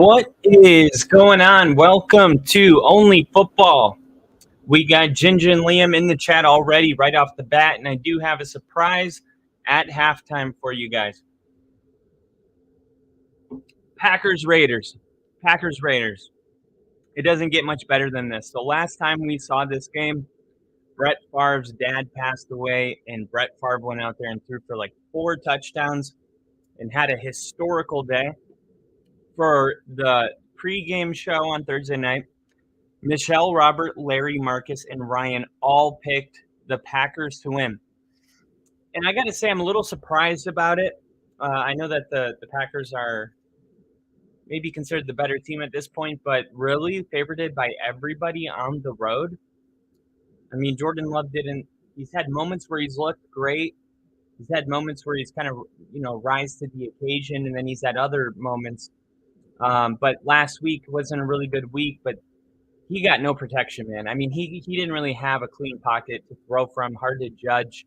What is going on? Welcome to Only Football. We got Ginger and Liam in the chat already right off the bat, and I do have a surprise at halftime for you guys. Packers-Raiders. Packers-Raiders. It doesn't get much better than this. The last time we saw this game, Brett Favre's dad passed away, and Brett Favre went out there and threw for like 4 touchdowns and had a historical day. For the pregame show on Thursday night, Michelle, Robert, Larry, Marcus, and Ryan all picked the Packers to win. And I got to say, I'm a little surprised about it. I know that the Packers are maybe considered the better team at this point, but really favored by everybody on the road. I mean, Jordan Love he's had moments where he's looked great. He's had moments where he's kind of, rise to the occasion, and then he's had other moments. But last week wasn't a really good week, but he got no protection, man. I mean, he didn't really have a clean pocket to throw from. Hard to judge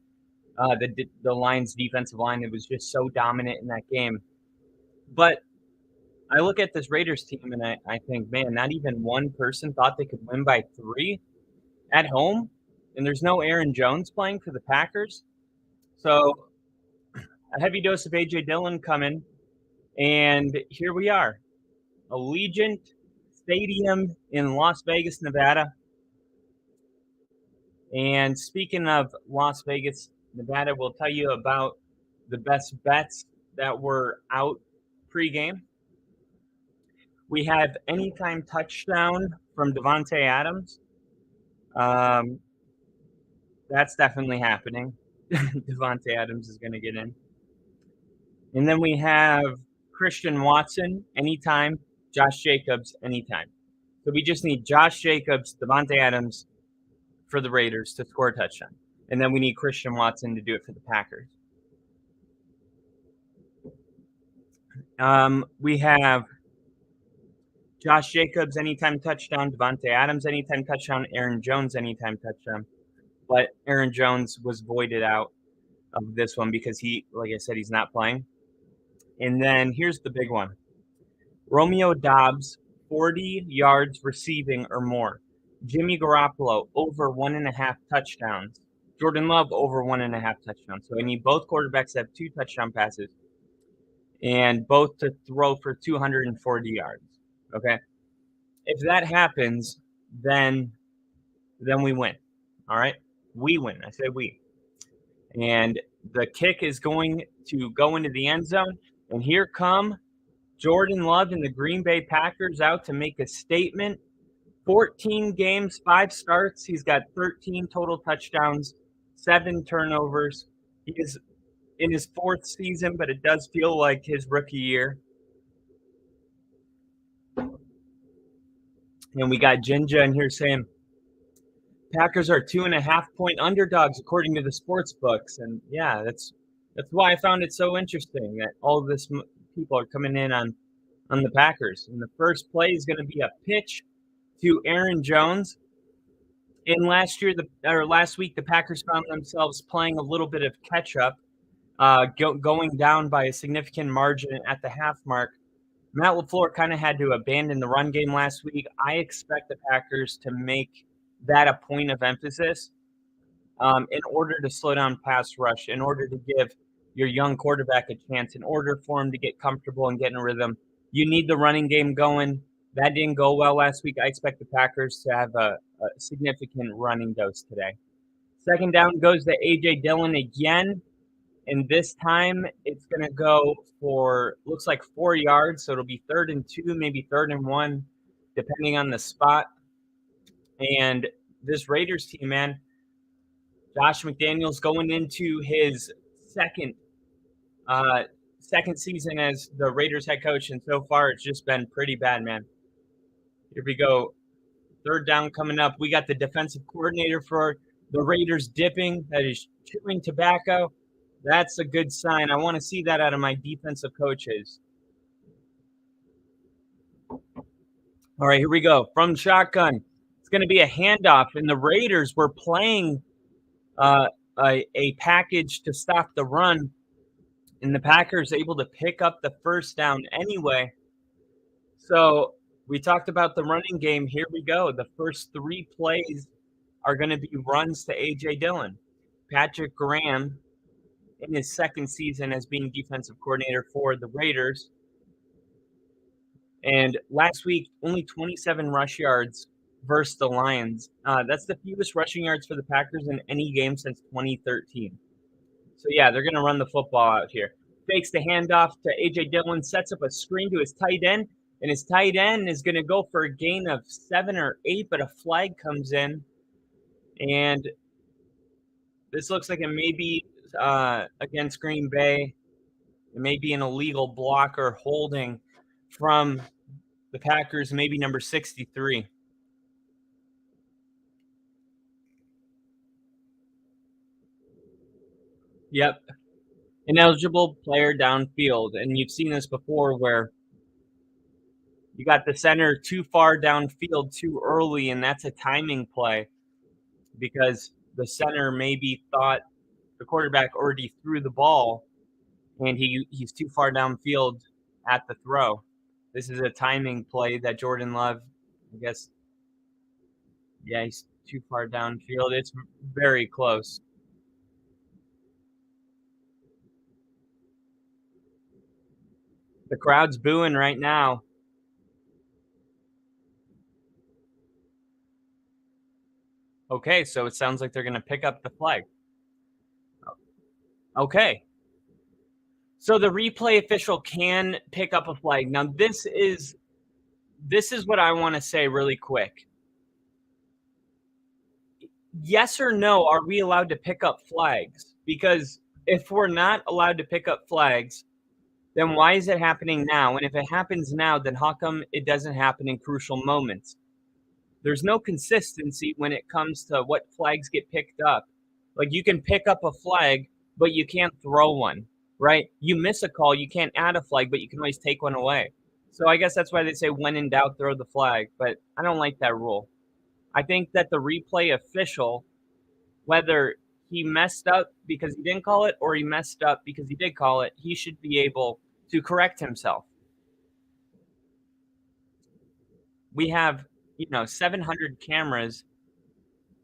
the Lions' defensive line. It was just so dominant in that game. But I look at this Raiders team, and I think, man, not even one person thought they could win by 3 at home. And there's no Aaron Jones playing for the Packers. So a heavy dose of A.J. Dillon coming. And here we are. Allegiant Stadium in Las Vegas, Nevada. And speaking of Las Vegas, Nevada, we'll tell you about the best bets that were out pregame. We have anytime touchdown from Davante Adams. That's definitely happening. Davante Adams is going to get in. And then we have Christian Watson anytime. Josh Jacobs anytime. So we just need Josh Jacobs, Davante Adams for the Raiders to score a touchdown. And then we need Christian Watson to do it for the Packers. We have Josh Jacobs anytime touchdown, Davante Adams anytime touchdown, Aaron Jones anytime touchdown. But Aaron Jones was voided out of this one because like I said, he's not playing. And then here's the big one. Romeo Doubs, 40 yards receiving or more. Jimmy Garoppolo, over 1.5 touchdowns. Jordan Love, over 1.5 touchdowns. So I need both quarterbacks to have 2 touchdown passes and both to throw for 240 yards. Okay? If that happens, then we win. All right? We win. I say we. And the kick is going to go into the end zone. And here come Jordan Love and the Green Bay Packers out to make a statement. 14 games, 5 starts. He's got 13 total touchdowns, 7 turnovers. He is in his 4th season, but it does feel like his rookie year. And we got Jinja in here saying Packers are 2.5-point underdogs according to the sports books. And yeah, that's why I found it so interesting that all of this people are coming in on the Packers. And the first play is going to be a pitch to Aaron Jones. And last week, the Packers found themselves playing a little bit of catch-up, going down by a significant margin at the half mark. Matt LaFleur kind of had to abandon the run game last week. I expect the Packers to make that a point of emphasis in order to slow down pass rush, in order to give your young quarterback a chance, in order for him to get comfortable and get in a rhythm. You need the running game going. That didn't go well last week. I expect the Packers to have a significant running dose today. Second down goes to A.J. Dillon again. And this time it's going to go for, looks like 4 yards. So it'll be 3rd and 2, maybe 3rd and 1, depending on the spot. And this Raiders team, man, Josh McDaniels going into his second season as the Raiders head coach, and so far it's just been pretty bad, man. Here we go. 3rd down coming up. We got the defensive coordinator for the Raiders dipping. That is chewing tobacco. That's a good sign. I want to see that out of my defensive coaches. All right, here we go. From shotgun. It's going to be a handoff, and the Raiders were playing a package to stop the run, and the Packers able to pick up the first down anyway. So we talked about the running game. Here we go. The first 3 plays are gonna be runs to A.J. Dillon. Patrick Graham, in his second season as being defensive coordinator for the Raiders, and last week, only 27 rush yards versus the Lions. That's the fewest rushing yards for the Packers in any game since 2013. So, yeah, they're gonna run the football out here. Fakes the handoff to A.J. Dillon, sets up a screen to his tight end, and his tight end is gonna go for a gain of 7 or 8, but a flag comes in, and this looks like it may be, against Green Bay. It may be an illegal block or holding from the Packers, maybe number 63. Yep. Ineligible player downfield. And you've seen this before where you got the center too far downfield too early, and that's a timing play because the center maybe thought the quarterback already threw the ball and he's too far downfield at the throw. This is a timing play that Jordan Love, I guess, yeah, he's too far downfield. It's very close. The crowd's booing right now. Okay, so it sounds like they're going to pick up the flag. Okay. So the replay official can pick up a flag. Now this is what I want to say really quick. Yes or no, are we allowed to pick up flags? Because if we're not allowed to pick up flags, then why is it happening now? And if it happens now, then how come it doesn't happen in crucial moments? There's no consistency when it comes to what flags get picked up. Like you can pick up a flag, but you can't throw one, right? You miss a call, you can't add a flag, but you can always take one away. So I guess that's why they say when in doubt, throw the flag. But I don't like that rule. I think that the replay official, whether he messed up because he didn't call it or he messed up because he did call it, he should be able to correct himself. We have, 700 cameras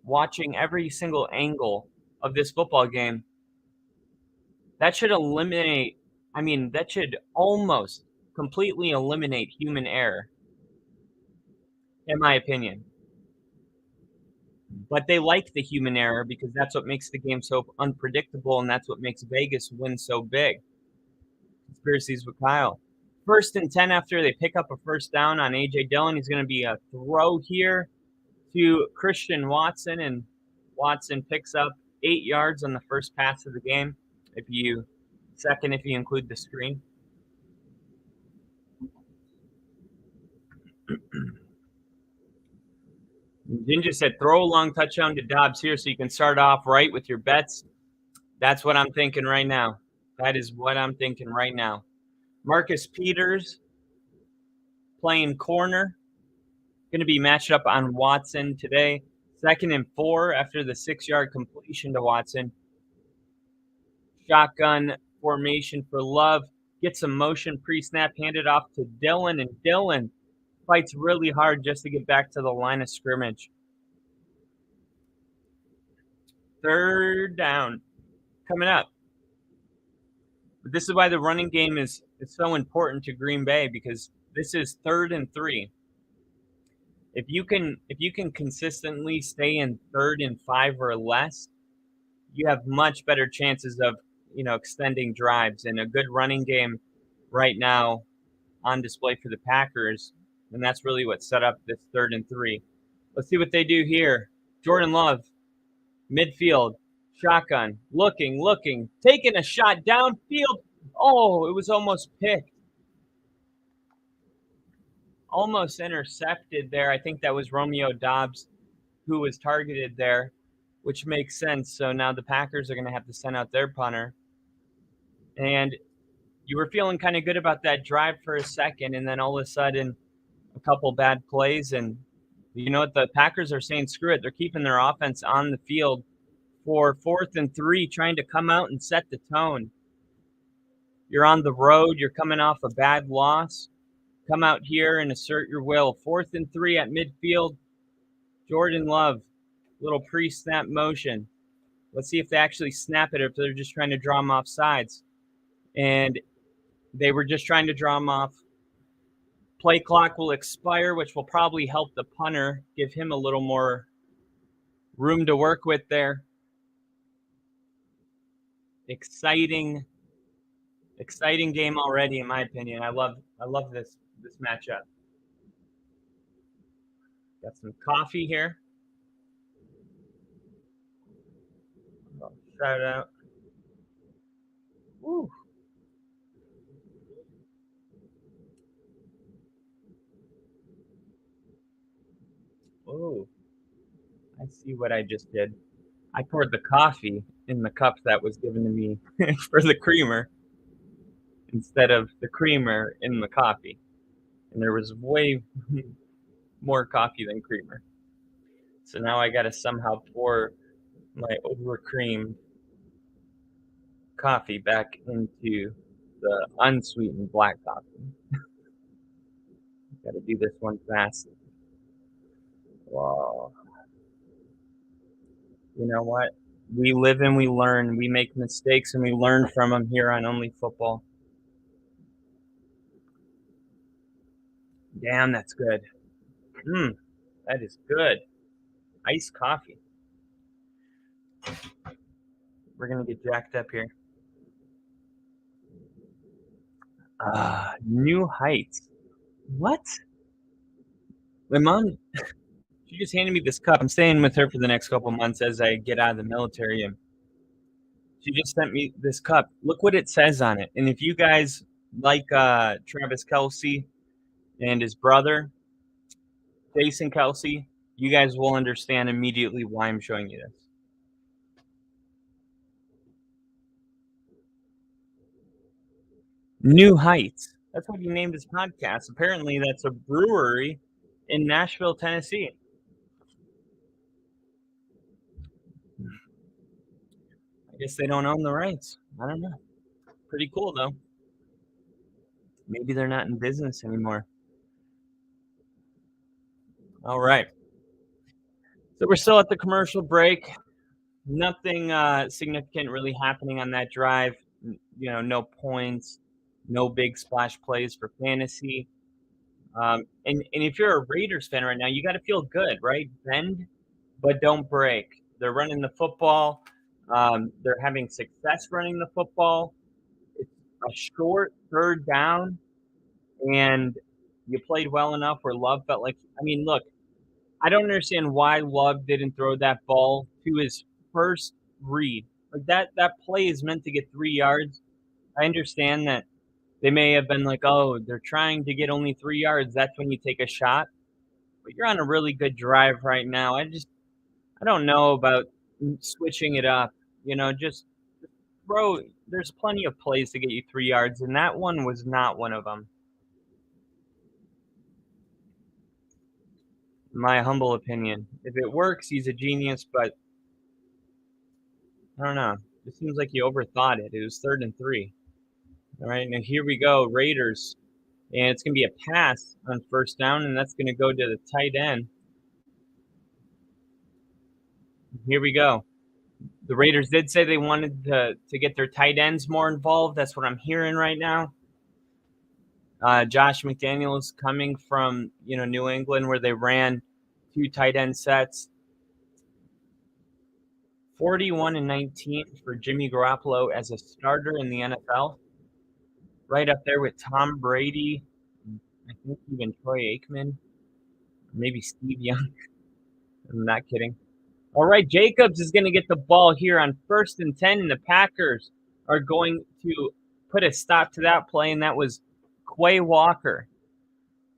watching every single angle of this football game. That should that should almost completely eliminate human error, in my opinion. But they like the human error because that's what makes the game so unpredictable, and that's what makes Vegas win so big. Conspiracies with Kyle. 1st and 10 after they pick up a first down on A.J. Dillon. He's going to be a throw here to Christian Watson, and Watson picks up 8 yards on the first pass of the game. If you include the screen. Ninja said, throw a long touchdown to Dobbs here so you can start off right with your bets. That's what I'm thinking right now. That is what I'm thinking right now. Marcus Peters playing corner. Going to be matched up on Watson today. 2nd and 4 after the 6-yard completion to Watson. Shotgun formation for Love. Gets some motion pre-snap, handed off to Dillon, and Dillon fights really hard just to get back to the line of scrimmage. 3rd down coming up. But this is why the running game is so important to Green Bay, because this is 3rd and 3. If you can consistently stay in 3rd and 5 or less, you have much better chances of extending drives, and a good running game right now on display for the Packers, and that's really what set up this 3rd and 3. Let's see what they do here. Jordan Love, midfield, shotgun, looking, taking a shot downfield. Oh, it was almost picked. Almost intercepted there. I think that was Romeo Doubs who was targeted there, which makes sense. So now the Packers are going to have to send out their punter. And you were feeling kind of good about that drive for a second, and then all of a sudden a couple bad plays. And you know what? The Packers are saying, screw it. They're keeping their offense on the field for 4th and 3, trying to come out and set the tone. You're on the road. You're coming off a bad loss. Come out here and assert your will. 4th and 3 at midfield. Jordan Love, little pre-snap motion. Let's see if they actually snap it or if they're just trying to draw him off sides. And they were just trying to draw him off. Play clock will expire, which will probably help the punter, give him a little more room to work with there. Exciting game already, in my opinion. I love this matchup. Got some coffee here. Shout out. Woo. Oh, I see what I just did. I poured the coffee in the cup that was given to me for the creamer instead of the creamer in the coffee. And there was way more coffee than creamer. So now I got to somehow pour my over-creamed coffee back into the unsweetened black coffee. Got to do this one fast. Wow. You know what? We live and we learn. We make mistakes and we learn from them here on Only Football. Damn, that's good. That is good. Iced coffee. We're going to get jacked up here. New heights. What? My mom, she just handed me this cup. I'm staying with her for the next couple months as I get out of the military. And she just sent me this cup. Look what it says on it. And if you guys like Travis Kelce and his brother, Jason Kelce, you guys will understand immediately why I'm showing you this. New Heights. That's what he named his podcast. Apparently, that's a brewery in Nashville, Tennessee. I guess they don't own the rights. I don't know. Pretty cool, though. Maybe they're not in business anymore. All right. So we're still at the commercial break. Nothing significant really happening on that drive. You know, no points, no big splash plays for fantasy. And if you're a Raiders fan right now, you got to feel good, right? Bend, but don't break. They're running the football. They're having success running the football. It's a short 3rd down, and you played well enough where Love felt like – I mean, look, I don't understand why Love didn't throw that ball to his first read. Like that play is meant to get 3 yards. I understand that they may have been like, oh, they're trying to get only 3 yards. That's when you take a shot. But you're on a really good drive right now. I don't know about switching it up. You know, just throw. There's plenty of plays to get you 3 yards, and that one was not one of them. My humble opinion. If it works, he's a genius, but I don't know. It seems like he overthought it. It was 3rd and 3. All right, now here we go, Raiders. And it's going to be a pass on 1st down, and that's going to go to the tight end. Here we go. The Raiders did say they wanted to get their tight ends more involved. That's what I'm hearing right now. Josh McDaniels coming from New England, where they ran 2 tight end sets. 41-19 for Jimmy Garoppolo as a starter in the NFL. Right up there with Tom Brady, I think even Troy Aikman, maybe Steve Young. I'm not kidding. All right, Jacobs is going to get the ball here on 1st and 10, and the Packers are going to put a stop to that play, and that was Quay Walker,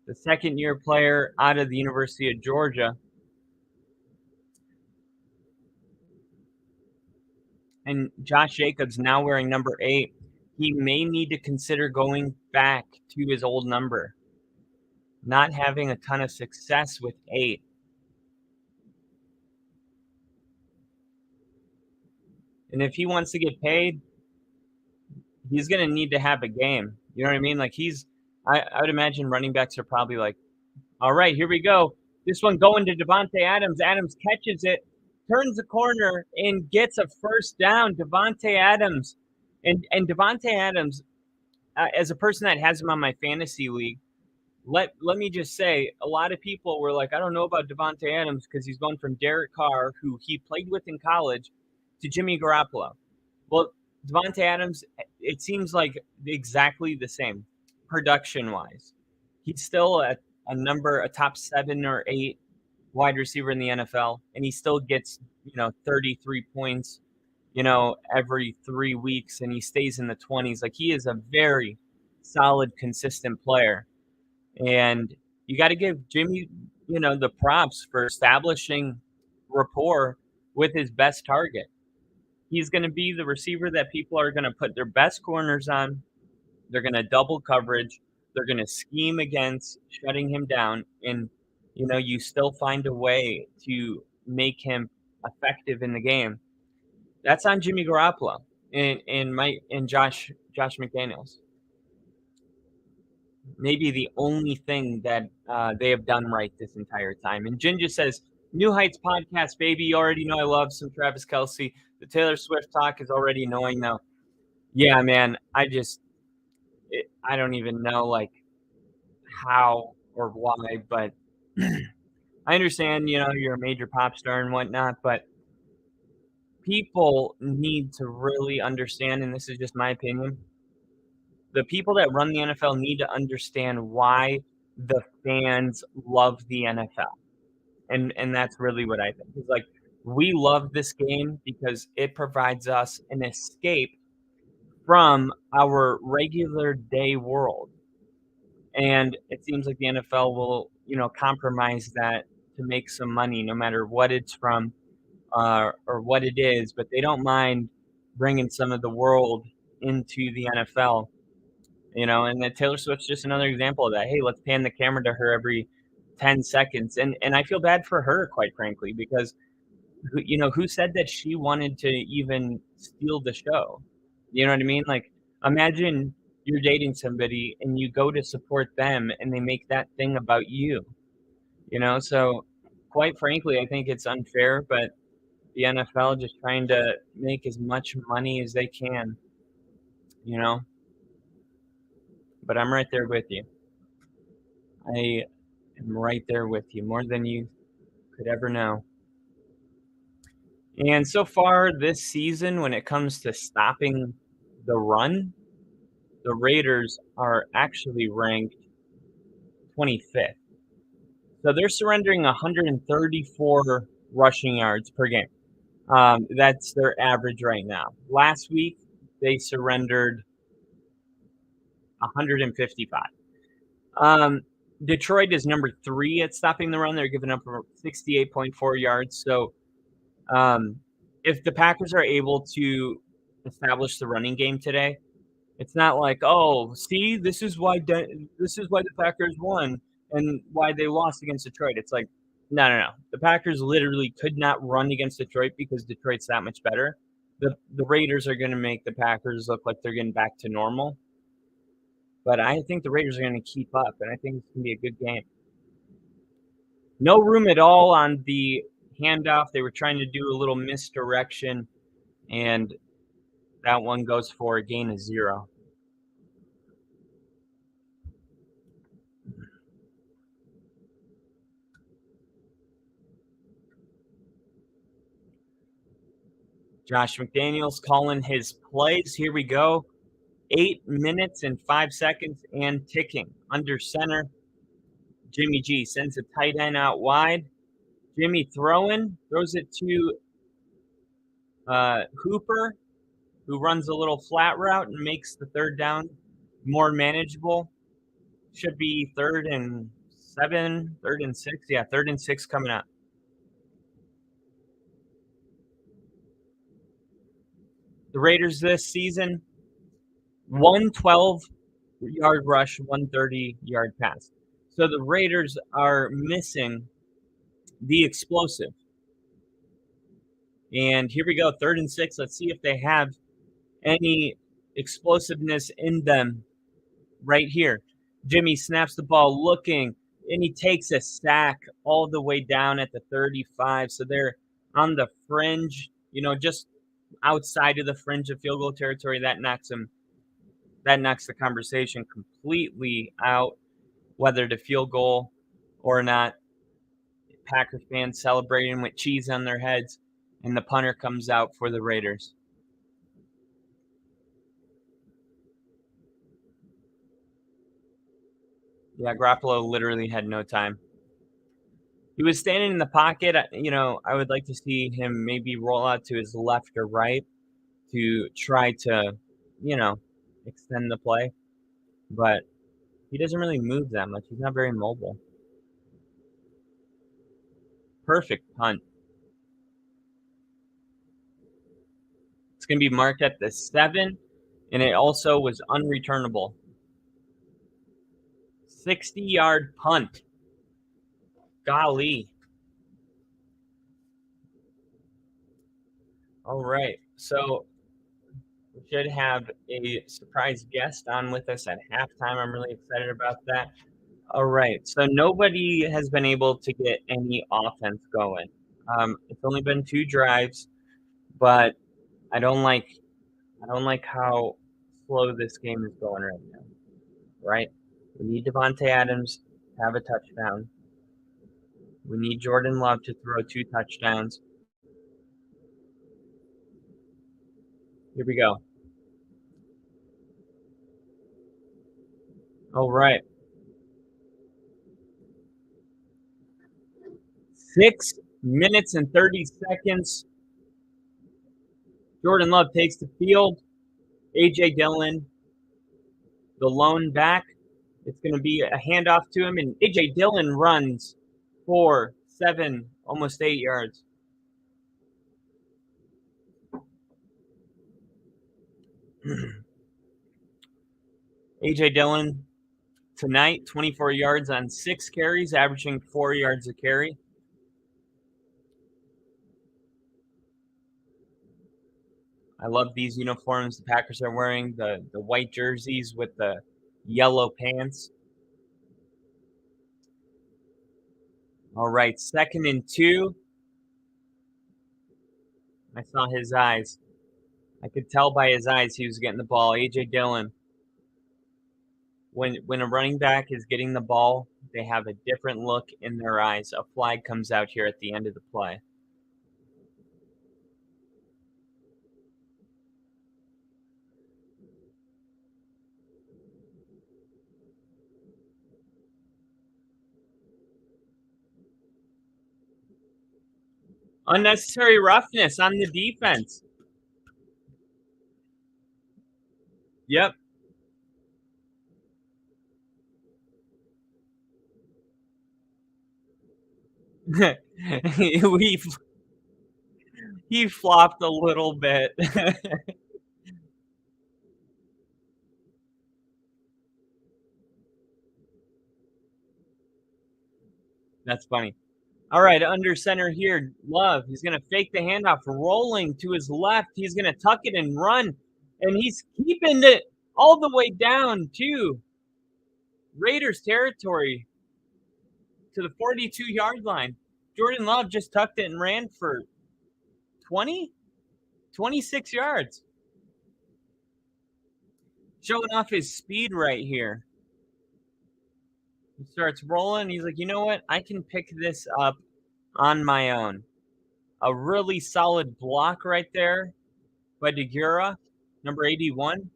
the 2nd-year player out of the University of Georgia. And Josh Jacobs now wearing number 8. He may need to consider going back to his old number. Not having a ton of success with 8. And if he wants to get paid, he's going to need to have a game. You know what I mean? Like I would imagine running backs are probably like, all right, here we go. This one going to Devontae Adams. Adams catches it, turns the corner, and gets a first down. Devontae Adams. And Devontae Adams, as a person that has him on my fantasy league, let me just say, a lot of people were like, I don't know about Devontae Adams because he's going from Derek Carr, who he played with in college, to Jimmy Garoppolo. Well, Devontae Adams, it seems like exactly the same production-wise. He's still a top 7 or 8 wide receiver in the NFL, and he still gets 33 points, every 3 weeks, and he stays in the 20s. Like, he is a very solid, consistent player. And you got to give Jimmy, the props for establishing rapport with his best target. He's going to be the receiver that people are going to put their best corners on. They're going to double coverage. They're going to scheme against shutting him down. And, you still find a way to make him effective in the game. That's on Jimmy Garoppolo and Josh McDaniels. Maybe the only thing that they have done right this entire time. And Jen just says, New Heights podcast, baby. You already know I love some Travis Kelce. The Taylor Swift talk is already annoying now. Yeah, man. I don't even know like how or why, but I understand, you're a major pop star and whatnot, but people need to really understand, and this is just my opinion, the people that run the NFL need to understand why the fans love the NFL. And that's really what I think. It's like, we love this game because it provides us an escape from our regular day world. And it seems like the NFL will, compromise that to make some money, no matter what it's from or what it is. But they don't mind bringing some of the world into the NFL. And then Taylor Swift's just another example of that. Hey, let's pan the camera to her every 10 seconds. And I feel bad for her, quite frankly, because, who said that she wanted to even steal the show? You know what I mean? Like, imagine you're dating somebody and you go to support them and they make that thing about you, So, quite frankly, I think it's unfair, but the NFL just trying to make as much money as they can, But I'm right there with you. I am right there with you, more than you could ever know. And so far this season, when it comes to stopping the run, the Raiders are actually ranked 25th. So they're surrendering 134 rushing yards per game. That's their average right now. Last week, they surrendered 155. Detroit is number 3 at stopping the run. They're giving up 68.4 yards. So if the Packers are able to establish the running game today, it's not like, oh, see, this is why the Packers won and why they lost against Detroit. It's like, no. The Packers literally could not run against Detroit because Detroit's that much better. The Raiders are going to make the Packers look like they're getting back to normal. But I think the Raiders are going to keep up, and I think it's going to be a good game. No room at all on the handoff. They were trying to do a little misdirection, and that one goes for a gain of 0. Josh McDaniels calling his plays. Here we go. 8 minutes and 5 seconds and ticking. Under center, Jimmy G sends a tight end out wide. Jimmy throws it to Hooper, who runs a little flat route and makes the third down more manageable. Should be 3rd and 7, 3rd and 6. Yeah, 3rd and 6 coming up. The Raiders this season, 112-yard rush, 130-yard pass. So the Raiders are missing the explosive. And here we go, 3rd and 6. Let's see if they have any explosiveness in them right here. Jimmy snaps the ball looking, and he takes a sack all the way down at the 35. So they're on the fringe, just outside of the fringe of field goal territory. That knocks the conversation completely out, whether to field goal or not. Packers fans celebrating with cheese on their heads, and the punter comes out for the Raiders. Yeah, Garoppolo literally had no time. He was standing in the pocket. I would like to see him maybe roll out to his left or right to try to, you know, extend the play. But he doesn't really move that much. He's not very mobile. Perfect punt. It's going to be marked at the 7, and it also was unreturnable. 60-yard punt. Golly. All right. So we should have a surprise guest on with us at halftime. I'm really excited about that. All right. So nobody has been able to get any offense going. It's only been 2 drives, but I don't like how slow this game is going right now. Right? We need Devontae Adams to have a touchdown. We need Jordan Love to throw 2 touchdowns. Here we go. All right. 6 minutes and 30 seconds. Jordan Love takes the field. A.J. Dillon, the lone back. It's going to be a handoff to him, and A.J. Dillon runs for 7, almost 8 yards. A.J. Dillon tonight, 24 yards on 6 carries, averaging 4 yards a carry. I love these uniforms the Packers are wearing, the white jerseys with the yellow pants. All right, 2nd and 2. I saw his eyes. I could tell by his eyes he was getting the ball. A.J. Dillon. When a running back is getting the ball, they have a different look in their eyes. A flag comes out here at the end of the play. Unnecessary roughness on the defense. Yep. he flopped a little bit. That's funny. All right, under center here, Love. He's going to fake the handoff, rolling to his left. He's going to tuck it and run, and he's keeping it all the way down to Raiders territory, to the 42-yard line. Jordan Love just tucked it and ran for 26 yards. Showing off his speed right here. He starts rolling. He's like, you know what? I can pick this up on my own. A really solid block right there by DeGura, number 81.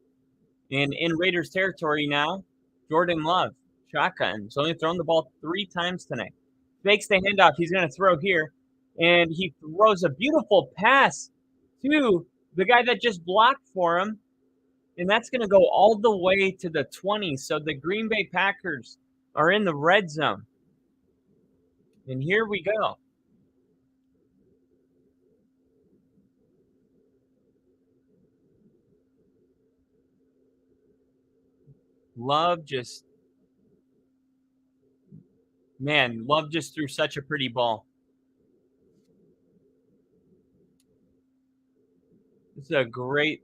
And in Raiders territory now, Jordan Love, shotgun. He's only thrown the ball 3 times tonight. Fakes the handoff. He's going to throw here. And he throws a beautiful pass to the guy that just blocked for him. And that's going to go all the way to the 20. So the Green Bay Packers are in the red zone. And here we go. Love just threw such a pretty ball. This is a great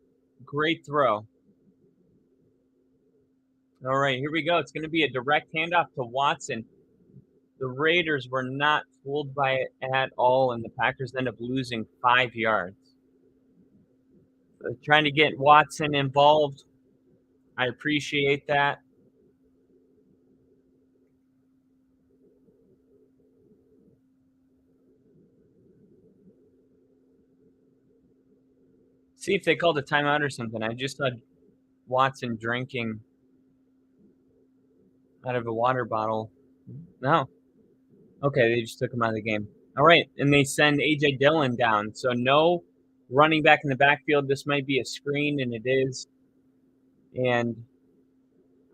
throw. All right, here we go. It's going to be a direct handoff to Watson. The Raiders were not fooled by it at all, and the Packers end up losing 5 yards. So trying to get Watson involved. I appreciate that. See if they called a timeout or something. I just saw Watson drinking out of a water bottle. No. Okay, they just took him out of the game. All right, and they send A.J. Dillon down. So no running back in the backfield. This might be a screen, and it is. And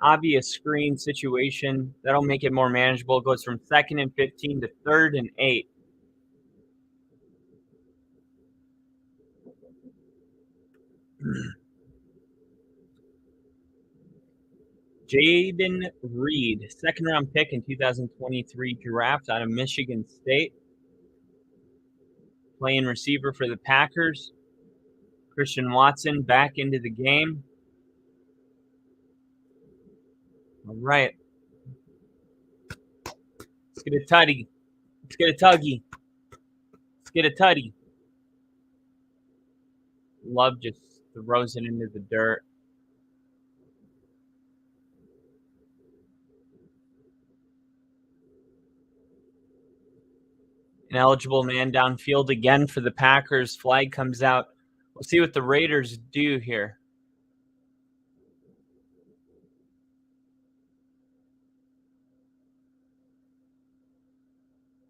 obvious screen situation. That'll make it more manageable. It goes from 2nd and 15 to 3rd and 8. Jaden Reed, 2nd-round pick in 2023 draft out of Michigan State. Playing receiver for the Packers. Christian Watson back into the game. All right. Let's get a tutty. Let's get a tuggy. Let's get a tutty. Love just throws it into the dirt. An eligible man downfield again for the Packers. Flag comes out. We'll see what the Raiders do here.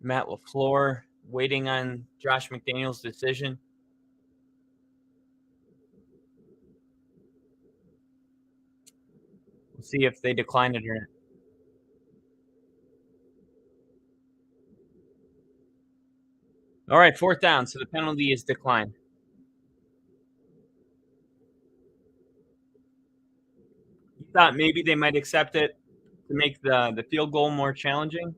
Matt LaFleur waiting on Josh McDaniels' decision. We'll see if they decline it or not. All right, 4th down. So the penalty is declined. You thought maybe they might accept it to make the field goal more challenging?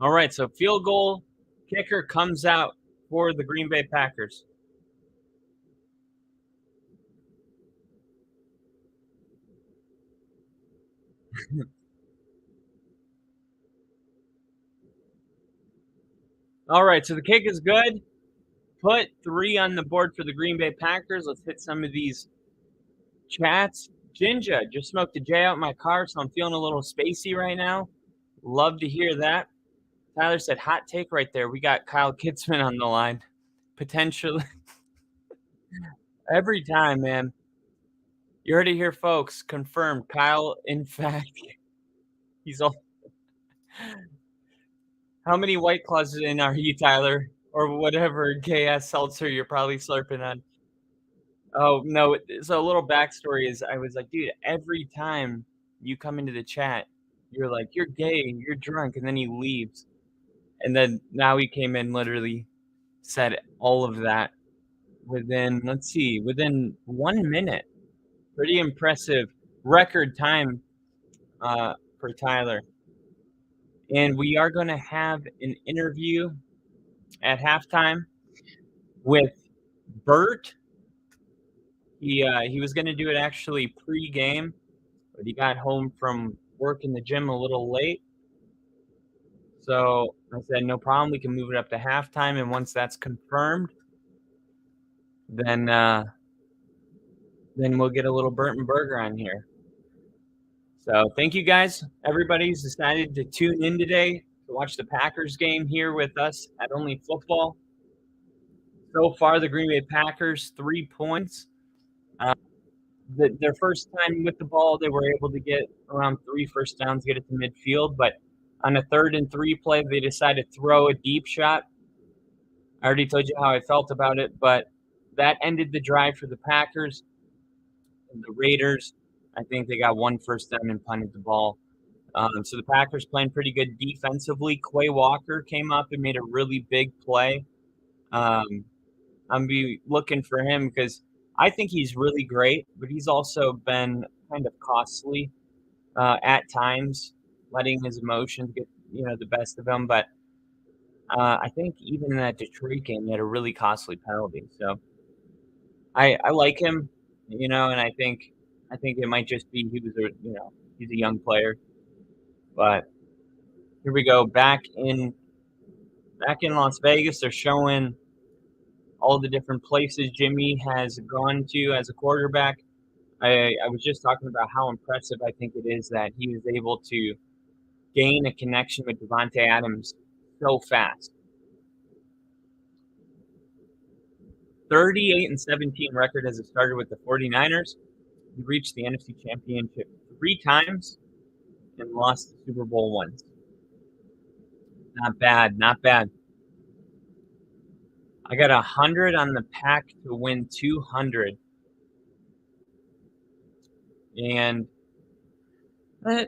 All right, so field goal kicker comes out for the Green Bay Packers. All right, so the kick is good. Put 3 on the board for the Green Bay Packers. Let's hit some of these chats. Jinja, just smoked a J out in my car, so I'm feeling a little spacey right now. Love to hear that. Tyler said, hot take right there. We got Kyle Kitzman on the line. Potentially. Every time, man. You heard it here, folks. Confirmed. Kyle, in fact, he's all. How many White Claws in are you, Tyler? Or whatever gay-ass seltzer you're probably slurping on. Oh, no. So a little backstory is I was like, dude, every time you come into the chat, you're like, you're gay and you're drunk. And then he leaves. And then now he came in, literally said all of that within, let's see, within 1 minute. Pretty impressive record time for Tyler. And we are going to have an interview at halftime with Bert. He was going to do it actually pre-game, but he got home from work in the gym a little late. So I said, no problem. We can move it up to halftime. And once that's confirmed, then we'll get a little Burnt and Burger on here. So thank you guys. Everybody's decided to tune in today to watch the Packers game here with us at Only Football. So far, the Green Bay Packers, 3 points. Their first time with the ball, they were able to get around 3 first downs, get it to midfield. But on a 3rd and 3 play, they decided to throw a deep shot. I already told you how I felt about it, but that ended the drive for the Packers. And the Raiders, I think they got 1 first down and punted the ball. So the Packers playing pretty good defensively. Quay Walker came up and made a really big play. I'm be looking for him because I think he's really great, but he's also been kind of costly at times, letting his emotions get the best of him. But I think even in that Detroit game, he had a really costly penalty. So I like him, and I think it might just be he's a young player. But here we go back in Las Vegas. They're showing all the different places Jimmy has gone to as a quarterback. I was just talking about how impressive I think it is that he was able to gain a connection with Devontae Adams so fast. 38-17 record as a starter with the 49ers. He reached the NFC Championship 3 times and lost the Super Bowl once. Not bad, not bad. I got 100 on the Pack to win 200. And I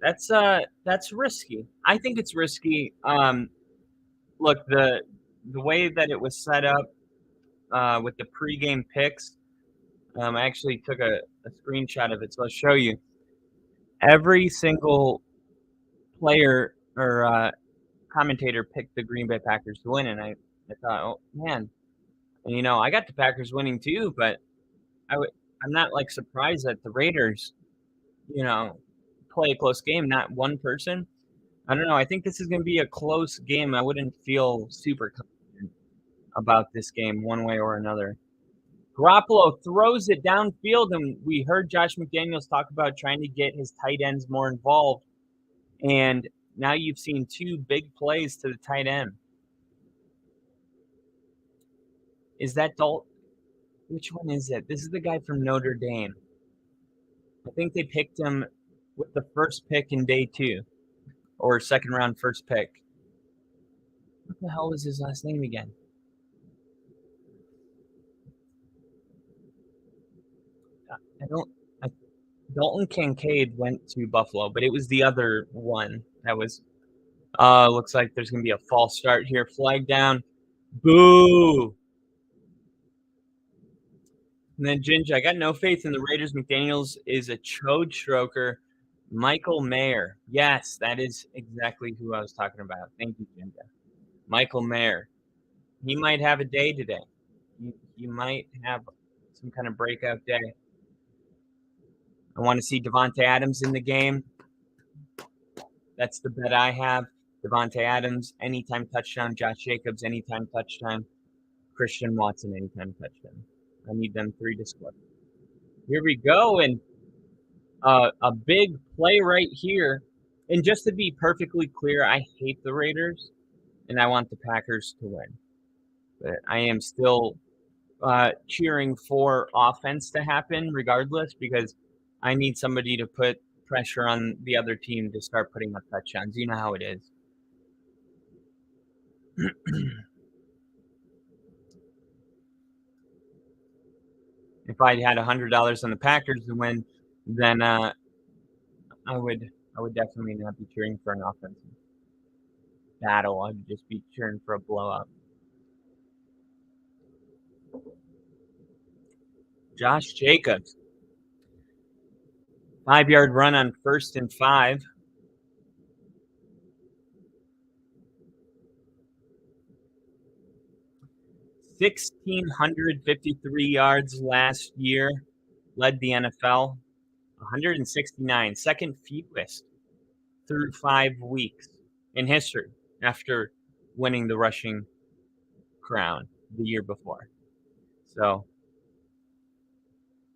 that's risky. I think it's risky. Look, the way that it was set up with the pregame picks, I actually took a screenshot of it, so I'll show you. Every single player or commentator picked the Green Bay Packers to win, and I thought, oh man, and, I got the Packers winning too, but I'm not like surprised that the Raiders, play a close game. Not one person. I don't know. I think this is going to be a close game. I wouldn't feel super confident about this game one way or another. Garoppolo throws it downfield, and we heard Josh McDaniels talk about trying to get his tight ends more involved. And now you've seen 2 big plays to the tight end. Is that Dalton? Which one is it? This is the guy from Notre Dame. I think they picked him with the first pick in day 2 or second round first pick. What the hell was his last name again? Dalton Kincaid went to Buffalo, but it was the other one that was. Looks like there's going to be a false start here. Flag down. Boo. And then Ginger, I got no faith in the Raiders. McDaniels is a chode stroker. Michael Mayer. Yes, that is exactly who I was talking about. Thank you, Ginger. Michael Mayer. He might have a day today. He might have some kind of breakout day. I want to see Devontae Adams in the game. That's the bet I have. Devontae Adams, anytime touchdown. Josh Jacobs, anytime touchdown. Christian Watson, anytime touchdown. I need them 3 to score. Here we go, and a big play right here. And just to be perfectly clear, I hate the Raiders, and I want the Packers to win. But I am still cheering for offense to happen regardless, because I need somebody to put pressure on the other team to start putting up touchdowns. You know how it is. If I had $100 on the Packers to win, then I would definitely not be cheering for an offensive battle. I'd just be cheering for a blowout. Josh Jacobs, 5-yard run on 1st and 5. $1,653 yards last year, led the NFL. 169, second fewest through 5 weeks in history after winning the rushing crown the year before. So,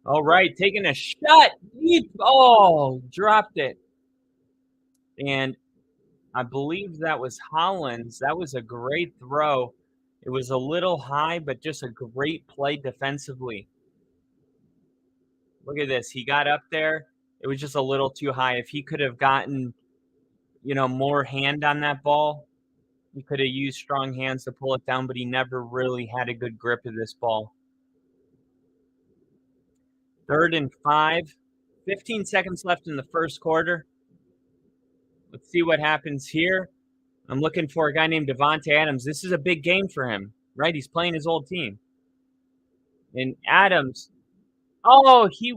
all right, taking a shot deep. Oh, dropped it. And I believe that was Hollins. That was a great throw. It was a little high, but just a great play defensively. Look at this. He got up there. It was just a little too high. If he could have gotten, more hand on that ball, he could have used strong hands to pull it down, but he never really had a good grip of this ball. 3rd and 5. 15 seconds left in the first quarter. Let's see what happens here. I'm looking for a guy named Devontae Adams. This is a big game for him, right? He's playing his old team. And Adams, he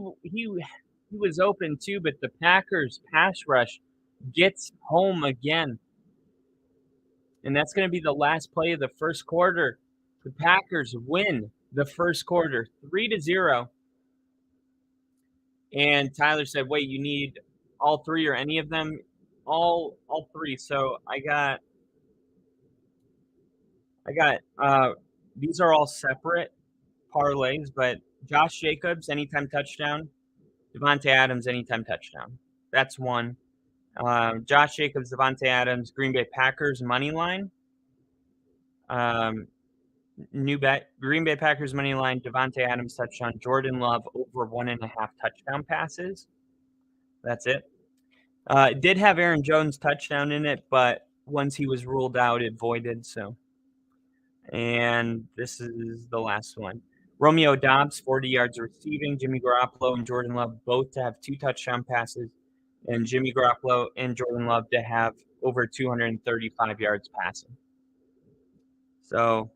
was open too, but the Packers pass rush gets home again. and that's going to be the last play of the first quarter. The Packers win the first quarter 3-0. And Tyler said, "Wait, you need all three or any of them?" All three. So I got these are all separate parlays, but Josh Jacobs anytime touchdown, Devontae Adams anytime touchdown. That's one. Josh Jacobs, Devontae Adams, Green Bay Packers money line. New bet: Green Bay Packers money line, Devontae Adams touchdown, Jordan Love over 1.5 touchdown passes. That's it. It did have Aaron Jones touchdown in it, but once he was ruled out, it voided. So, and this is the last one. Romeo Doubs, 40 yards receiving. Jimmy Garoppolo and Jordan Love both to have 2 touchdown passes, and Jimmy Garoppolo and Jordan Love to have over 235 yards passing. So,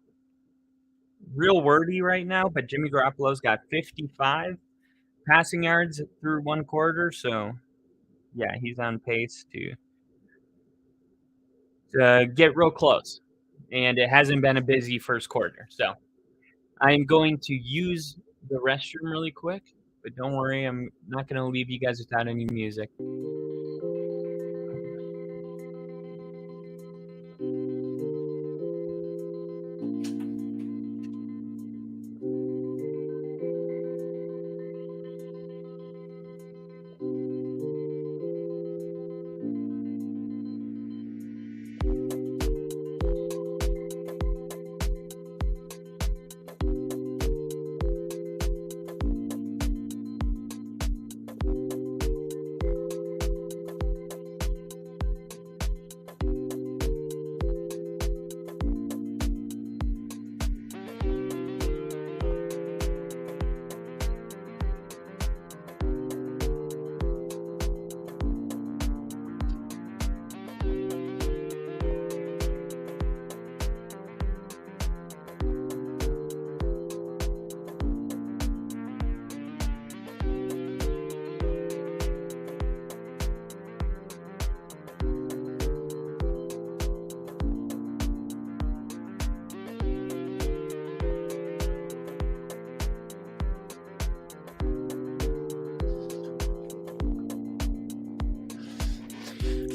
real wordy right now, but Jimmy Garoppolo's got 55 passing yards through one quarter. So, yeah, he's on pace to get real close. And it hasn't been a busy first quarter. So, I'm going to use the restroom really quick, but don't worry, I'm not going to leave you guys without any music.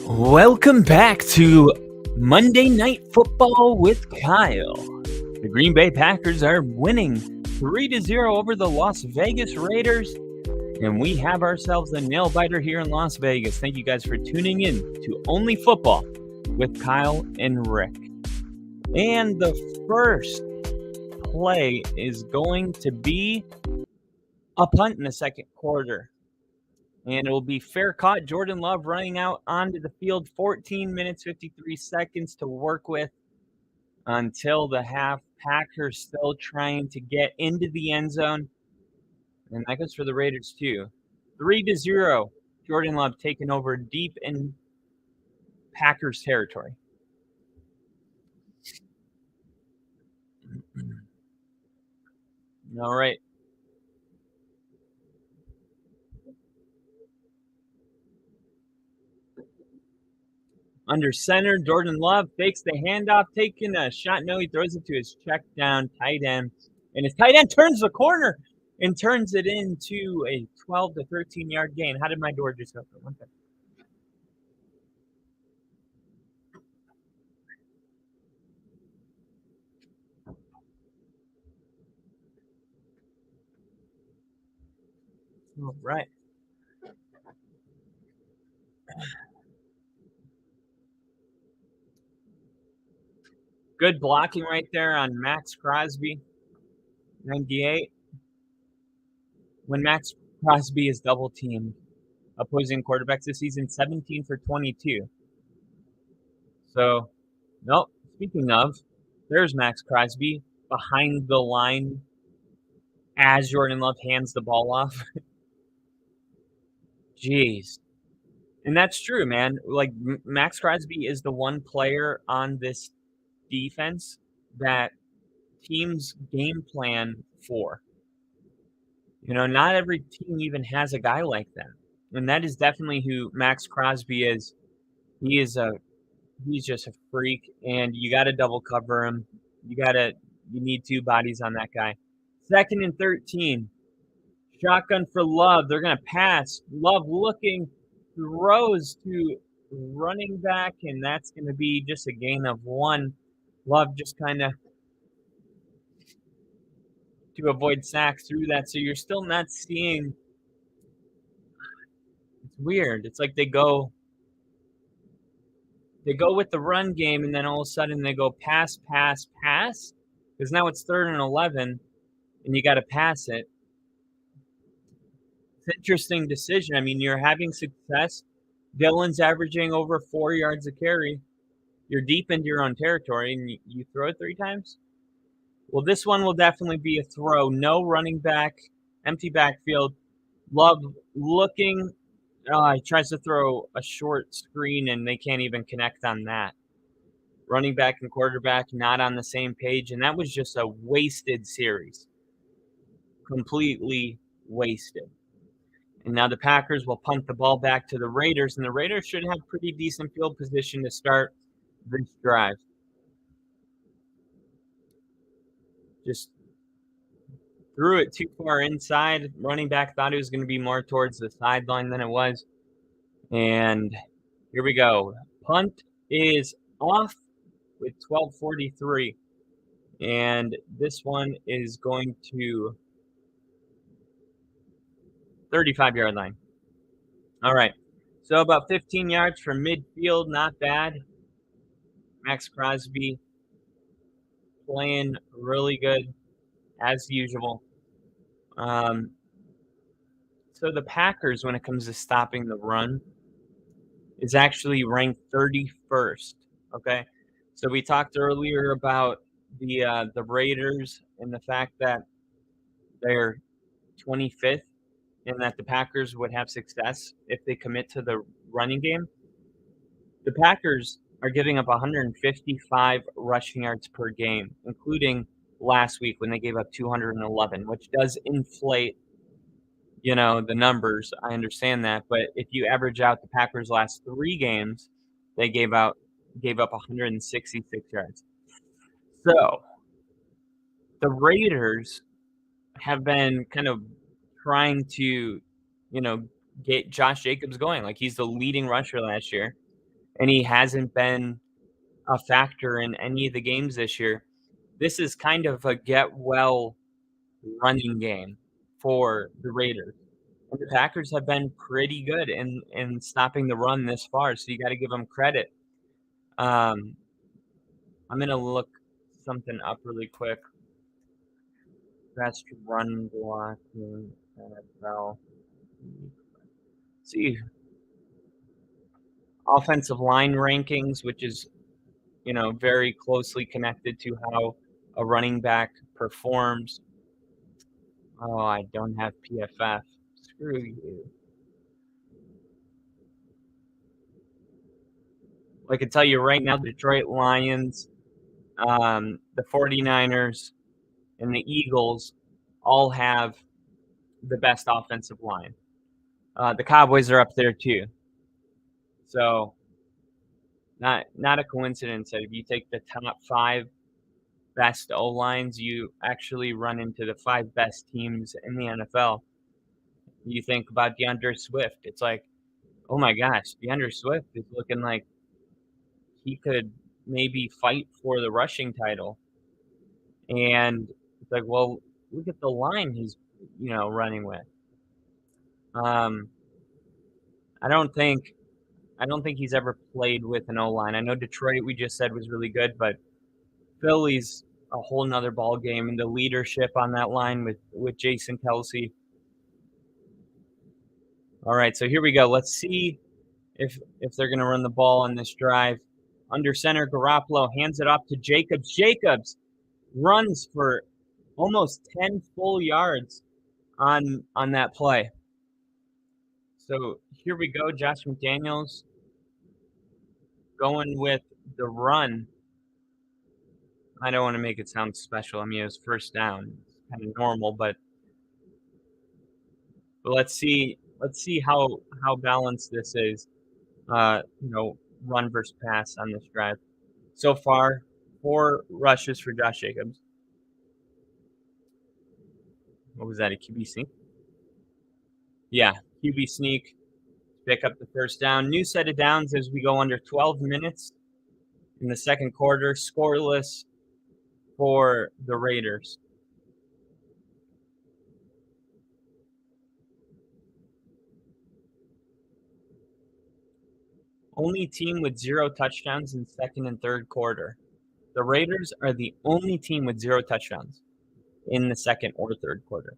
Welcome back to Monday Night Football with Kyle. The Green Bay Packers are winning 3-0 over the Las Vegas Raiders, and we have ourselves a nail biter here in Las Vegas. Thank you guys for tuning in to Only Football with Kyle and Rick. And the first play is going to be a punt in the second quarter. And it will be fair caught. Jordan Love running out onto the field, 14 minutes, 53 seconds to work with until the half. Packers still trying to get into the end zone. And that goes for the Raiders too. 3-0. Jordan Love taking over deep in Packers territory. All right. Under center, Jordan Love fakes the handoff, taking a shot. No, he throws it to his check down tight end. And his tight end turns the corner and turns it into a 12 to 13 yard gain. How did my door just open? One second. All right. Good blocking right there on Max Crosby, 98. When Max Crosby is double teamed, opposing quarterbacks this season, 17 for 22. So, nope. Speaking of, there's Max Crosby behind the line as Jordan Love hands the ball off. Jeez. And that's true, man. Like, Max Crosby is the one player on this defense that teams game plan for. You know, not every team even has a guy like that. And that is definitely who Max Crosby is. He is a He's just a freak, and you got to double cover him. You need 2 bodies on that guy. 2nd and 13. Shotgun for Love. They're going to pass. Love looking, throws to running back, and that's going to be just a gain of 1. Love just kind of to avoid sacks through that. So you're still not seeing. It's weird. It's like they go with the run game, and then all of a sudden they go pass, pass, pass. Because now it's 3rd and 11, and you got to pass it. It's an interesting decision. I mean, you're having success. Dylan's averaging over 4 yards a carry. You're deep into your own territory, and you throw it 3 times? Well, this one will definitely be a throw. No running back, empty backfield. Love looking. He tries to throw a short screen, and they can't even connect on that. Running back and quarterback not on the same page, and that was just a wasted series. Completely wasted. And now the Packers will punt the ball back to the Raiders, and the Raiders should have pretty decent field position to start this drive. Just threw it too far inside. Running back thought it was going to be more towards the sideline than it was. And here we go. Punt is off with 12:43. And this one is going to 35-yard line. All right. So about 15 yards from midfield, not bad. Max Crosby playing really good as usual. So the Packers, when it comes to stopping the run, is actually ranked 31st. Okay, so we talked earlier about the Raiders and the fact that they're 25th, and that the Packers would have success if they commit to the running game. The Packers are giving up 155 rushing yards per game, including last week when they gave up 211, which does inflate, the numbers. I understand that, but if you average out the Packers' last 3 games, they gave up 166 yards. So the Raiders have been kind of trying to, get Josh Jacobs going. Like, he's the leading rusher last year, and he hasn't been a factor in any of the games this year. This is kind of a get well running game for the Raiders. And the Packers have been pretty good in stopping the run this far, so you got to give them credit. I'm gonna look something up really quick. Best run blocking NFL. See, offensive line rankings, which is very closely connected to how a running back performs. Oh, I don't have PFF. Screw you. I can tell you right now, the Detroit Lions, the 49ers, and the Eagles all have the best offensive line. The Cowboys are up there too. So not a coincidence that if you take the top 5 best O-lines, you actually run into the 5 best teams in the NFL. You think about DeAndre Swift. It's like, oh my gosh, DeAndre Swift is looking like he could maybe fight for the rushing title. And it's like, well, look at the line he's, running with. I don't think he's ever played with an O-line. I know Detroit, we just said, was really good, but Philly's a whole nother ball game, and the leadership on that line with Jason Kelce. All right, so here we go. Let's see if they're going to run the ball on this drive. Under center, Garoppolo hands it off to Jacobs. Jacobs runs for almost 10 full yards on that play. So here we go. Josh McDaniels going with the run. I don't want to make it sound special. I mean, it was first down. It's kind of normal, but let's see how balanced this is. run versus pass on this drive. So far, 4 rushes for Josh Jacobs. What was that, a QB sneak? Yeah, QB sneak, pick up the first down. New set of downs as we go under 12 minutes in the second quarter, scoreless for the Raiders. Only team with 0 touchdowns in second and third quarter. The Raiders are the only team with 0 touchdowns in the second or third quarter.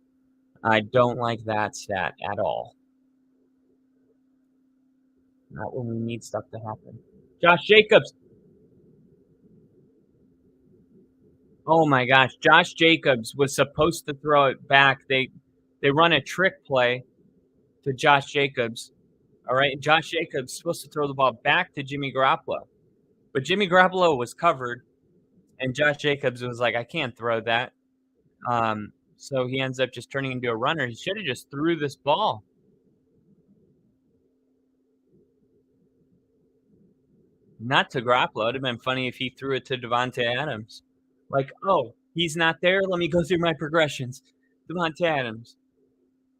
I don't like that stat at all. Not when we need stuff to happen. Josh Jacobs. Oh my gosh, Josh Jacobs was supposed to throw it back. They run a trick play to Josh Jacobs. All right, Josh Jacobs supposed to throw the ball back to Jimmy Garoppolo, but Jimmy Garoppolo was covered, and Josh Jacobs was like, "I can't throw that." So he ends up just turning into a runner. He should have just threw this ball. Not to Garoppolo. It'd have been funny if he threw it to Devontae Adams. Like, oh, he's not there. Let me go through my progressions. Devontae Adams.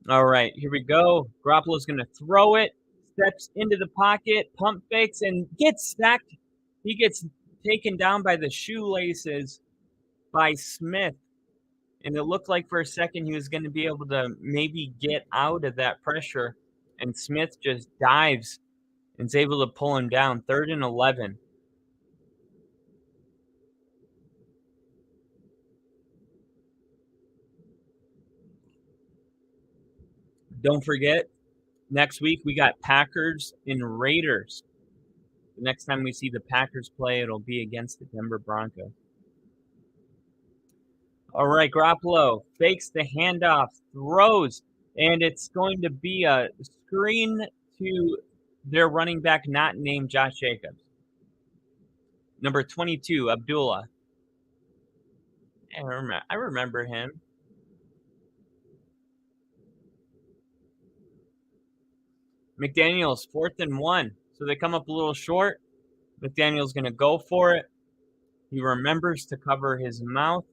All right, here we go. Garoppolo's going to throw it, steps into the pocket, pump fakes, and gets sacked. He gets taken down by the shoelaces by Smith. And it looked like for a second he was going to be able to maybe get out of that pressure. And Smith just dives and is able to pull him down. 3rd and 11. Don't forget, next week we got Packers and Raiders. The next time we see the Packers play, it'll be against the Denver Broncos. All right, Garoppolo fakes the handoff, throws, and it's going to be a screen to their running back not named Josh Jacobs. Number 22, Abdullah. I remember him. McDaniels, 4th and 1. So they come up a little short. McDaniels going to go for it. He remembers to cover his mouth.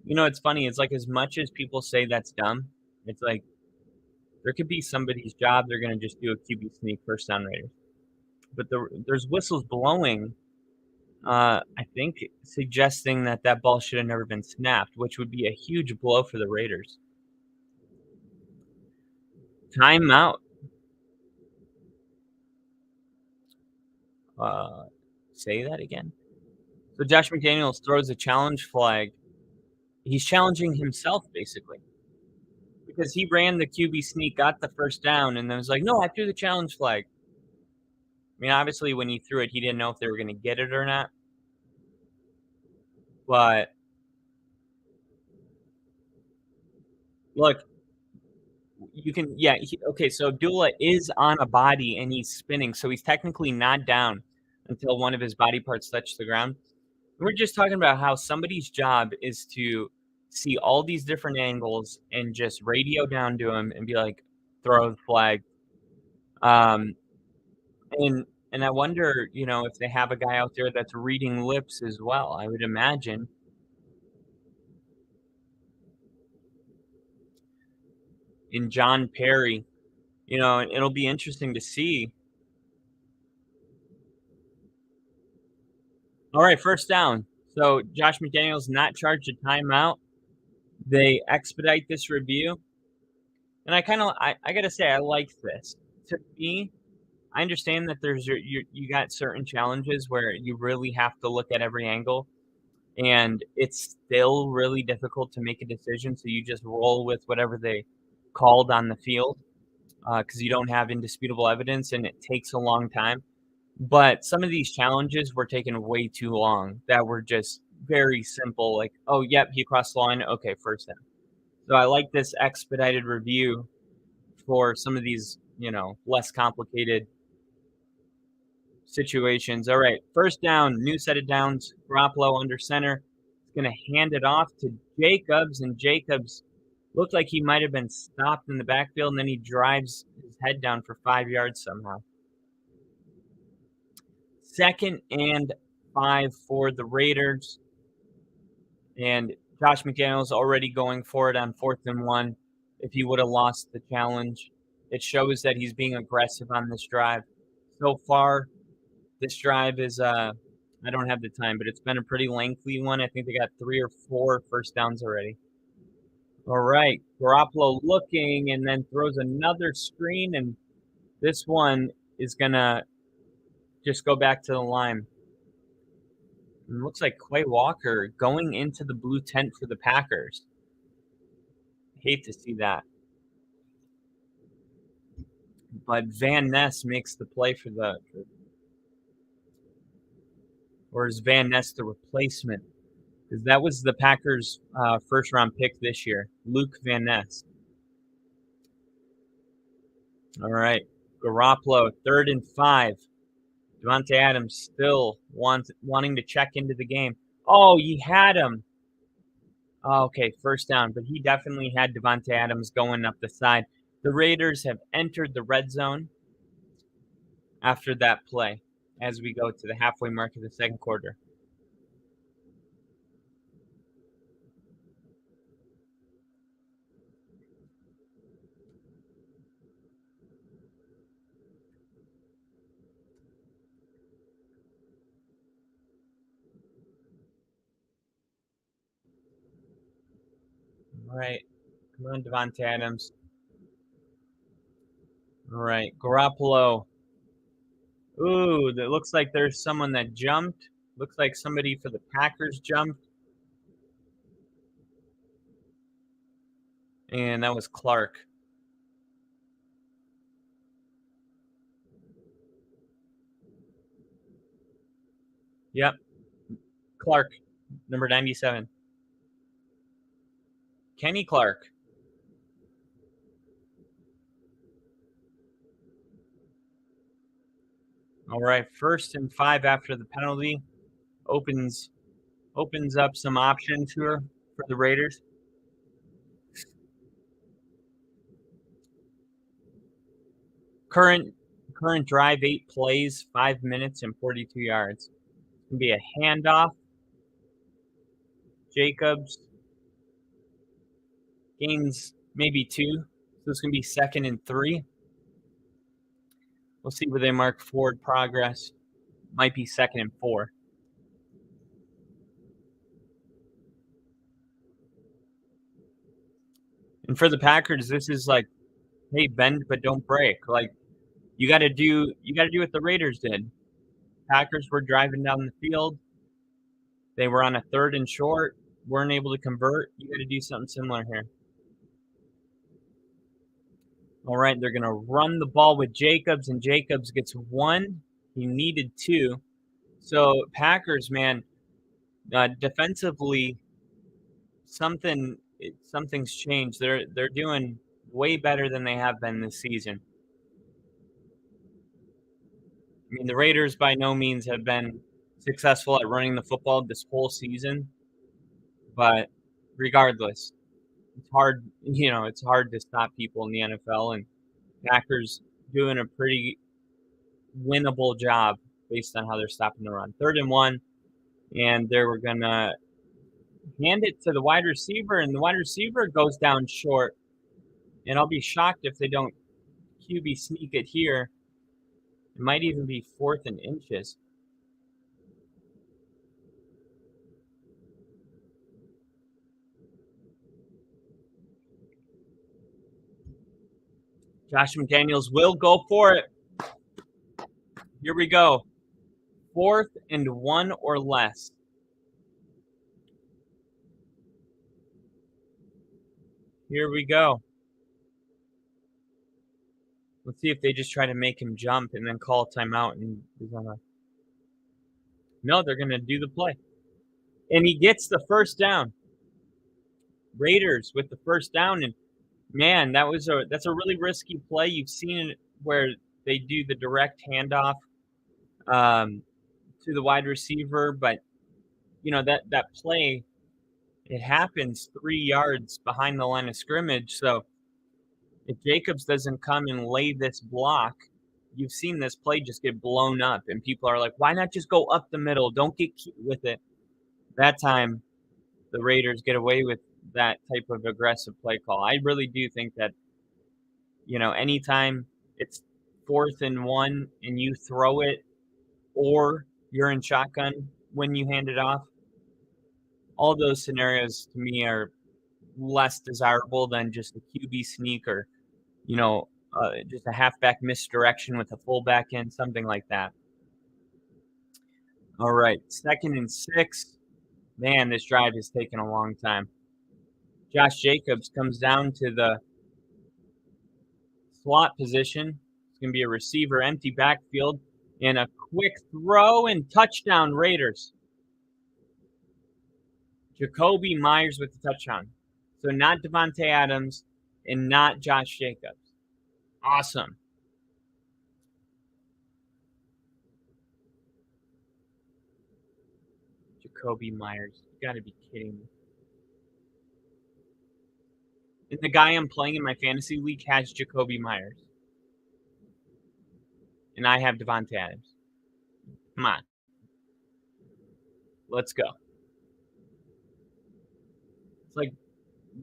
You know, it's funny. It's like as much as people say that's dumb, it's like there could be somebody's job. They're going to just do a QB sneak first down Raiders. But there's whistles blowing, I think, suggesting that that ball should have never been snapped, which would be a huge blow for the Raiders. Timeout. Say that again. So Josh McDaniels throws a challenge flag. He's challenging himself, basically. Because he ran the QB sneak, got the first down, and then was like, no, I threw the challenge flag. I mean, obviously, when he threw it, he didn't know if they were going to get it or not. But, look, you can, yeah, okay, so Abdullah is on a body, and he's spinning, so he's technically not down until one of his body parts touch the ground. We're just talking about how somebody's job is to see all these different angles and just radio down to him and be like, throw the flag. And I wonder, you know, if they have a guy out there that's reading lips as well. I would imagine. In John Perry, you know, it'll be interesting to see. All right, first down. So Josh McDaniels not charged a timeout. They expedite this review. And I got to say, I like this. To me, I understand that there's you got certain challenges where you really have to look at every angle, and it's still really difficult to make a decision. So you just roll with whatever they called on the field because you don't have indisputable evidence, and it takes a long time. But some of these challenges were taking way too long. That were just very simple, like, oh, yep, he crossed the line. Okay, first down. So I like this expedited review for some of these, you know, less complicated situations. All right, first down, new set of downs. Garoppolo under center. He's going to hand it off to Jacobs, and Jacobs Looked like he might have been stopped in the backfield, and then he drives his head down for 5 yards somehow. 2nd and 5 for the Raiders, and Josh McDaniels already going for it on 4th and 1 if he would have lost the challenge. It shows that he's being aggressive on this drive. So far, this drive is, I don't have the time, but it's been a pretty lengthy one. I think they got 3 or 4 first downs already. All right, Garoppolo looking and then throws another screen, and this one is going to just go back to the line. It looks like Quay Walker going into the blue tent for the Packers. Hate to see that. But Van Ness makes the play for the, or is Van Ness the replacement? Because that was the Packers' first round pick this year, Luke Van Ness. All right, Garoppolo, 3rd and 5. Davante Adams still wanting to check into the game. Oh, he had him. Oh, okay, first down, but he definitely had Davante Adams going up the side. The Raiders have entered the red zone after that play as we go to the halfway mark of the second quarter. All right, come on, Davante Adams. All right, Garoppolo. Ooh, it looks like there's someone that jumped. Looks like somebody for the Packers jumped. And that was Clark. Yep, Clark, number 97. Kenny Clark. All right, 1st and 5 after the penalty opens up some options here for the Raiders. Current drive, 8 plays, 5 minutes and 42 yards. It's gonna be a handoff. Jacobs gains maybe 2, so it's gonna be 2nd and 3. We'll see where they mark forward progress. Might be 2nd and 4. And for the Packers, this is like, hey, bend but don't break. Like you got to do what the Raiders did. Packers were driving down the field. They were on a 3rd and short, weren't able to convert. You got to do something similar here. All right, they're going to run the ball with Jacobs, and Jacobs gets 1. He needed 2. So Packers, man, defensively, something's changed. They're doing way better than they have been this season. I mean, the Raiders by no means have been successful at running the football this whole season, but regardless, it's hard. It's hard to stop people in the NFL, and Packers doing a pretty winnable job based on how they're stopping the run. 3rd and 1, and they were gonna hand it to the wide receiver, and the wide receiver goes down short. And I'll be shocked if they don't QB sneak it here. It might even be 4th and inches. Josh McDaniels will go for it. Here we go. 4th and 1 or less. Here we go. Let's see if they just try to make him jump and then call a timeout. And no, they're going to do the play. And he gets the first down. Raiders with the first down. And man, that's a really risky play. You've seen it where they do the direct handoff to the wide receiver, but that play, it happens 3 yards behind the line of scrimmage, so if Jacobs doesn't come and lay this block, you've seen this play just get blown up, and people are like, "Why not just go up the middle? Don't get cute with it." That time, the Raiders get away with that type of aggressive play call. I really do think that, anytime it's 4th and 1 and you throw it or you're in shotgun when you hand it off, all those scenarios to me are less desirable than just a QB sneak or, just a halfback misdirection with a fullback in, something like that. All right, 2nd and 6. Man, this drive has taken a long time. Josh Jacobs comes down to the slot position. It's going to be a receiver, empty backfield, and a quick throw and touchdown Raiders. Jacoby Myers with the touchdown. So not Devontae Adams and not Josh Jacobs. Awesome. Jacoby Myers. You got to be kidding me. And the guy I'm playing in my fantasy league has Jacoby Myers. And I have Devontae Adams. Come on. Let's go.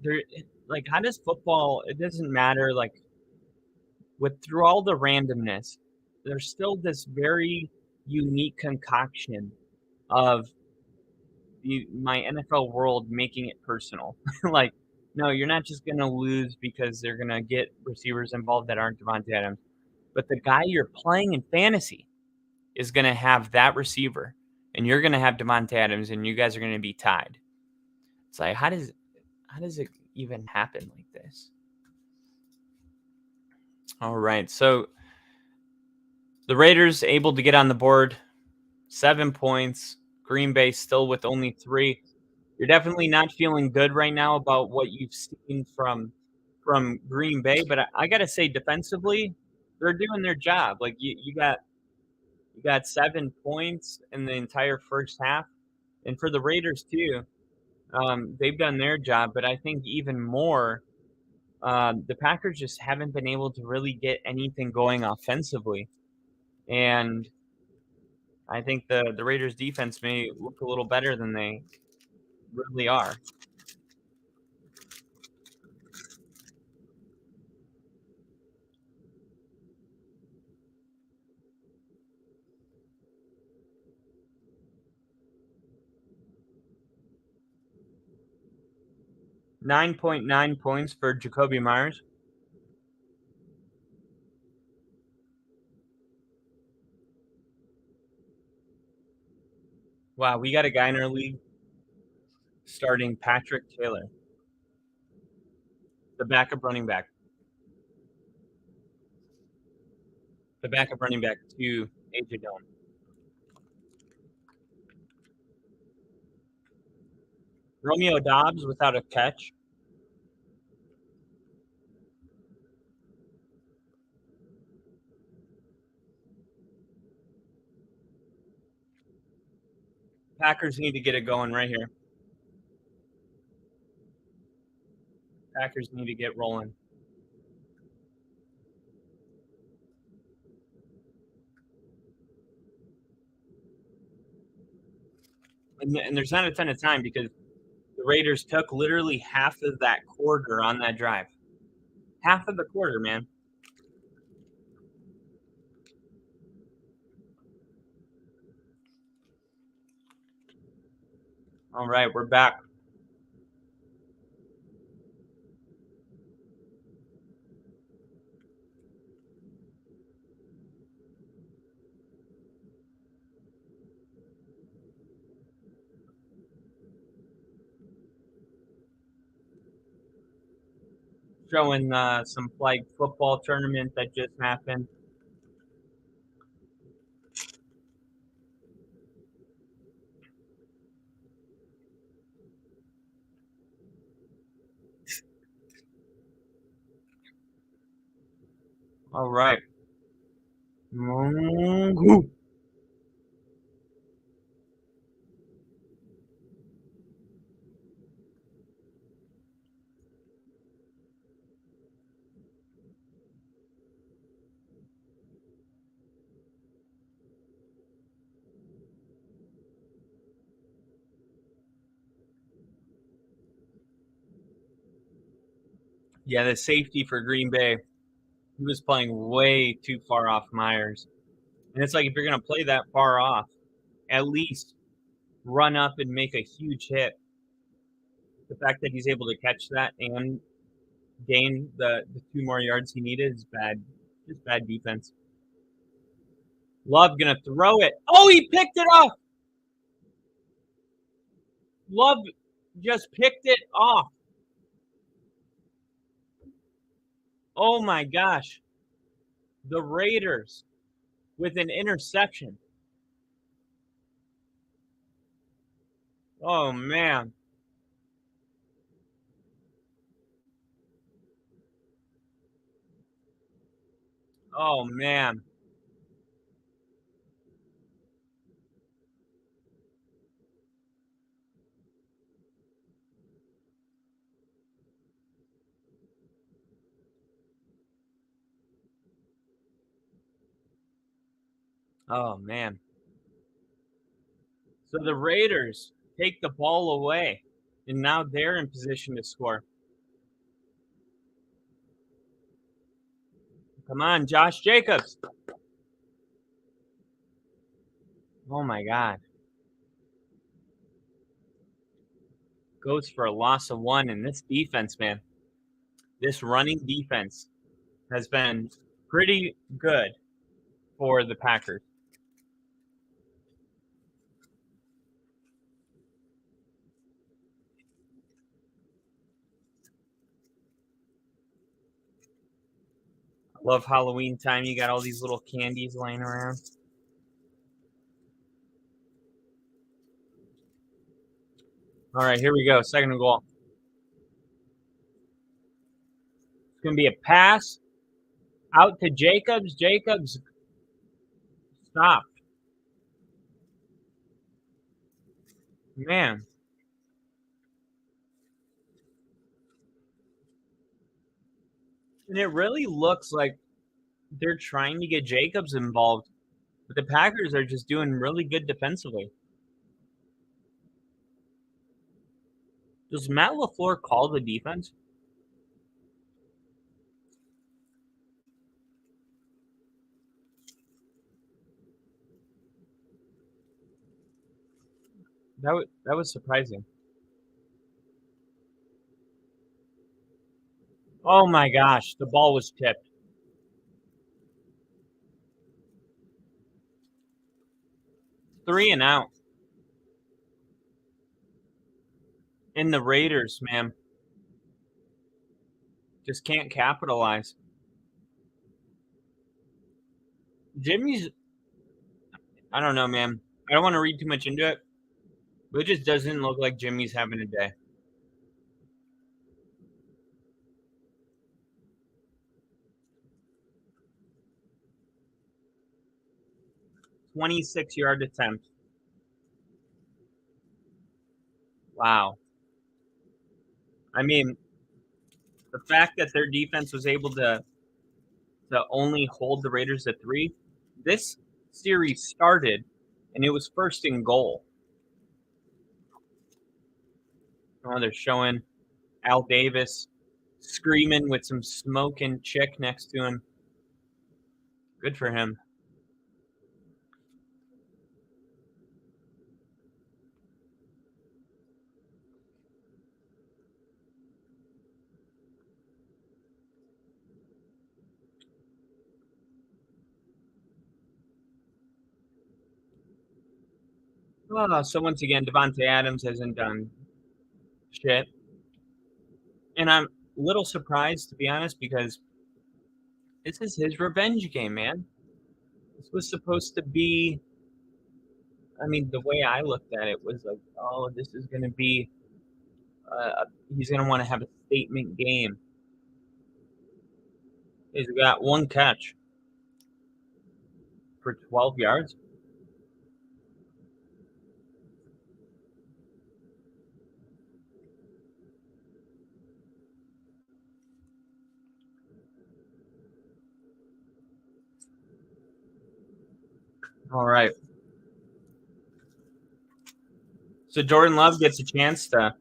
It's how does football, it doesn't matter, through all the randomness, there's still this very unique concoction of my NFL world making it personal. No, you're not just going to lose because they're going to get receivers involved that aren't Devontae Adams. But the guy you're playing in fantasy is going to have that receiver, and you're going to have Devontae Adams, and you guys are going to be tied. It's like, how does it even happen like this? All right, so the Raiders able to get on the board, 7 points. Green Bay still with only 3. You're definitely not feeling good right now about what you've seen from Green Bay, but I got to say, defensively, they're doing their job. Like you got 7 points in the entire first half, and for the Raiders too, they've done their job. But I think even more, the Packers just haven't been able to really get anything going offensively, and I think the Raiders defense may look a little better than they really are. $9.9 points for Jacoby Myers. Wow, we got a guy in our league starting Patrick Taylor, the backup running back. The backup running back to AJ Dillon. Romeo Dobbs without a catch. Packers need to get it going right here. Packers need to get rolling. And there's not a ton of time because the Raiders took literally half of that quarter on that drive. Half of the quarter, man. All right, we're back. Showing some flag football tournament that just happened. All right. Yeah, the safety for Green Bay, he was playing way too far off Myers. And it's like, if you're going to play that far off, at least run up and make a huge hit. The fact that he's able to catch that and gain the 2 more yards he needed is bad. Just bad defense. Love going to throw it. Oh, he picked it off. Love just picked it off. Oh, my gosh. The Raiders with an interception. Oh, man. Oh, man. Oh, man. So the Raiders take the ball away, and now they're in position to score. Come on, Josh Jacobs. Oh, my God. Goes for a loss of 1, and this defense, man, this running defense has been pretty good for the Packers. Love Halloween time. You got all these little candies laying around. All right, here we go. Second and goal. It's going to be a pass out to Jacobs. Jacobs stopped. Man. And it really looks like they're trying to get Jacobs involved, but the Packers are just doing really good defensively. Does Matt LaFleur call the defense? That was surprising. Oh my gosh, the ball was tipped. Three and out. And the Raiders, man, just can't capitalize. Jimmy's, I don't know, man. I don't want to read too much into it, but it just doesn't look like Jimmy's having a day. 26-yard attempt. Wow. I mean, the fact that their defense was able to only hold the Raiders at 3, this series started, and it was first and goal. Oh, they're showing Al Davis screaming with some smoking chick next to him. Good for him. So once again, Devontae Adams hasn't done shit. And I'm a little surprised, to be honest, because this is his revenge game, man. This was supposed to be, I mean, the way I looked at it was like, oh, this is going to be, he's going to want to have a statement game. He's got 1 catch for 12 yards. All right. So Jordan Love gets a chance to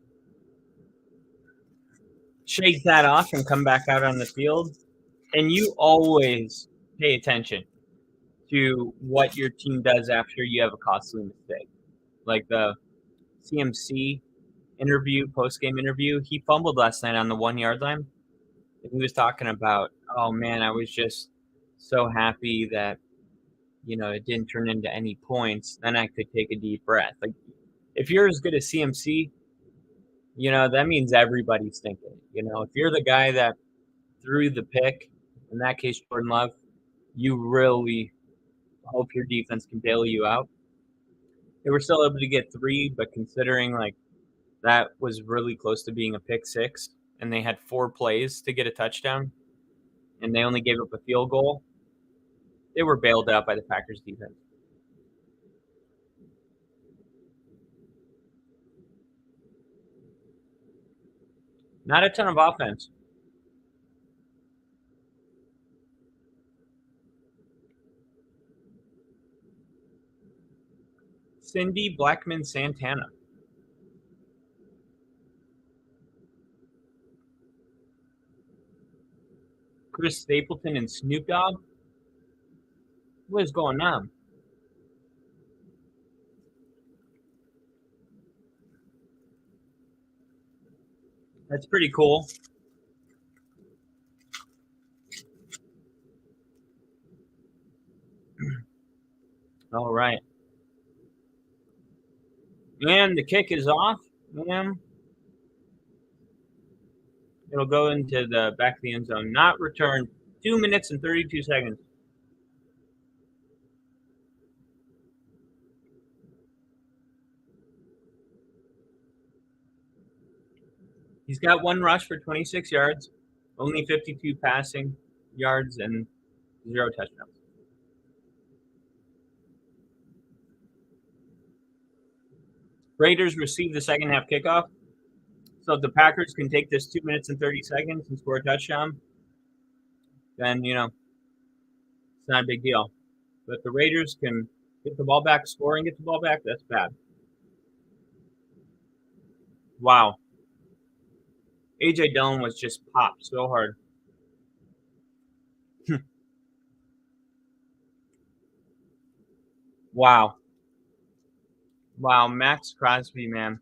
shake that off and come back out on the field. And you always pay attention to what your team does after you have a costly mistake. Like the CMC interview, post-game interview, he fumbled last night on the 1 yard line. And he was talking about, oh man, I was just so happy that, it didn't turn into any points. Then I could take a deep breath. Like, if you're as good as CMC, that means everybody's thinking. If you're the guy that threw the pick, in that case, Jordan Love, you really hope your defense can bail you out. They were still able to get 3, but considering that was really close to being a pick 6, and they had 4 plays to get a touchdown, and they only gave up a field goal, they were bailed out by the Packers defense. Not a ton of offense. Cindy Blackman Santana. Chris Stapleton and Snoop Dogg. What is going on? That's pretty cool. All right. And the kick is off. And it'll go into the back of the end zone. Not returned. 2 minutes and 32 seconds. He's got 1 rush for 26 yards, only 52 passing yards, and 0 touchdowns. Raiders receive the second half kickoff. So if the Packers can take this 2 minutes and 30 seconds and score a touchdown, then, it's not a big deal. But if the Raiders can get the ball back, score and get the ball back, that's bad. Wow. A.J. Dillon was just popped so hard. Wow. Wow, Max Crosby, man.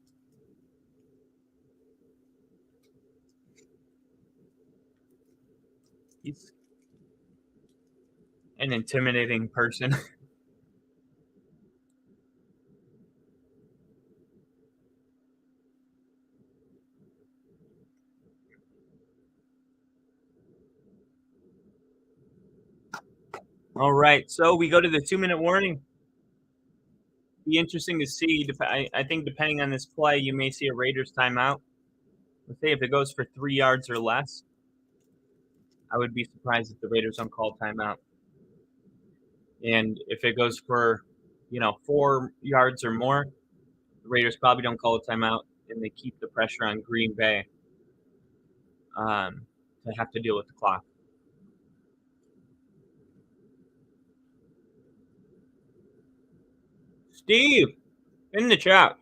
He's an intimidating person. All right, so we go to the 2-minute warning. Be interesting to see. I think depending on this play, you may see a Raiders timeout. Let's say if it goes for 3 yards or less, I would be surprised if the Raiders don't call timeout. And if it goes for, 4 yards or more, the Raiders probably don't call a timeout, and they keep the pressure on Green Bay to have to deal with the clock. Steve, in the chat.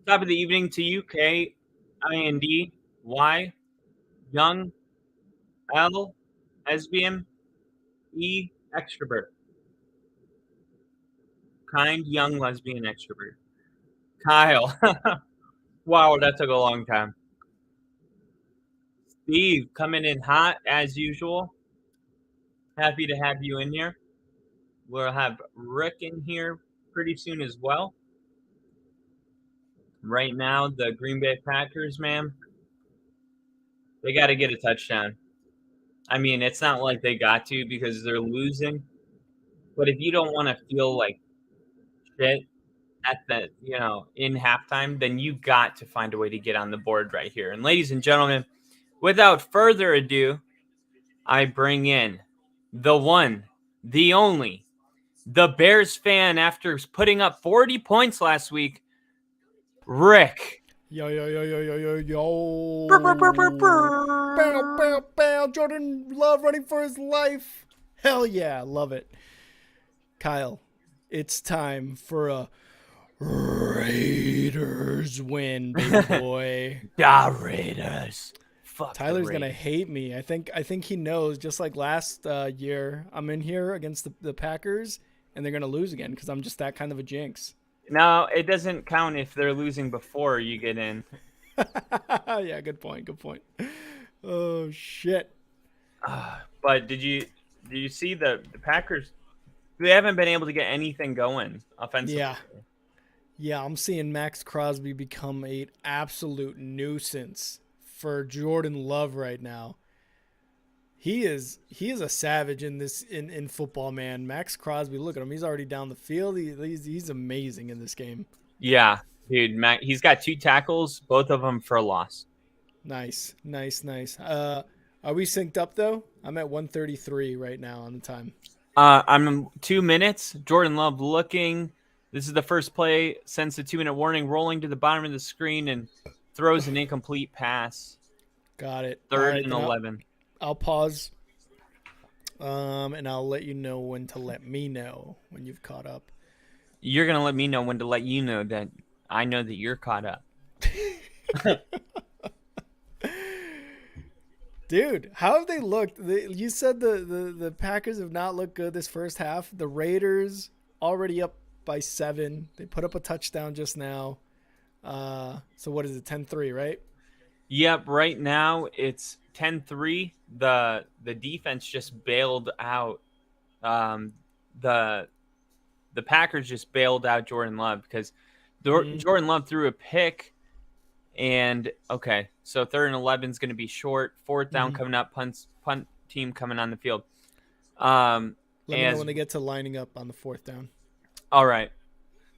Top of the evening to you, K-I-N-D, Y, Young, L, Lesbian, E, Extrovert. Kind, young, lesbian, extrovert. Kyle. Wow, that took a long time. Steve, coming in hot as usual. Happy to have you in here. We'll have Rick in here pretty soon as well. Right now, the Green Bay Packers, man, they got to get a touchdown. I mean, it's not like they got to because they're losing. But if you don't want to feel like shit at the, in halftime, then you got to find a way to get on the board right here. And ladies and gentlemen, without further ado, I bring in the one, the only, the Bears fan after putting up 40 points last week, Rick. Yo. Bow, bow, bow. Jordan Love running for his life. Hell yeah, love it. Kyle, it's time for a Raiders win, baby boy. The Raiders. Fuck the Tyler's gonna Raiders. hate me. I think he knows. Just like last year, I'm in here against the Packers, and they're gonna lose again because I'm just that kind of a jinx. No, it doesn't count if they're losing before you get in. Yeah, good point. Good point. Oh shit. But did you see the Packers? They haven't been able to get anything going offensively. Yeah. Yeah, I'm seeing Max Crosby become an absolute nuisance for Jordan Love right now. He is a savage in football, man. Max Crosby, look at him. He's already down the field. He's amazing in this game. Yeah, dude, he's got 2 tackles, both of them for a loss. Nice. Are we synced up though? I'm at 133 right now on the time. I'm 2 minutes. Jordan Love looking. This is the first play since the 2-minute warning, rolling to the bottom of the screen and throws an incomplete pass. Got it. Third Right, and 11. I'll pause. And I'll let you know when to let me know when you've caught up. You're gonna let me know when to let you know that I know that you're caught up. Dude, how have they looked? You said the Packers have not looked good this first half. The Raiders already up by 7. They put up a touchdown just now. So what is it, 10-3, right? Yep, right now it's 10-3. The defense just bailed out. The Packers just bailed out Jordan Love because Jordan Love threw a pick. And okay, so 3rd and 11 is going to be short. 4th down coming up. Punt team coming on the field. Let me know when they get to lining up on the 4th down. All right.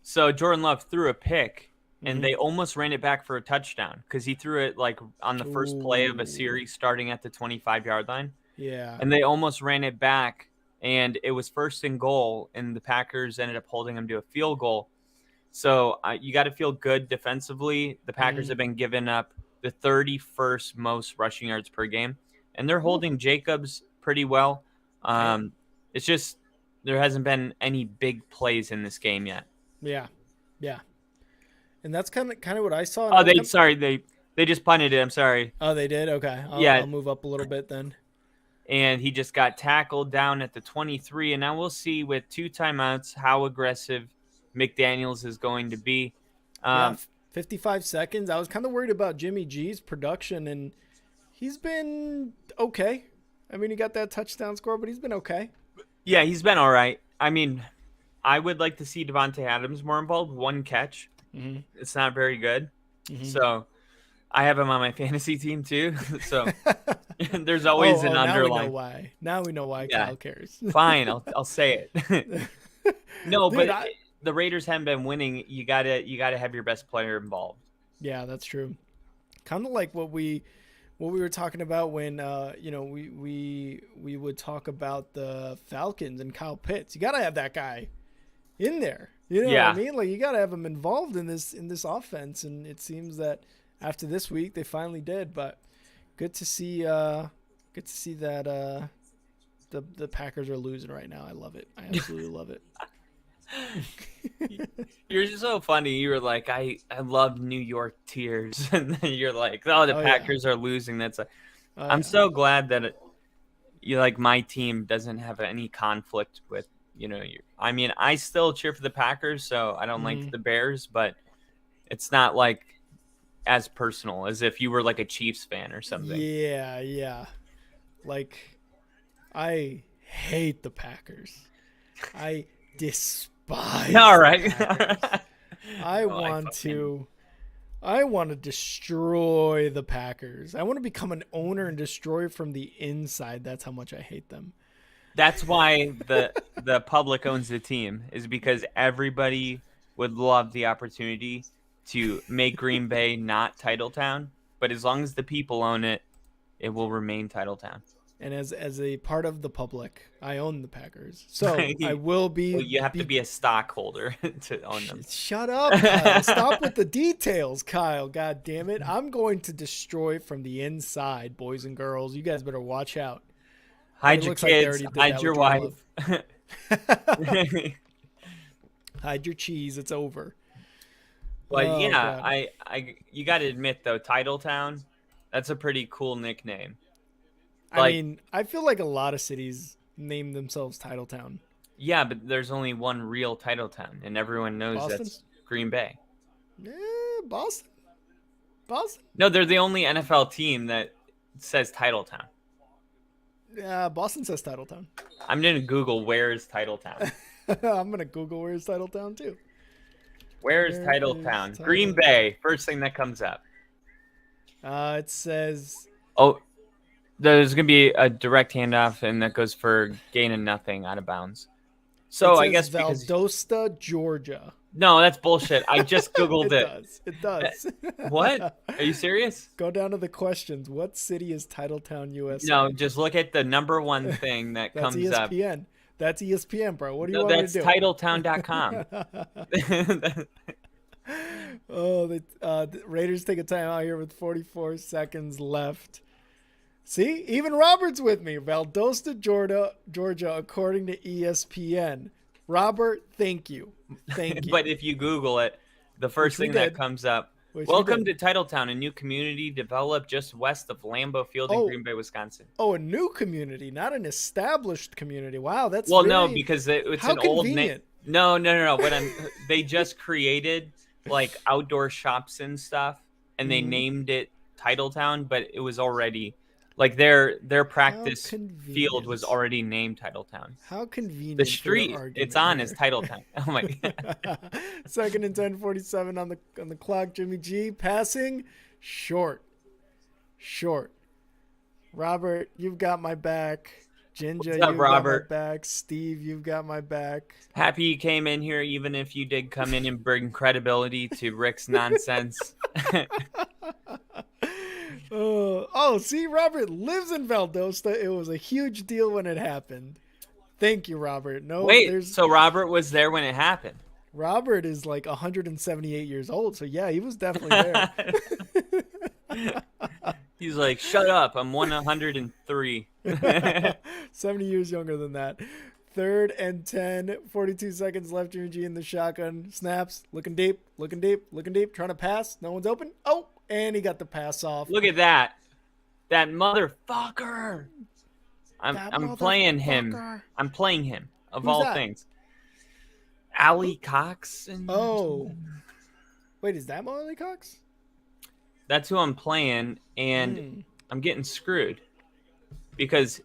So Jordan Love threw a pick, and they almost ran it back for a touchdown because he threw it like on the first play of a series starting at the 25-yard line. Yeah. And they almost ran it back, and it was 1st and goal, and the Packers ended up holding them to a field goal. So you got to feel good defensively. The Packers have been giving up the 31st most rushing yards per game, and they're holding Jacobs pretty well. It's just there hasn't been any big plays in this game yet. Yeah. And that's kind of what I saw. Oh, they just punted it. I'm sorry. Oh, they did? Okay. I'll move up a little bit then. And he just got tackled down at the 23, and now we'll see with 2 timeouts how aggressive McDaniels is going to be. 55 seconds. I was kind of worried about Jimmy G's production, and he's been okay. I mean, he got that touchdown score, but he's been okay. Yeah, he's been all right. I mean, I would like to see Devontae Adams more involved. 1 catch. It's not very good. So I have him on my fantasy team too. So there's always an underlying. Now we know why Kyle cares. Fine, I'll say it. No, Dude, but the Raiders haven't been winning. You gotta have your best player involved. Yeah, that's true. Kind of like what we were talking about when we would talk about the Falcons and Kyle Pitts. You gotta have that guy in there. You know what I mean? Like you gotta have him involved in this offense, and it seems that after this week they finally did. But good to see that the Packers are losing right now. I love it. I absolutely love it. You're just so funny. You were like, I love New York tears, and then you're like, oh, the Packers are losing. I'm so glad that you like my team doesn't have any conflict with I mean, I still cheer for the Packers, so I don't like the Bears, but it's not like as personal as if you were like a Chiefs fan or something. Yeah. Like, I hate the Packers. I despise. All right. I want to destroy the Packers. I want to become an owner and destroy from the inside. That's how much I hate them. That's why the public owns the team, is because everybody would love the opportunity to make Green Bay not Titletown, but as long as the people own it, it will remain Titletown. And as a part of the public, I own the Packers, so I will be. Well, you have to be a stockholder to own them. Shut up, Kyle. Stop with the details, Kyle. God damn it! I'm going to destroy from the inside, boys and girls. You guys better watch out. Hide your kids. Hide your wife. Hide your cheese. It's over. But Oh yeah, god. I you got to admit though, Titletown, that's a pretty cool nickname. I Like, mean, I feel like a lot of cities name themselves Titletown. yeah, but there's only one real Titletown, and everyone knows Boston? that's Green Bay. Boston? Boston? No, they're the only NFL team that says Titletown. Yeah, Boston says Titletown. I'm gonna Google where is Titletown. I'm gonna Google where's Titletown too. Where is Where is Titletown? Green Titletown? Bay, first thing that comes up. It says Oh, there's gonna be a direct handoff, and that goes for gain and nothing out of bounds. it So I says guess because Valdosta, Georgia. no, that's bullshit. I just Googled It it. does. It does. What? Are you serious? Go down to the questions. What city is Titletown, USA? No, just look at the number one thing that That's comes up. ESPN. That's ESPN, bro. What do you No, want that's me to do? Titletown.com. Oh, the Raiders take a timeout here with 44 seconds left. See, even Robert's with me. Valdosta, Georgia, according to ESPN. Robert, thank you. Thank you. But if you Google it, the first Which we thing that did. comes up. Which we Welcome to did. Titletown, a new community developed just west of Lambeau Field in Oh. Green Bay, Wisconsin. Oh, a new community, not an established community. Wow, that's Well, very, no, because it's how an old name. convenient. No. They just created like outdoor shops and stuff, and they Mhm. named it Titletown, but it was already like their practice convenient. field was already named Titletown. How convenient. The for your street argument it's on here. is Titletown. Oh my god. Second and 10, 47 on the clock. Jimmy G passing short. Robert, you've got my back. Ginger, What's up, you've got my Robert? back. Steve, you've got my back. Happy you came in here, even if you did come in and bring credibility to Rick's nonsense. See, Robert lives in Valdosta. It was a huge deal when it happened. Thank you, Robert. No, Wait, so Robert was there when it happened? Robert is like 178 years old, so yeah, he was definitely there. He's like, shut up, I'm 103. 70 years younger than that. Third and 10, 42 seconds left. Jimmy G in the shotgun. Snaps, looking deep, trying to pass. No one's open. Oh, and he got the pass off. Look at that. That motherfucker. I'm playing him. I'm playing him, of Who's all that? things. Ali Cox. Oh. Wait, is that Molly Cox? That's who I'm playing, and I'm getting screwed. Because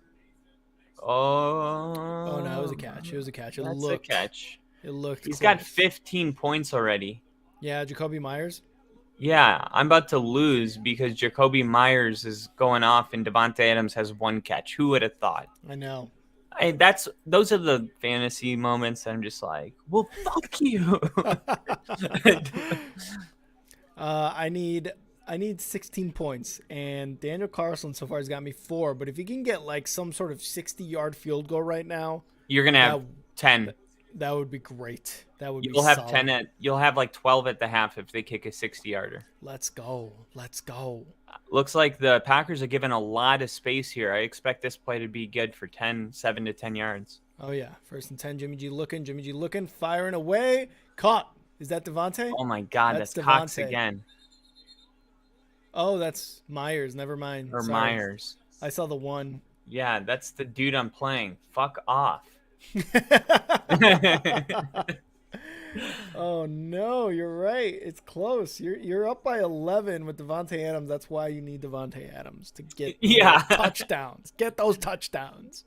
Oh no, it was a catch. It was a catch. It that's looked a catch. It looked He's close. got 15 points already. Yeah, Jacoby Myers. Yeah, I'm about to lose because Jacoby Myers is going off and Devontae Adams has one catch. Who would have thought? I know. Those are the fantasy moments that I'm just like, well, fuck you. I need 16 points, and Daniel Carlson so far has got me 4. But if he can get like some sort of 60-yard field goal right now, You're gonna have 10. that would be great. That would You'll be have solid. 10 you'll have like 12 at the half if they kick a 60-yarder. Let's go. Looks like the Packers are given a lot of space here. I expect this play to be good for 7 to 10 yards. Oh yeah, first and 10. Jimmy G looking, firing away, caught. Is that Devontae? Oh my god, that's Cox Devontae. again. Oh, that's Myers. Never mind. Or Sorry. Myers. I saw the one. Yeah, that's the dude I'm playing. Fuck off. Oh no, you're right. It's close. You're up by 11 with Devontae Adams. That's why you need Devontae Adams to get touchdowns. Get those touchdowns.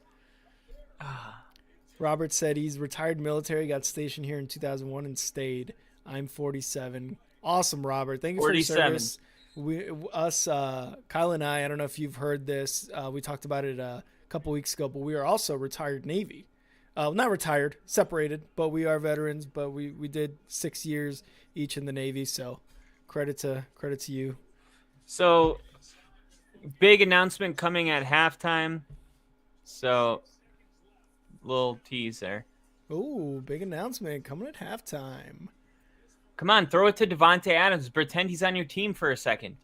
Robert said he's retired military, got stationed here in 2001 and stayed. I'm 47. Awesome, Robert. Thank you for your 47. service. Kyle and I don't know if you've heard this. We talked about it a couple weeks ago, but we are also retired Navy. Not retired, separated, but we are veterans. But we did 6 years each in the Navy, so credit to you. So, big announcement coming at halftime. So, little tease there. Ooh, big announcement coming at halftime. Come on, throw it to Devontae Adams. Pretend he's on your team for a second.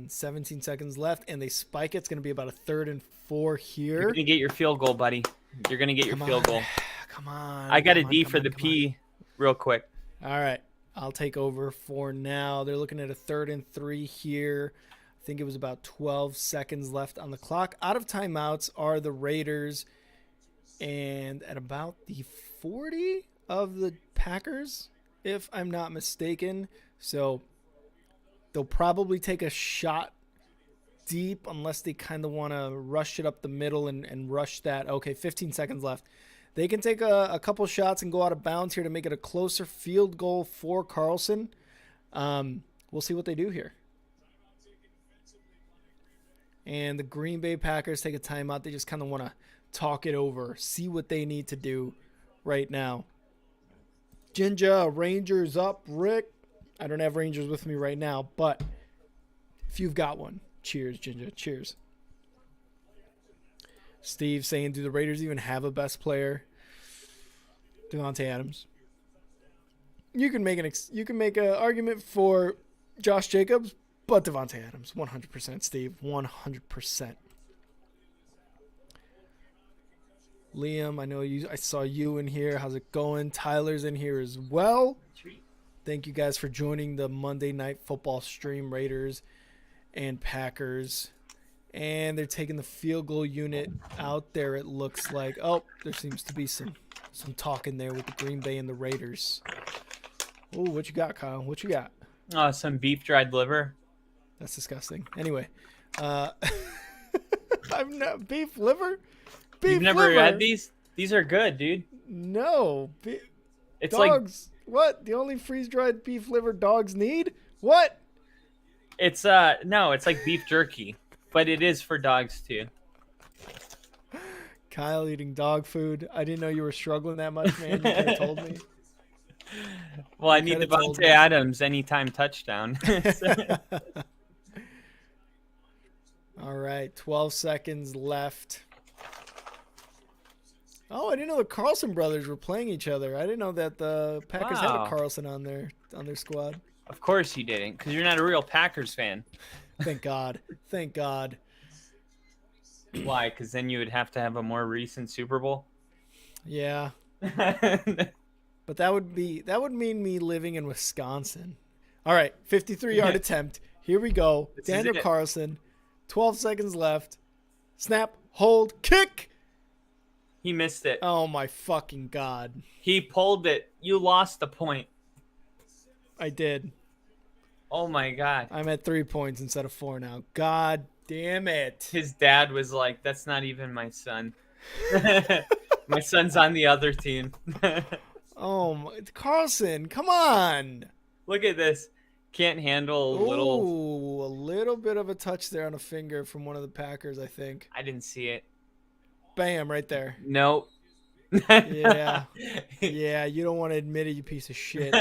17 seconds left, and they spike it. It's going to be about a 3rd and 4 here. You're going to get your field goal, buddy. You're going to get your field goal. Come on. I got a D for the P real quick. All right. I'll take over for now. They're looking at a 3rd and 3 here. I think it was about 12 seconds left on the clock. Out of timeouts are the Raiders, and at about the 40 of the Packers, if I'm not mistaken. So they'll probably take a shot deep unless they kind of want to rush it up the middle and rush that. Okay, 15 seconds left. They can take a couple shots and go out of bounds here to make it a closer field goal for Carlson. We'll see what they do here. And the Green Bay Packers take a timeout. They just kind of want to talk it over, see what they need to do right now. Ginger, Rangers up. Rick, I don't have Rangers with me right now, but if you've got one, cheers, Ginger. Cheers. Steve saying, do the Raiders even have a best player? Devontae Adams. You can make an argument for Josh Jacobs, but Devontae Adams, 100%, Steve, 100%. Liam, I know you. I saw you in here. How's it going? Tyler's in here as well. Thank you guys for joining the Monday Night Football stream. Raiders and Packers. And they're taking the field goal unit out there, it looks like. Oh, there seems to be some talk in there with the Green Bay and the Raiders. Oh, what you got, Kyle? What you got? Some beef dried liver. That's disgusting. Anyway, I'm not beef liver. You've never had these? These are good, dude. No. It's dogs. What? The only freeze-dried beef liver dogs need? What? It's no, it's like beef jerky. But it is for dogs, too. Kyle eating dog food. I didn't know you were struggling that much, man. You could have told me. Well, I need Devontae Adams anytime touchdown. All right, 12 seconds left. Oh, I didn't know the Carlson brothers were playing each other. I didn't know that the Packers had a Carlson on their squad. Of course you didn't, because you're not a real Packers fan. Thank God. Thank God. Why? Because then you would have to have a more recent Super Bowl? Yeah. But that would mean me living in Wisconsin. All right, 53-yard attempt. Here we go. Daniel Carlson. 12 seconds left. Snap, hold, kick. He missed it. Oh, my fucking God. He pulled it. You lost the point. I did. Oh, my God. I'm at 3 points instead of 4 now. God damn it. His dad was like, that's not even my son. My son's on the other team. Oh, Carlson, come on. Look at this. Can't handle a little bit of a touch there on a finger from one of the Packers, I think. I didn't see it. Bam, right there. Nope. Yeah. Yeah, you don't want to admit it, you piece of shit.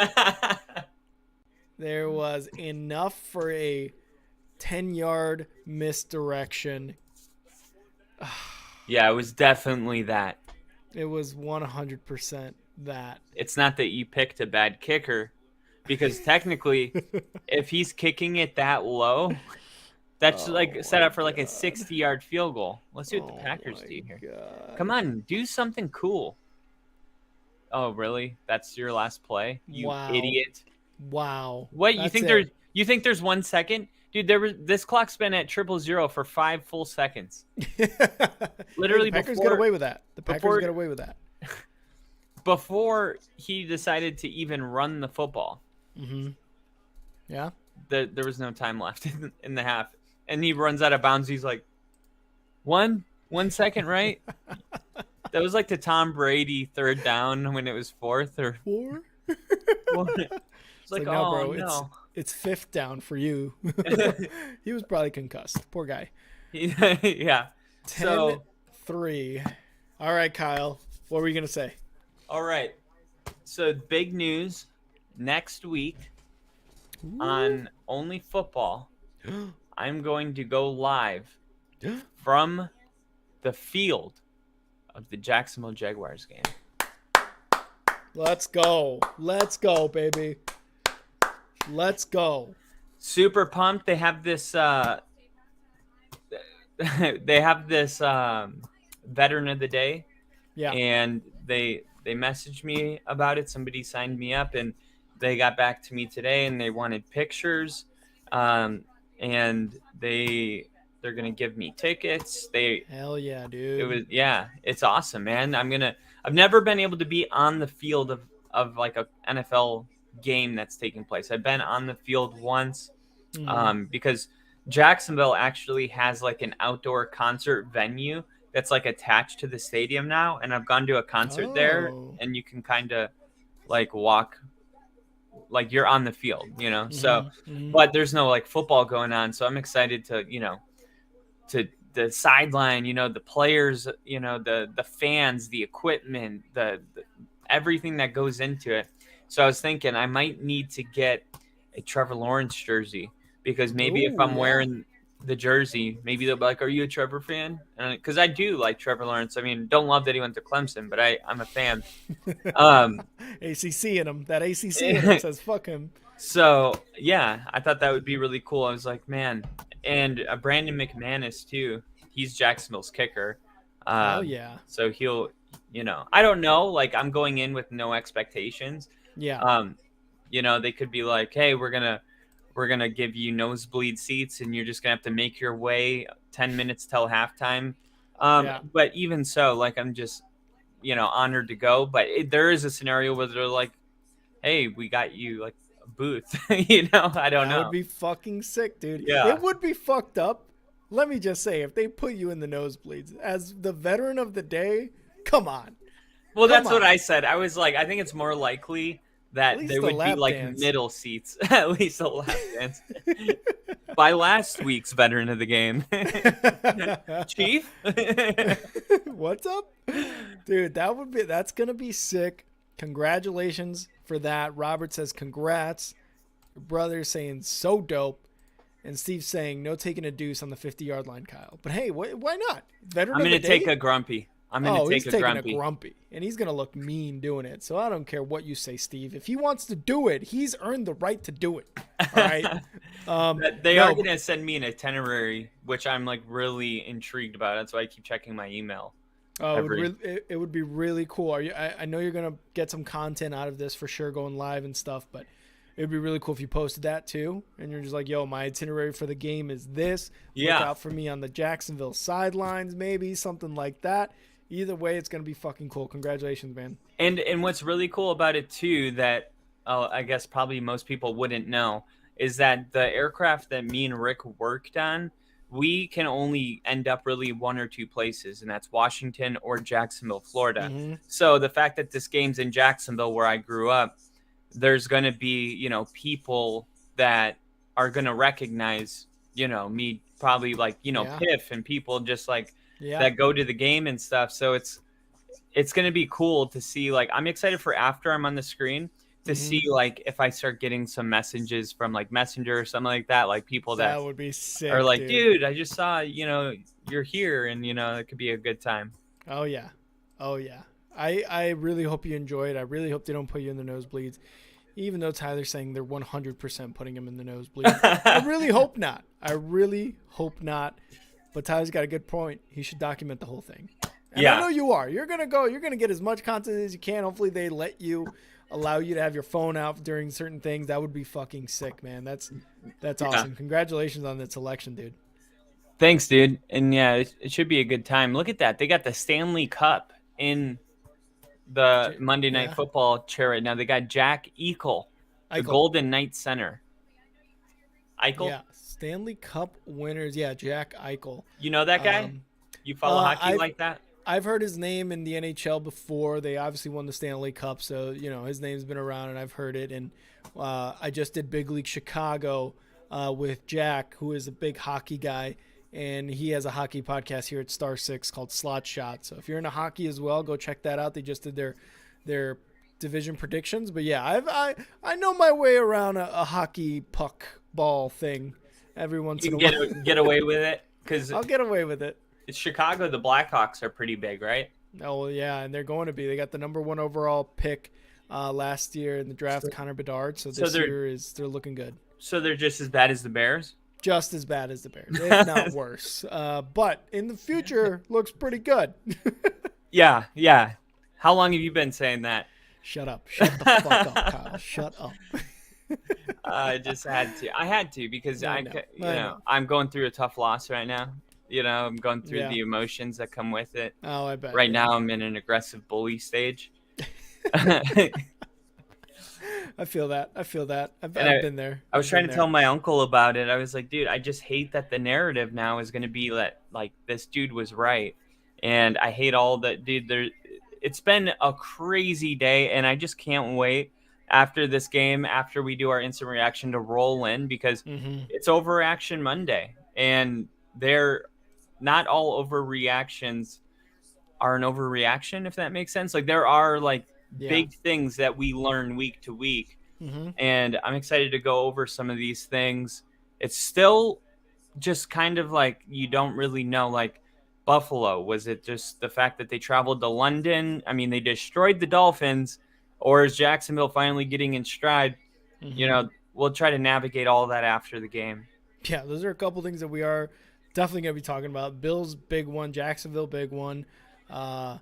There was enough for a 10-yard misdirection. Yeah, it was definitely that. It was 100% that. It's not that you picked a bad kicker, because technically, if he's kicking it that low, that's set up for like a 60-yard field goal. Let's see what the Packers do here. God. Come on, do something cool. Oh, really? That's your last play? You idiot. Wow. What, you think there's 1 second? Dude, this clock's been at 000 for 5 full seconds. Literally, the Packers get away with that. The Packers get away with that. Before he decided to even run the football. Mm-hmm. Yeah. There was no time left in the half. And he runs out of bounds. He's like, 1 second, right? That was like the Tom Brady 3rd down when it was 4th or 4. It's like, no, oh, bro, no. It's 5th down for you. He was probably concussed. Poor guy. Yeah. 10-3. All right, Kyle. What were you going to say? All right. So big news next week on Only Football. I'm going to go live from the field of the Jacksonville Jaguars game. Let's go. Let's go, baby. Let's go. Super pumped. They have this Veteran of the Day. Yeah. And they messaged me about it. Somebody signed me up, and they got back to me today and they wanted pictures, and they're gonna give me tickets. Hell yeah, It dude. was, yeah, it's awesome, man. I've never been able to be on the field of like a NFL game that's taking place. I've been on the field once, because Jacksonville actually has like an outdoor concert venue that's like attached to the stadium now, and I've gone to a concert there, Oh. and you can kind of like walk like you're on the field, So, but there's no like football going on, so I'm excited to, to the sideline, the players, the fans, the equipment, the everything that goes into it. So I was thinking I might need to get a Trevor Lawrence jersey, because maybe if Ooh, I'm yeah. wearing the jersey, maybe they'll be like, "Are you a Trevor fan?" Because I do like Trevor Lawrence. I mean, don't love that he went to Clemson, but I'm a fan. ACC in him. That ACC in him says fuck him. So yeah, I thought that would be really cool. I was like, man, and Brandon McManus too. He's Jacksonville's kicker. Hell yeah. So he'll, I don't know. Like, I'm going in with no expectations. Yeah. They could be like, hey, we're gonna give you nosebleed seats, and you're just gonna have to make your way 10 minutes till halftime. Yeah. But even so, like, I'm just, honored to go. But there is a scenario where they're like, hey, we got you like a booth. I don't know. That would be fucking sick, dude. Yeah. It would be fucked up. Let me just say, if they put you in the nosebleeds as the veteran of the day, come on. Well, that's what I said. I was like, I think it's more likely that there would be like middle seats, at least a lap dance. By last week's veteran of the game, Chief. What's up, dude? That's gonna be sick. Congratulations for that. Robert says congrats. Your brother's saying so dope. And Steve's saying no taking a deuce on the 50-yard line, Kyle. But hey, why not? Veteran I'm going to take a grumpy. He's taking a grumpy. And he's going to look mean doing it. So I don't care what you say, Steve. If he wants to do it, he's earned the right to do it. All right? They are going to send me an itinerary, which I'm like really intrigued about. That's why I keep checking my email. It would be really cool. I know you're going to get some content out of this for sure, going live and stuff, but it would be really cool if you posted that too. And you're just like, yo, my itinerary for the game is this. Yeah. Look out for me on the Jacksonville sidelines, maybe something like that. Either way, it's going to be fucking cool. Congratulations, man. And what's really cool about it too, that I guess probably most people wouldn't know, is that the aircraft that me and Rick worked on, we can only end up really one or two places, and that's Washington or Jacksonville, Florida. Mm-hmm. So the fact that this game's in Jacksonville, where I grew up, there's going to be, people that are going to recognize, me, probably like, Piff and people just like that go to the game and stuff. So it's going to be cool to see. Like, I'm excited for after I'm on the screen to see, like, if I start getting some messages from like Messenger or something like that, like people that would be sick, are like, dude, I just saw, you're here, and, it could be a good time. Oh yeah. I really hope you enjoy it. I really hope they don't put you in the nosebleeds, even though Tyler's saying they're 100% putting him in the nosebleeds. I really hope not. But Tyler's got a good point. He should document the whole thing. And I know you are. You're going to get as much content as you can. Hopefully they allow you to have your phone out during certain things. That would be fucking sick, man. That's awesome. Congratulations on the selection, dude. Thanks, dude. And yeah, it should be a good time. Look at that. They got the Stanley Cup in the Monday Night Football chair right now. They got Jack Eichel, the Golden Knights center. Eichel? Yeah, Stanley Cup winners. Yeah, Jack Eichel. You know that guy? You follow hockey like that? I've heard his name in the NHL before. They obviously won the Stanley Cup, so his name's been around, and I've heard it. And I just did Big League Chicago with Jack, who is a big hockey guy, and he has a hockey podcast here at Star 6 called Slot Shot. So if you're into hockey as well, go check that out. They just did their division predictions. But yeah, I know my way around a hockey puck ball thing every once in a while. Get away with it, because I'll get away with it. It's Chicago. The Blackhawks are pretty big, right? Oh yeah, and they're going to be. They got the number 1 overall pick last year in the draft, Connor Bedard. So this year they're looking good. So they're just as bad as the Bears? Just as bad as the Bears, if not worse. But in the future, looks pretty good. Yeah. How long have you been saying that? Shut up. Shut the fuck up, Kyle. Shut up. I just had to. I had to because I know. I know. I'm going through a tough loss right now. I'm going through Yeah. the emotions that come with it. Oh, I bet. Right Yeah. now, I'm in an aggressive bully stage. I feel that. I feel that. I've been there. I was I've trying been to there. tell my uncle about it. I was like, dude, I just hate that the narrative now is going to be that like this dude was right, and I hate all that, dude. It's been a crazy day, and I just can't wait after this game, after we do our instant reaction, to roll in because Mm-hmm. it's Overreaction Monday, and they're not all overreactions are an overreaction, if that makes sense. Like there are like Yeah. big things that we learn week to week, Mm-hmm. and I'm excited to go over some of these things. It's still just kind of like you don't really know. Like Buffalo, was it just the fact that they traveled to London? I mean, they destroyed the Dolphins, or is Jacksonville finally getting in stride? Mm-hmm. We'll try to navigate all that after the game. Yeah, those are a couple things that we are definitely going to be talking about. Bills, big one. Jacksonville, big one. Uh,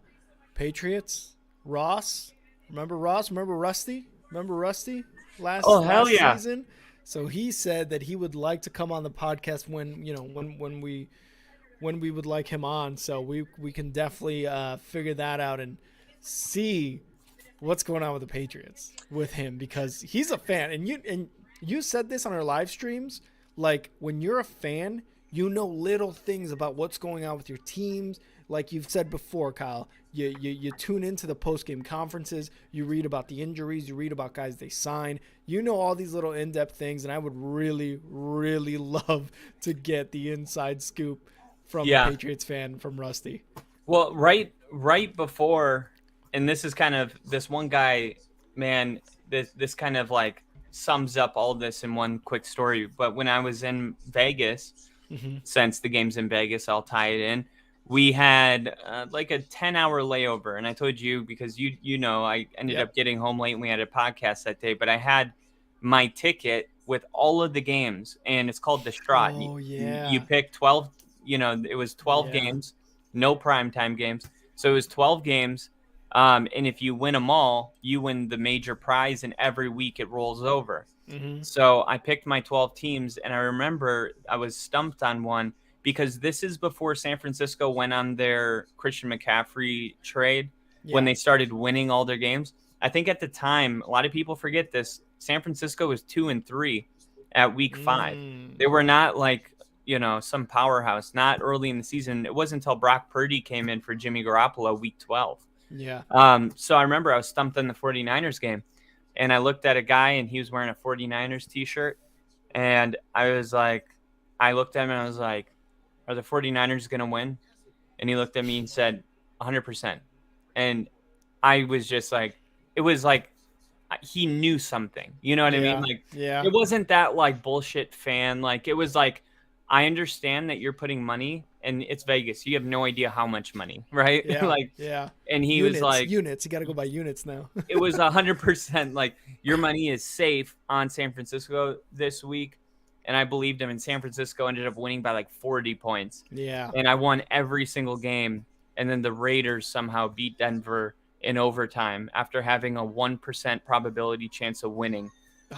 Patriots, Ross. Remember Ross? Remember Rusty? Remember Rusty Oh hell last yeah! season? So he said that he would like to come on the podcast when we would like him on. So we can definitely figure that out and see what's going on with the Patriots with him because he's a fan. And you said this on our live streams. Like when you're a fan, you know little things about what's going on with your teams. Like you've said before, Kyle, you tune into the post game conferences. You read about the injuries. You read about guys they sign. You know all these little in depth things, and I would really, really love to get the inside scoop from a Yeah. Patriots fan from Rusty. Well, right before, and this is kind of this one guy, man. This kind of like sums up all this in one quick story. But when I was in Vegas, Mm-hmm. since the game's in Vegas, I'll tie it in. We had like a 10-hour layover, and I told you because I ended Yep. up getting home late and we had a podcast that day, but I had my ticket with all of the games, and it's called Distraught. Oh You yeah. pick 12, it was 12 Yeah. games, no primetime games. So it was 12 games. And if you win them all, you win the major prize, and every week it rolls over. Mm-hmm. So I picked my 12 teams, and I remember I was stumped on one because this is before San Francisco went on their Christian McCaffrey trade when Yeah. they started winning all their games. I think at the time, a lot of people forget this. San Francisco was 2-3 at week 5. They were not like, some powerhouse, not early in the season. It wasn't until Brock Purdy came in for Jimmy Garoppolo week 12. Yeah. So I remember I was stumped in the 49ers game, and I looked at a guy and he was wearing a 49ers t-shirt, and I looked at him and I was like, are the 49ers going to win? And he looked at me and said 100%. And I was just like, it was like he knew something, you know what I mean? Yeah. Like Yeah. it wasn't that like bullshit fan. Like it was like, I understand that you're putting money, and it's Vegas. You have no idea how much money, right? Yeah. Like, Yeah. and he was like, units. You got to go by units now. it was 100% like your money is safe on San Francisco this week. And I believed him, and San Francisco ended up winning by like 40 points. Yeah. And I won every single game. And then the Raiders somehow beat Denver in overtime after having a 1% probability chance of winning.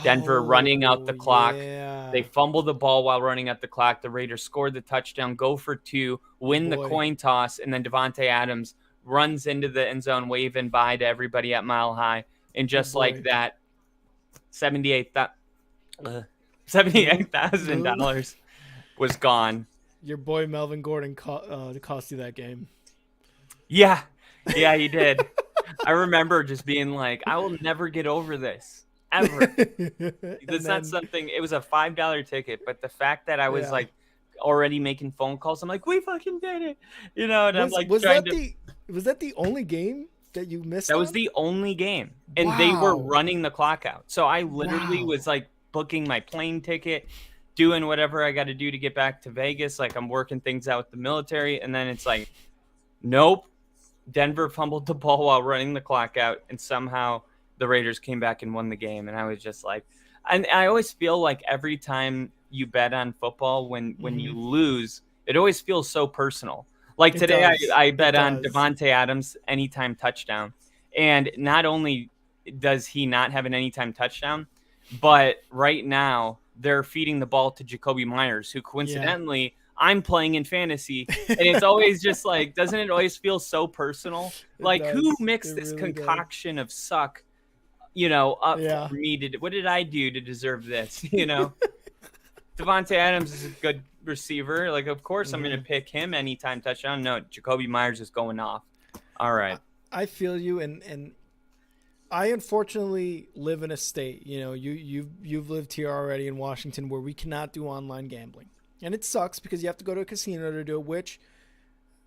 Denver running out the clock. Yeah. They fumbled the ball while running out the clock. The Raiders scored the touchdown, go for 2, win the coin toss, and then Devontae Adams runs into the end zone, waving bye to everybody at Mile High. And just like that, $78,000 was gone. Your boy Melvin Gordon cost you that game. Yeah, he did. I remember just being like, I will never get over this, ever. That's not something, it was a $5 ticket, but the fact that I was like already making phone calls, I'm like, we fucking did it. And I'm like, was that the only game that you missed? That was the only game. And they were running the clock out. So I literally was like booking my plane ticket, doing whatever I got to do to get back to Vegas. Like I'm working things out with the military. And then it's like, nope. Denver fumbled the ball while running the clock out, and somehow the Raiders came back and won the game. And I was just like, and I always feel like every time you bet on football, when you lose, it always feels so personal. Like today, I bet on Devontae Adams anytime touchdown. And not only does he not have an anytime touchdown? But right now, they're feeding the ball to Jacoby Myers, who coincidentally I'm playing in fantasy. And it's always just like, doesn't it always feel so personal? Like, who mixed this concoction of suck, up for me to, what did I do to deserve this? Devontae Adams is a good receiver. Like, of course I'm going to pick him anytime touchdown. No, Jacoby Myers is going off. All right. I feel you. And I unfortunately live in a state, you've lived here already in Washington, where we cannot do online gambling. And it sucks because you have to go to a casino to do it, which,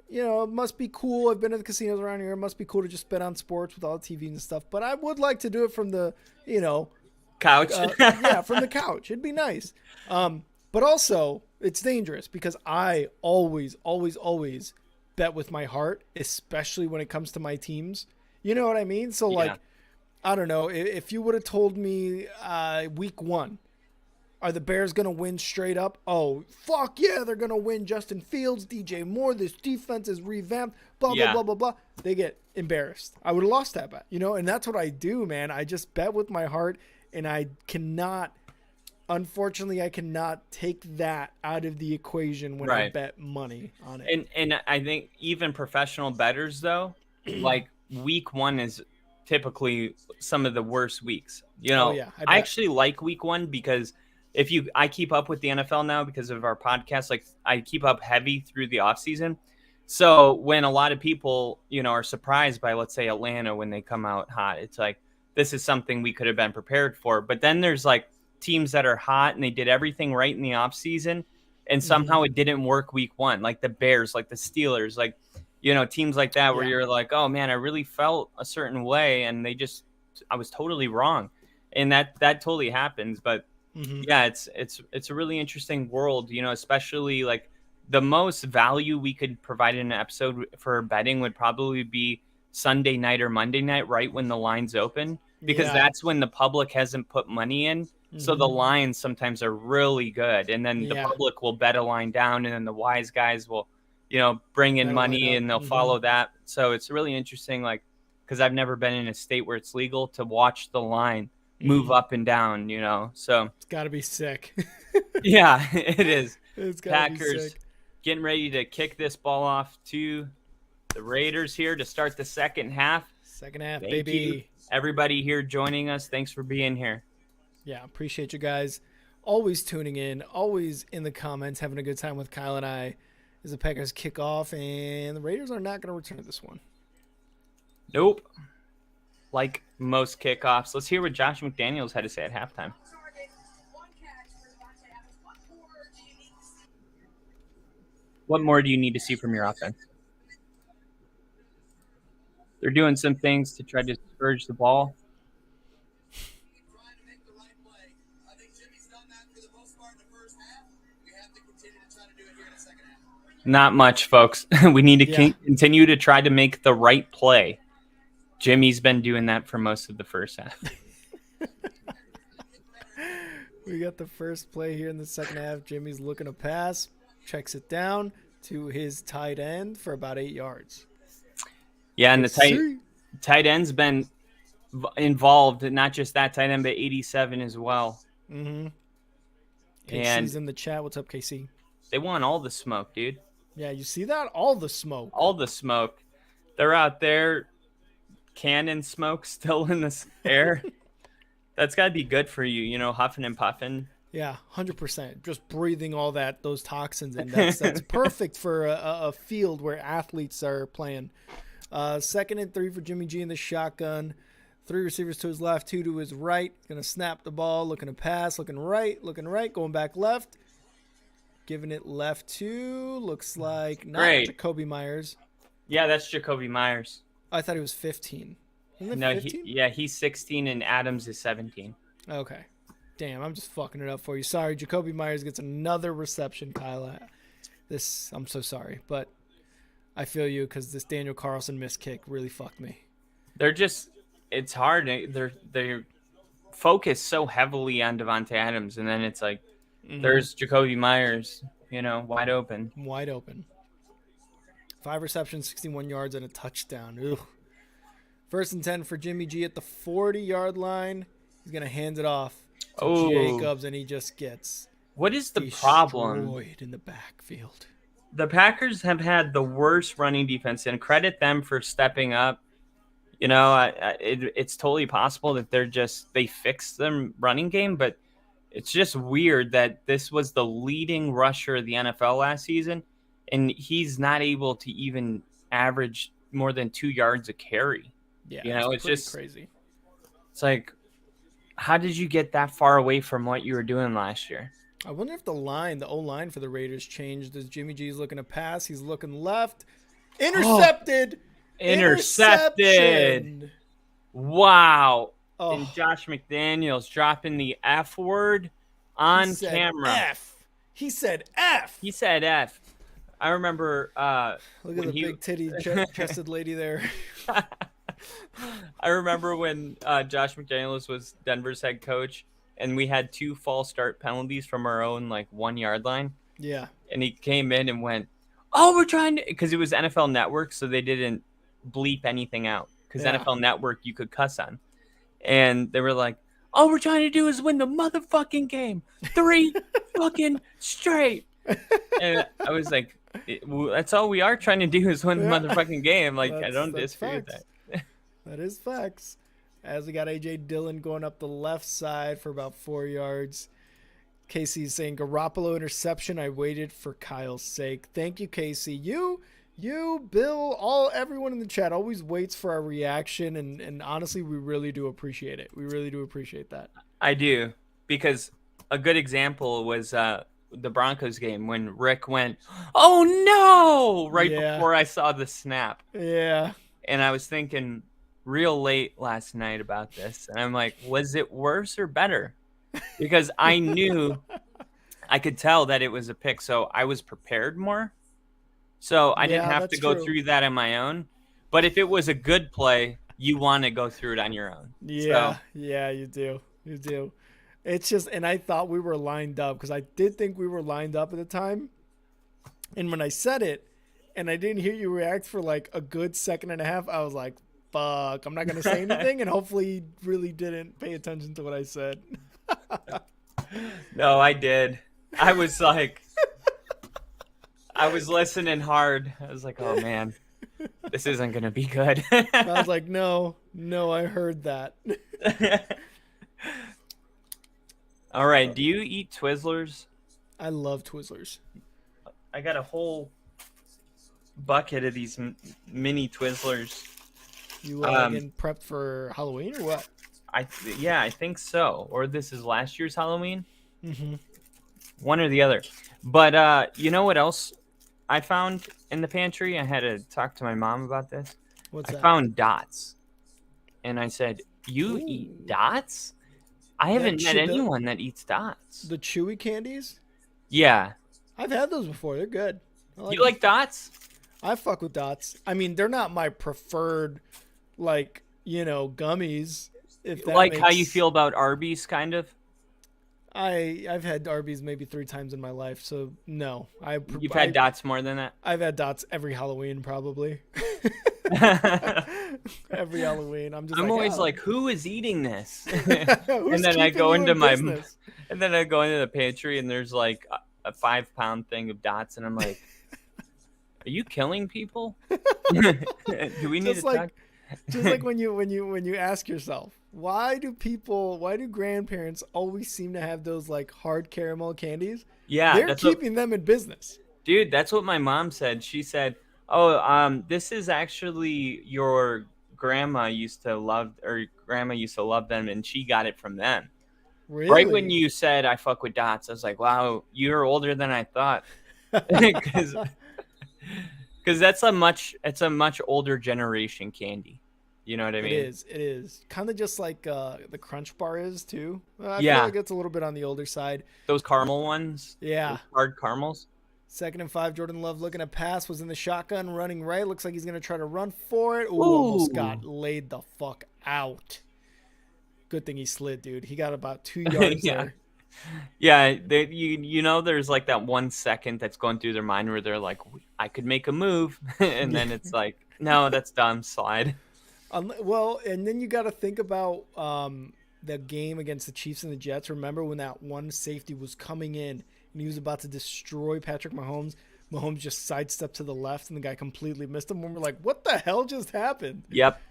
it must be cool. I've been to the casinos around here. It must be cool to just bet on sports with all the TV and stuff. But I would like to do it from the, couch. From the couch. It'd be nice. But also, it's dangerous because I always bet with my heart, especially when it comes to my teams. You know what I mean? So, I don't know. If you would have told me week 1, are the Bears going to win straight up? Oh, fuck yeah, they're going to win. Justin Fields, DJ Moore, this defense is revamped, blah, blah, blah, blah. They get embarrassed. I would have lost that bet, and that's what I do, man. I just bet with my heart, and I cannot take that out of the equation when I bet money on it. And I think even professional bettors, though, like week 1 is typically some of the worst weeks. I actually like week 1 because I keep up with the NFL now because of our podcast. Like, I keep up heavy through the off season. So when a lot of people, are surprised by, let's say, Atlanta when they come out hot, it's like, this is something we could have been prepared for. But then there's like teams that are hot and they did everything right in the off season, and somehow it didn't work week 1, like the Bears, like the Steelers, like, teams like that where you're like, oh man, I really felt a certain way and I was totally wrong. And that totally happens. But it's a really interesting world, especially like the most value we could provide in an episode for betting would probably be Sunday night or Monday night, right when the lines open, because that's when the public hasn't put money in. So the lines sometimes are really good. And then the public will bet a line down, and then the wise guys will, bring in money and they'll follow that. So it's really interesting, like, because I've never been in a state where it's legal to watch the line move up and down, so it's got to be sick. Yeah, it is. It's Packers getting ready to kick this ball off to the Raiders here to start the second half. Thank baby. You, everybody here joining us. Thanks for being here. Yeah, appreciate you guys always tuning in, always in the comments, having a good time with Kyle and I as the Packers kick off, and the Raiders are not going to return this one. Nope. Like most kickoffs. Let's hear what Josh McDaniels had to say at halftime. What more do you need to see from your offense? They're doing some things to try to discourage the ball. Not much, folks. We need to continue to try to make the right play. Jimmy's been doing that for most of the first half. We got the first play here in the second half. Jimmy's looking to pass, checks it down to his tight end for about 8 yards. Yeah, and the tight end's been involved, not just that tight end, but 87 as well. Mm-hmm. KC's in the chat. What's up, KC? They want all the smoke, dude. Yeah, you see that? All the smoke. All the smoke. They're out there. Cannon smoke still in the air. That's got to be good for you, huffing and puffing. Yeah, 100%. Just breathing all those toxins in. That's perfect for a field where athletes are playing. 2nd and 3 for Jimmy G in the shotgun. 3 receivers to his left, 2 to his right. Going to snap the ball, looking to pass, looking right, going back left. Giving it left to, looks like not Jacoby Myers. Yeah, that's Jacoby Myers. I thought he was 15. No, 15? He's 16 and Adams is 17. Okay. Damn, I'm just fucking it up for you. Sorry, Jacoby Myers gets another reception, Kyle. I'm so sorry, but I feel you because this Daniel Carlson missed kick really fucked me. It's hard. They're focused so heavily on Devontae Adams, and then it's like, there's Jacoby Myers, wide open. Wide open. 5 receptions, 61 yards, and a touchdown. Ugh. First and 10 for Jimmy G at the 40-yard line. He's going to hand it off to Oh, Jacobs, and he just gets what is the problem? destroyed in the backfield. The Packers have had the worst running defense, and credit them for stepping up. You know, it's totally possible that they fixed their running game, but it's just weird that this was the leading rusher of the NFL last season, and he's not able to even average more than 2 yards a carry. Yeah, You know, it's just crazy. It's like, how did you get that far away from what you were doing last year? I wonder if the O-line for the Raiders changed as Jimmy G's looking to pass. He's looking left. Intercepted. Intercepted. Wow. Oh. And Josh McDaniels dropping the F word on camera. F. He said F. He said F. I remember. Look at the big titty chested lady there. I remember when Josh McDaniels was Denver's head coach, and we had 2 false start penalties from our own 1 yard line. Yeah. And he came in and went, "Oh, we're trying to," because it was NFL Network, so they didn't bleep anything out because NFL Network you could cuss on, and they were like, "All we're trying to do is win the motherfucking game, 3 fucking straight." And I was like, "That's all we are trying to do is win the motherfucking game." I don't disagree with that. That is facts. As we got A.J. Dillon going up the left side for about 4 yards. Casey's saying, Garoppolo interception. I waited for Kyle's sake. Thank you, Casey. You, Bill, everyone in the chat always waits for our reaction. And honestly, we really do appreciate it. We really do appreciate that. I do. Because a good example was the Broncos game when Rick went, "Oh, no!" right before I saw the snap. Yeah. And I was thinking real late last night about this. And I'm like, was it worse or better? Because I knew I could tell that it was a pick. So I was prepared more. So I didn't have to go through that on my own. But if it was a good play, you want to go through it on your own. Yeah. So. Yeah, you do. You do. It's just, and I thought we were lined up because I did think we were lined up at the time. And when I said it and I didn't hear you react for a good second and a half, I was like, fuck, I'm not going to say anything. And hopefully you really didn't pay attention to what I said. No, I did. I was like, I was listening hard. I was like, oh man, this isn't going to be good. I was like, no, I heard that. All right. Do you eat Twizzlers? I love Twizzlers. I got a whole bucket of these mini Twizzlers. You getting prepped for Halloween or what? I think so. Or this is last year's Halloween. Mm-hmm. One or the other. But you know what else I found in the pantry? I had to talk to my mom about this. What's that? I found dots. And I said, "You eat dots?" I haven't met anyone that eats dots. The chewy candies? Yeah. I've had those before. They're good. You like dots? I fuck with dots. I mean, they're not my preferred, gummies. If that how you feel about Arby's, kind of? I've had Arby's maybe 3 times in my life, so no. You've had dots more than that? I've had dots every Halloween, probably. Every Halloween. I'm always like, who is eating this? And then I go into the pantry and there's a 5-pound thing of dots, and I'm like, are you killing people? Do we need to talk? Just like when you ask yourself, why do grandparents always seem to have those hard caramel candies? Yeah, they're keeping them in business. Dude, that's what my mom said. She said, "Oh, this is actually your grandma used to love them, and she got it from them." Really? Right when you said I fuck with dots, I was like, wow, you're older than I thought. Because it's a much older generation candy. You know what I mean? It is. Kind of just like the Crunch Bar is too. I feel like it's a little bit on the older side. Those caramel ones? Yeah. Those hard caramels? 2nd and 5, Jordan Love looking to pass, was in the shotgun, running right. Looks like he's going to try to run for it. Ooh, almost got laid the fuck out. Good thing he slid, dude. He got about 2 yards there. Yeah, there's that 1 second that's going through their mind where they're like, I could make a move. And then it's like, no, that's dumb, slide. Well, and then you got to think about the game against the Chiefs and the Jets. Remember when that one safety was coming in and he was about to destroy Patrick Mahomes? Mahomes just sidestepped to the left and the guy completely missed him. And we're like, what the hell just happened? Yep.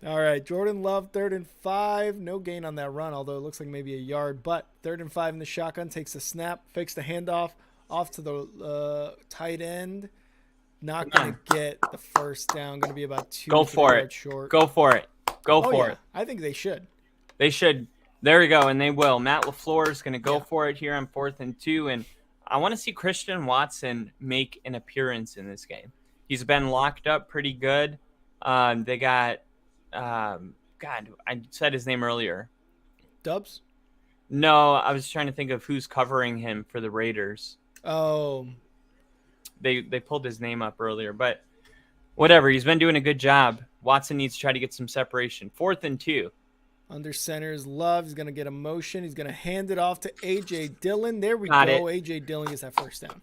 All right, Jordan Love, 3rd and 5. No gain on that run, although it looks like maybe a yard. But 3rd and 5 in the shotgun, takes the snap, fakes the handoff, off to the tight end. Not going to get the first down. Going to be about 2 yards short. Go for it. Go for it. I think they should. They should. There we go, and they will. Matt LaFleur is going to go for it here on 4th and 2, and I want to see Christian Watson make an appearance in this game. He's been locked up pretty good. They got, God, I said his name earlier. Dubs? No, I was trying to think of who's covering him for the Raiders. Oh. They pulled his name up earlier, but whatever. He's been doing a good job. Watson needs to try to get some separation. 4th and 2. Under center is Love. He's going to get a motion. He's going to hand it off to A.J. Dillon. There we go. A.J. Dillon gets that first down.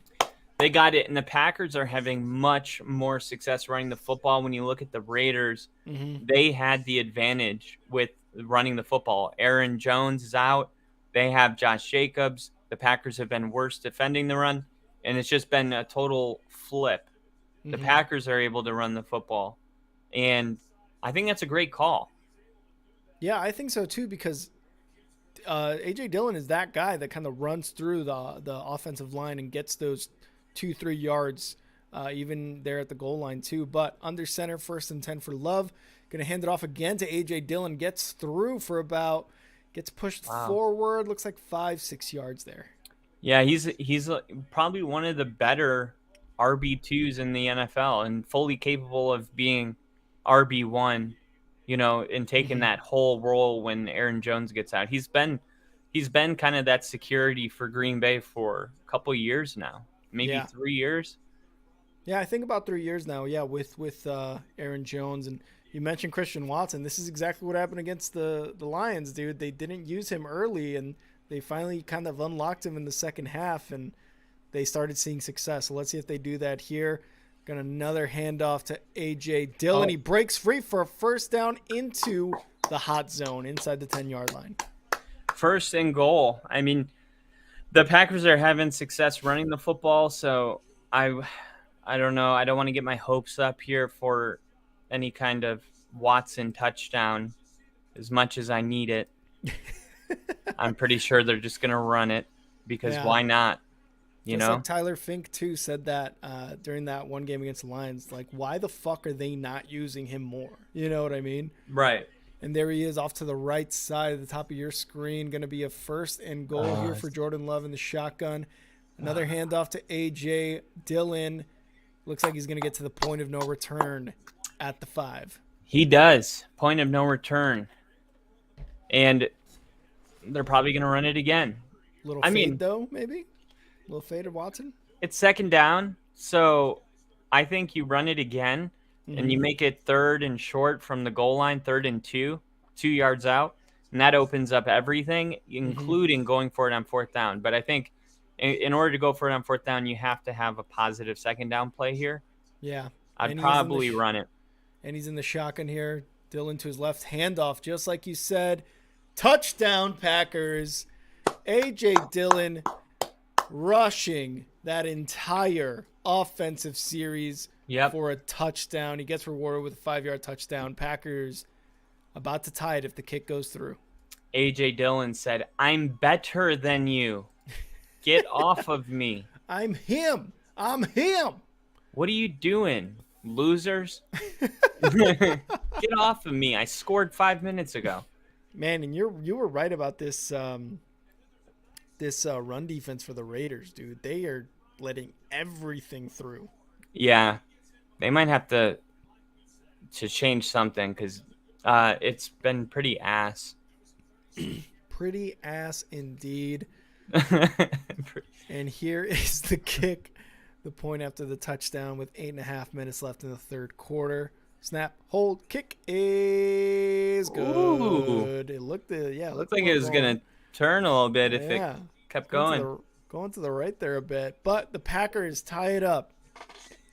They got it, and the Packers are having much more success running the football. When you look at the Raiders, they had the advantage with running the football. Aaron Jones is out. They have Josh Jacobs. The Packers have been worse defending the run, and it's just been a total flip. The Packers are able to run the football, and I think that's a great call. Yeah, I think so too, because A.J. Dillon is that guy that kind of runs through the offensive line and gets those 2-3 yards, even there at the goal line too. But under center, 1st and 10 for Love. Going to hand it off again to A.J. Dillon. Gets through for gets pushed forward. Looks like 5-6 yards there. Yeah, he's probably one of the better RB2s in the NFL and fully capable of being RB1. And taking that whole role when Aaron Jones gets out. He's been kind of that security for Green Bay for a couple years now, maybe 3 years. Yeah, I think about 3 years now. Yeah, with Aaron Jones, and you mentioned Christian Watson. This is exactly what happened against the Lions, dude. They didn't use him early, and they finally kind of unlocked him in the second half, and they started seeing success. So let's see if they do that here. Got another handoff to A.J. Dillon. He breaks free for a first down into the hot zone inside the 10-yard line. 1st and goal. I mean, the Packers are having success running the football, so I don't know. I don't want to get my hopes up here for any kind of Watson touchdown as much as I need it. I'm pretty sure they're just going to run it because why not? Like Tyler Fink, too, said that during that one game against the Lions. Like, why the fuck are they not using him more? You know what I mean? Right. And there he is off to the right side at the top of your screen. Going to be a 1st and goal here for Jordan Love in the shotgun. Another handoff to A.J. Dillon. Looks like he's going to get to the point of no return at the 5. He does. Point of no return. And they're probably going to run it again. Little fade, though, maybe? A little faded Watson? It's 2nd down, so I think you run it again, and you make it 3rd and short from the goal line, 3rd and 2 yards out, and that opens up everything, including going for it on 4th down. But I think in order to go for it on 4th down, you have to have a positive 2nd down play here. Yeah. I'd probably run it. And he's in the shotgun here. Dillon to his left, handoff, just like you said. Touchdown, Packers. A.J. Dillon rushing that entire offensive series for a touchdown. He gets rewarded with a 5-yard touchdown. Packers about to tie it if the kick goes through. A.J. Dillon said, "I'm better than you. Get off of me. I'm him. What are you doing, losers? Get off of me. I scored 5 minutes ago." Man, and you were right about this run defense for the Raiders, dude. They are letting everything through. Yeah, they might have to change something because it's been pretty ass. Pretty ass indeed. And here is the kick, the point after the touchdown with 8.5 minutes left in the 3rd quarter. Snap, hold, kick is good. Ooh. It looked like it was going to turn a little bit if it kept going. Going to the right there a bit. But the Packers tie it up.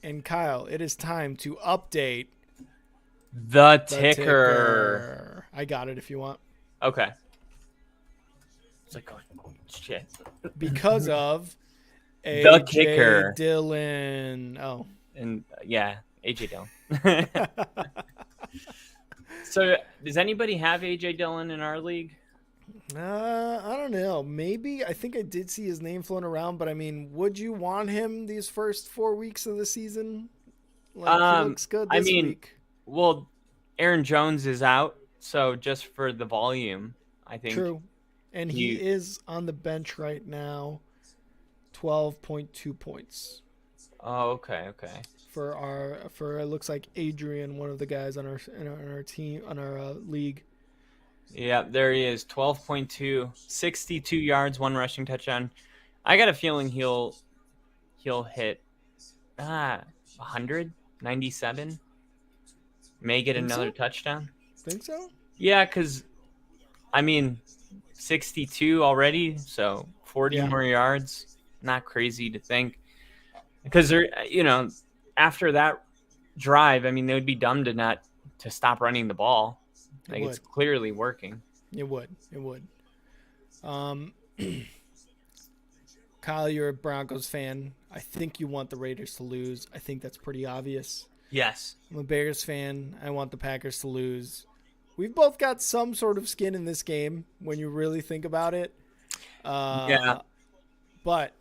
And Kyle, it is time to update The The ticker. ticker. I got it if you want. Okay. It's like, oh, shit. Because of The AJ kicker. Dillon. Oh. And yeah, AJ Dillon. So, does anybody have AJ Dillon in our league? I don't know. Maybe. I think I did see his name floating around, but I mean, would you want him these first 4 weeks of the season? Like, he looks good I this mean, week. well, Aaron Jones is out, so just for the volume, I think True. And he is on the bench right now, 12.2 points. Oh, okay. For it looks like Adrian, one of the guys on our team on our league. Yeah, there he is. 12.2, 62 yards, 1 rushing touchdown. I got a feeling he'll hit 197. May get another touchdown. Think so? Yeah, because I mean, 62 already, so 40 more yards. Not crazy to think. Because they're, after that drive, I mean, they would be dumb to stop running the ball. Like, it's clearly working. It would. Kyle, you're a Broncos fan. I think you want the Raiders to lose. I think that's pretty obvious. Yes. I'm a Bears fan. I want the Packers to lose. We've both got some sort of skin in this game when you really think about it. Yeah. But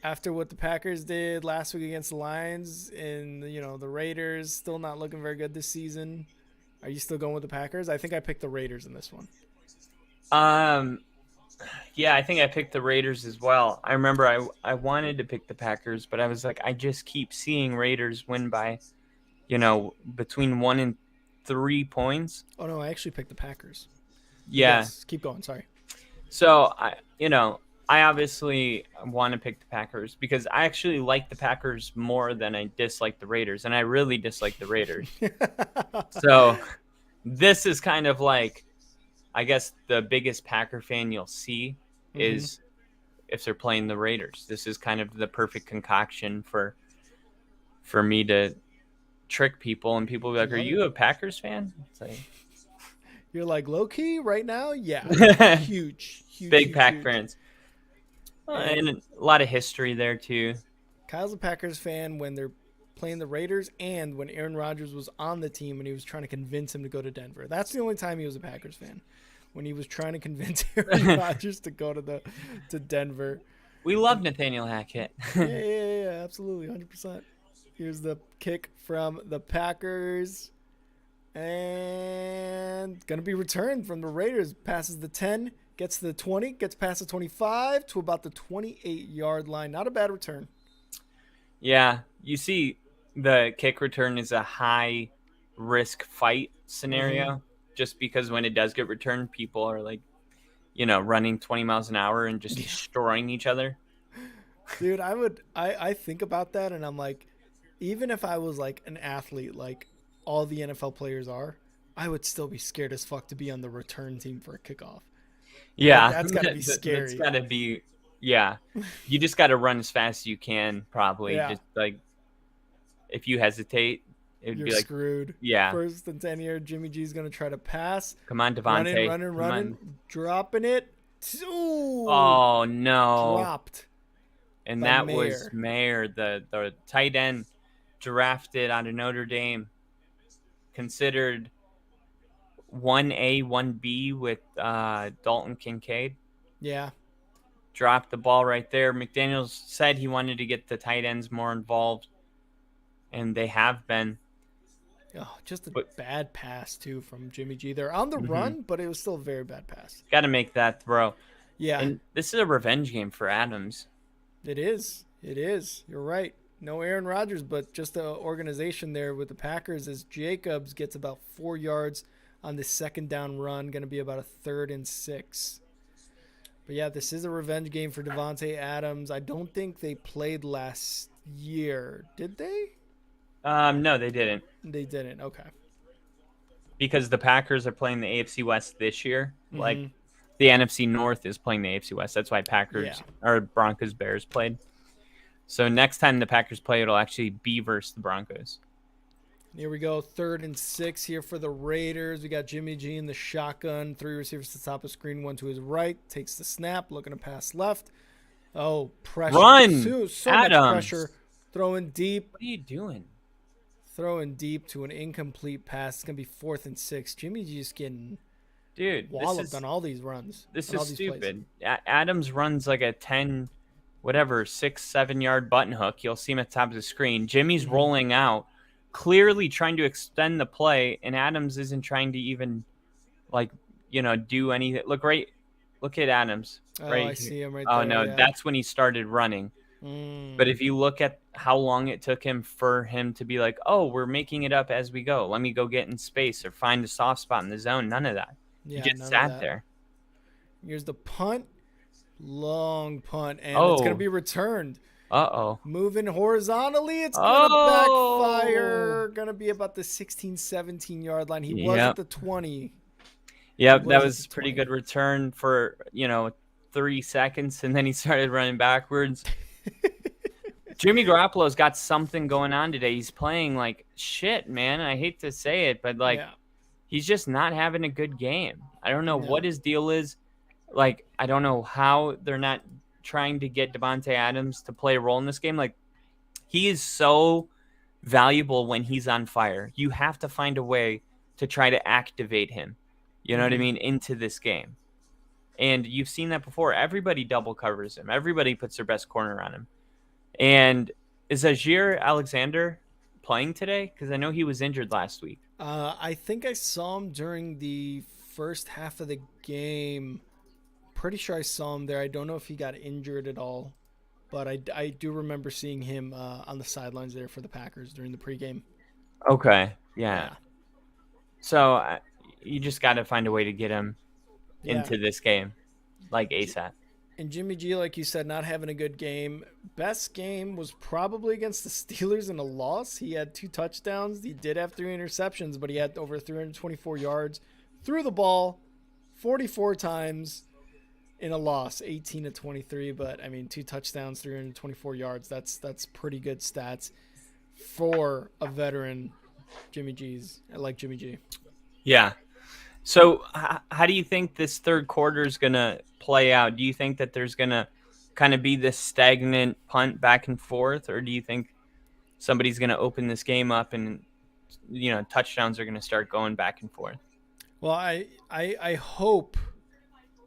after what the Packers did last week against the Lions and, the Raiders still not looking very good this season, are you still going with the Packers? I think I picked the Raiders in this one. Yeah, I think I picked the Raiders as well. I remember I wanted to pick the Packers, but I was like, I just keep seeing Raiders win by, between 1 and 3 points. Oh, no, I actually picked the Packers. Yeah. Yes, keep going. Sorry. So, I obviously want to pick the Packers because I actually like the Packers more than I dislike the Raiders, and I really dislike the Raiders. So, this is kind of like, I guess the biggest Packer fan you'll see is if they're playing the Raiders. This is kind of the perfect concoction for me to trick people, and people will be like, "Are you a Packers fan?" It's like, you're like, low key right now? Yeah. huge. Big Pack fans. And a lot of history there too. Kyle's a Packers fan when they're playing the Raiders and when Aaron Rodgers was on the team and he was trying to convince him to go to Denver. That's the only time he was a Packers fan. When he was trying to convince Aaron Rodgers to go to Denver. We love Nathaniel Hackett. Yeah, absolutely, 100%. Here's the kick from the Packers. And going to be returned from the Raiders. Passes the 10, gets to the 20, gets past the 25 to about the 28-yard line. Not a bad return. Yeah, you see the kick return is a high-risk fight scenario just because when it does get returned, people are like, running 20 miles an hour and just destroying each other. Dude, I think about that and I'm like, even if I was like an athlete like all the NFL players are, I would still be scared as fuck to be on the return team for a kickoff. Yeah. Like, that's got to be scary. That's got to be, yeah. You just got to run as fast as you can, probably. Yeah. Just like, if you hesitate, you're be like screwed. Yeah. First and 10 here, Jimmy G's going to try to pass. Come on, Devontae. Running. Dropping it. Ooh, oh, no. Dropped. And that was Mayer, the tight end drafted out of Notre Dame. Considered 1A, 1B with Dalton Kincaid. Yeah. Dropped the ball right there. McDaniels said he wanted to get the tight ends more involved, and they have been. Oh, just a bad pass, too, from Jimmy G. They're on the run, but it was still a very bad pass. Got to make that throw. Yeah. And this is a revenge game for Adams. It is. You're right. No Aaron Rodgers, but just the organization there with the Packers as Jacobs gets about 4 yards on the second down run, going to be about a 3rd and 6. But yeah, this is a revenge game for Devontae Adams. I don't think they played last year. Did they? No, they didn't. They didn't. Okay. Because the Packers are playing the AFC West this year. Like the NFC North is playing the AFC West. That's why or Broncos Bears played. So next time the Packers play, it'll actually be versus the Broncos. Here we go. 3rd and 6 here for the Raiders. We got Jimmy G in the shotgun. 3 receivers to the top of the screen. 1 to his right. Takes the snap. Looking to pass left. Oh, pressure. Run, So much Adams. pressure. Throwing deep. What are you doing? Throwing deep to an incomplete pass. It's going to be 4th and 6. Jimmy G's getting Dude, on all these runs. This is stupid. Adams runs like a 10, 6, 7 yard button hook. You'll see him at the top of the screen. Jimmy's rolling out, clearly trying to extend the play, and Adams isn't trying to even, do anything. Look at Adams. Right I here. see him right there. there. Oh, no, yeah. That's when he started running. But if you look at how long it took him for him to be like, oh, we're making it up as we go. Let me go get in space or find a soft spot in the zone. None of that. Yeah, he just sat there. Here's the punt. Long punt. And it's going to be returned. Uh-oh. Moving horizontally. It's going to backfire. Going to be about the 16, 17 yard line. He was at the 20. Yep, that was a pretty good return for, 3 seconds, and then he started running backwards. Jimmy Garoppolo's got something going on today. He's playing like shit, man. I hate to say it, but he's just not having a good game. I don't know what his deal is. Like, I don't know how they're not trying to get Devontae Adams to play a role in this game. Like, he is so valuable when he's on fire. You have to find a way to try to activate him, you know what I mean, into this game. And you've seen that before. Everybody double covers him. Everybody puts their best corner on him. And is Ajir Alexander playing today? Because I know he was injured last week. I think I saw him during the first half of the game. Pretty sure I saw him there. I don't know if he got injured at all. But I do remember seeing him on the sidelines there for the Packers during the pregame. Okay, yeah. So you just got to find a way to get him into this game, like ASAP. And Jimmy G, like you said, not having a good game. Best game was probably against the Steelers in a loss. He had 2 touchdowns. He did have 3 interceptions, but he had over 324 yards. Threw the ball 44 times in a loss, 18-23. But, 2 touchdowns, 324 yards. That's pretty good stats for a veteran Jimmy G's. I like Jimmy G. Yeah. So how do you think this third quarter is going to play out? Do you think that there's going to kind of be this stagnant punt back and forth, or do you think somebody's going to open this game up and, touchdowns are going to start going back and forth? Well, I hope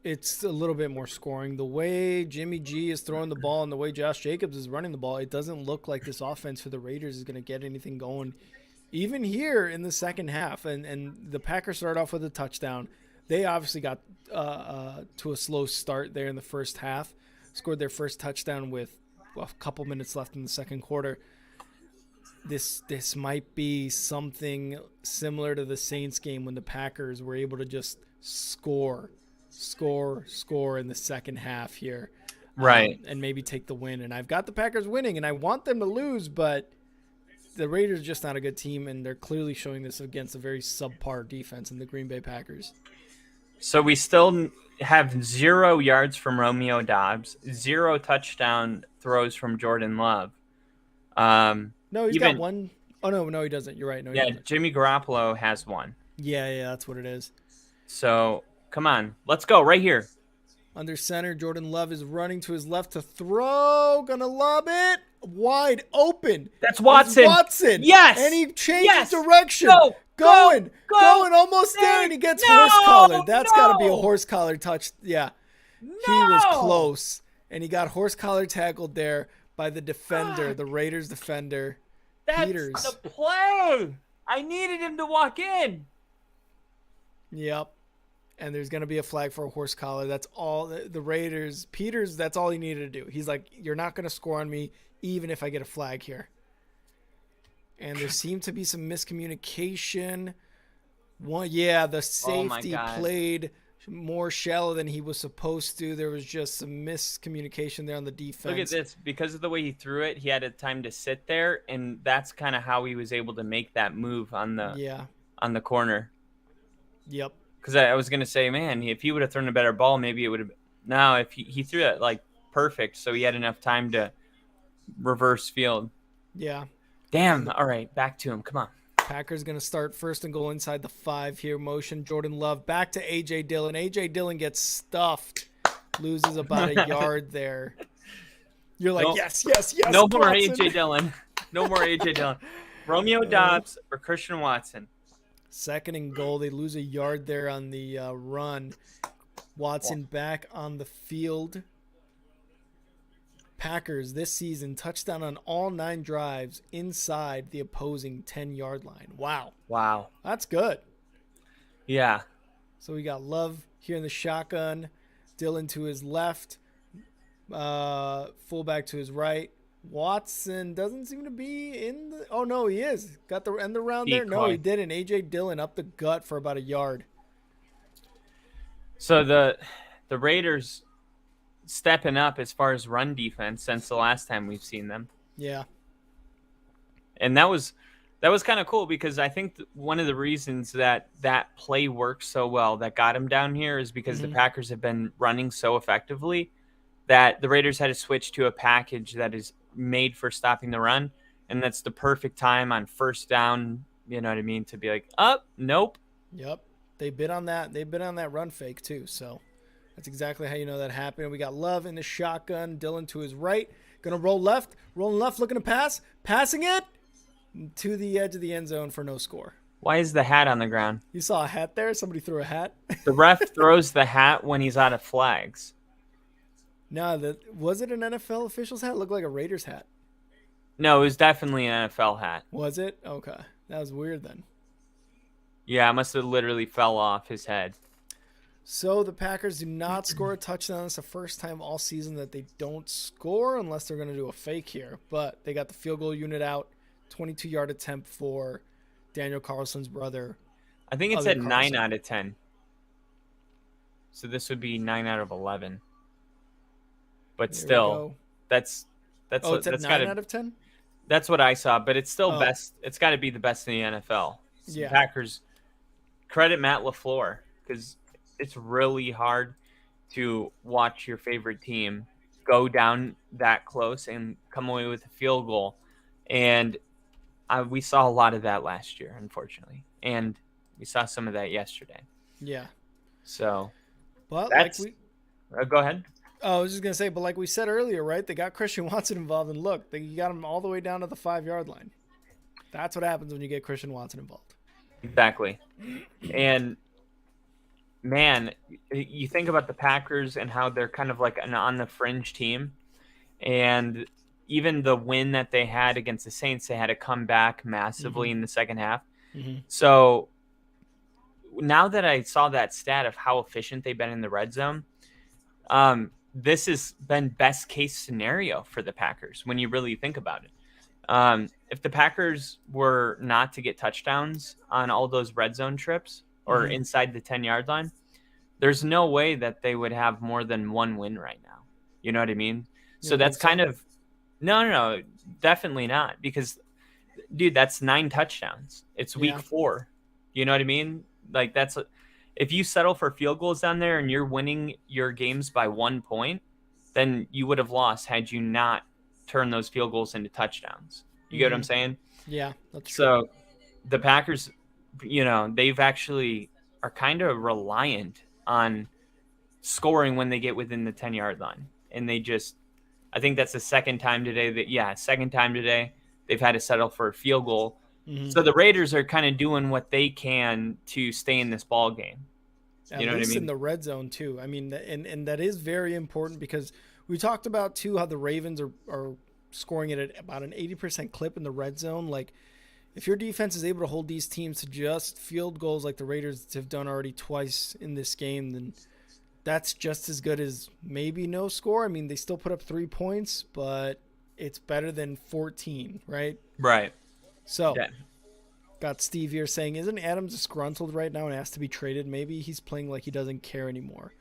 it's a little bit more scoring. The way Jimmy G is throwing the ball and the way Josh Jacobs is running the ball, it doesn't look like this offense for the Raiders is going to get anything going even here in the second half. And the Packers started off with a touchdown. They obviously got to a slow start there in the first half, scored their first touchdown with a couple minutes left in the second quarter. This might be something similar to the Saints game when the Packers were able to just score in the second half here. Right. And maybe take the win. And I've got the Packers winning, and I want them to lose, but the Raiders are just not a good team, and they're clearly showing this against a very subpar defense in the Green Bay Packers. So we still have 0 yards from Romeo Doubs, 0 touchdown throws from Jordan Love. No, he's got one. Oh, no, he doesn't. You're right. No, he doesn't. Jimmy Garoppolo has 1. Yeah, that's what it is. So, come on. Let's go right here. Under center, Jordan Love is running to his left to throw. Gonna lob it. Wide open. That's Watson. Yes. And he changes direction. Going. Almost there, and he gets horse collar. That's got to be a horse collar touch. Yeah. He was close, and he got horse collar tackled there by the defender, the Raiders defender, Peters. That's the play. I needed him to walk in. Yep. And there's going to be a flag for a horse collar. That's all the Raiders. Peters, that's all he needed to do. He's like, you're not going to score on me even if I get a flag here. And there seemed to be some miscommunication. The safety played more shallow than he was supposed to. There was just some miscommunication there on the defense. Look at this. Because of the way he threw it, he had a time to sit there, and that's kind of how he was able to make that move on the corner. Yep. Because I was going to say, man, if he would have thrown a better ball, maybe it would have been. No, if he threw it like perfect, so he had enough time to reverse field. Yeah. Damn. All right, back to him. Come on. Packers going to start first and goal inside the 5 here. Motion, Jordan Love back to A.J. Dillon. A.J. Dillon gets stuffed. Loses about a yard there. You're like, yes. No more Watson. A.J. Dillon. No more A.J. Dillon. Romeo Doubs or Christian Watson. Second and goal. They lose a yard there on the run. Watson back on the field. Packers this season touchdown on all 9 drives inside the opposing 10-yard line. Wow. That's good. Yeah. So we got Love here in the shotgun. Dillon to his left. Fullback to his right. Watson doesn't seem to be in the... Oh, no, he is. Got the end around there. No, he didn't. A.J. Dillon up the gut for about a yard. So the Raiders stepping up as far as run defense since the last time we've seen them. Yeah. And that was kind of cool because I think one of the reasons that play worked so well that got him down here is because the Packers have been running so effectively that the Raiders had to switch to a package that is made for stopping the run. And that's the perfect time on first down, you know what I mean, to be like, nope. Yep. They bid on that. They bid on that run fake too. So that's exactly how you know that happened. We got Love in the shotgun. Dillon to his right. Going to roll left. Rolling left, looking to pass. Passing it to the edge of the end zone for no score. Why is the hat on the ground? You saw a hat there? Somebody threw a hat? The ref throws the hat when he's out of flags. No, was it an NFL official's hat? It looked like a Raiders hat. No, it was definitely an NFL hat. Was it? Okay. That was weird then. Yeah, it must have literally fell off his head. So the Packers do not score a touchdown. It's the first time all season that they don't score unless they're going to do a fake here. But they got the field goal unit out. 22-yard attempt for Daniel Carlson's brother. I think it said 9 out of 10. So this would be 9 out of 11. But there still, that's it's at 9 out of 10? That's what I saw, but it's still best. It's got to be the best in the NFL. So yeah. Packers, credit Matt LaFleur because it's really hard to watch your favorite team go down that close and come away with a field goal. And we saw a lot of that last year, unfortunately. And we saw some of that yesterday. Yeah. So, but go ahead. I was just going to say, but like we said earlier, right, they got Christian Watson involved, and look, they got him all the way down to the 5-yard line. That's what happens when you get Christian Watson involved. Exactly. And, man, you think about the Packers and how they're kind of like an on-the-fringe team. And even the win that they had against the Saints, they had to come back massively in the second half. So now that I saw that stat of how efficient they've been in the red zone, this has been best case scenario for the Packers when you really think about it. If the Packers were not to get touchdowns on all those red zone trips or inside the 10-yard line, there's no way that they would have more than one win right now. You know what I mean? So that's kind of no, definitely not. Because, dude, that's 9 touchdowns. It's week 4. You know what I mean? Like if you settle for field goals down there and you're winning your games by 1 point, then you would have lost had you not turned those field goals into touchdowns. You get what I'm saying? Yeah, that's true. So the Packers, they've actually are kind of reliant on scoring when they get within the 10-yard line. And I think that's the second time today they've had to settle for a field goal. So the Raiders are kind of doing what they can to stay in this ball game. You know what I mean? In the red zone too. I mean, and that is very important because we talked about too how the Ravens are scoring it at about an 80% clip in the red zone. Like, if your defense is able to hold these teams to just field goals like the Raiders have done already twice in this game, then that's just as good as maybe no score. I mean, they still put up 3 points, but it's better than 14, right? Right. So, got Steve here saying, isn't Adams disgruntled right now and has to be traded? Maybe he's playing like he doesn't care anymore.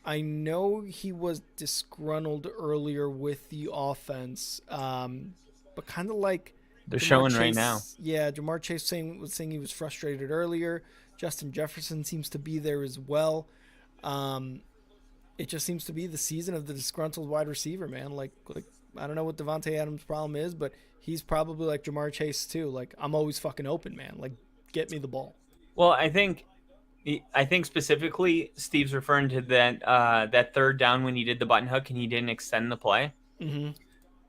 I know he was disgruntled earlier with the offense, but kind of like they're showing right now. Yeah, Jamar Chase was saying he was frustrated earlier. Justin Jefferson seems to be there as well. It just seems to be the season of the disgruntled wide receiver, man. Like I don't know what Devontae Adams' problem is, but he's probably like Jamar Chase too. Like, I'm always fucking open, man. Like, get me the ball. Well, I think specifically Steve's referring to that third down when he did the button hook and he didn't extend the play. Mm-hmm.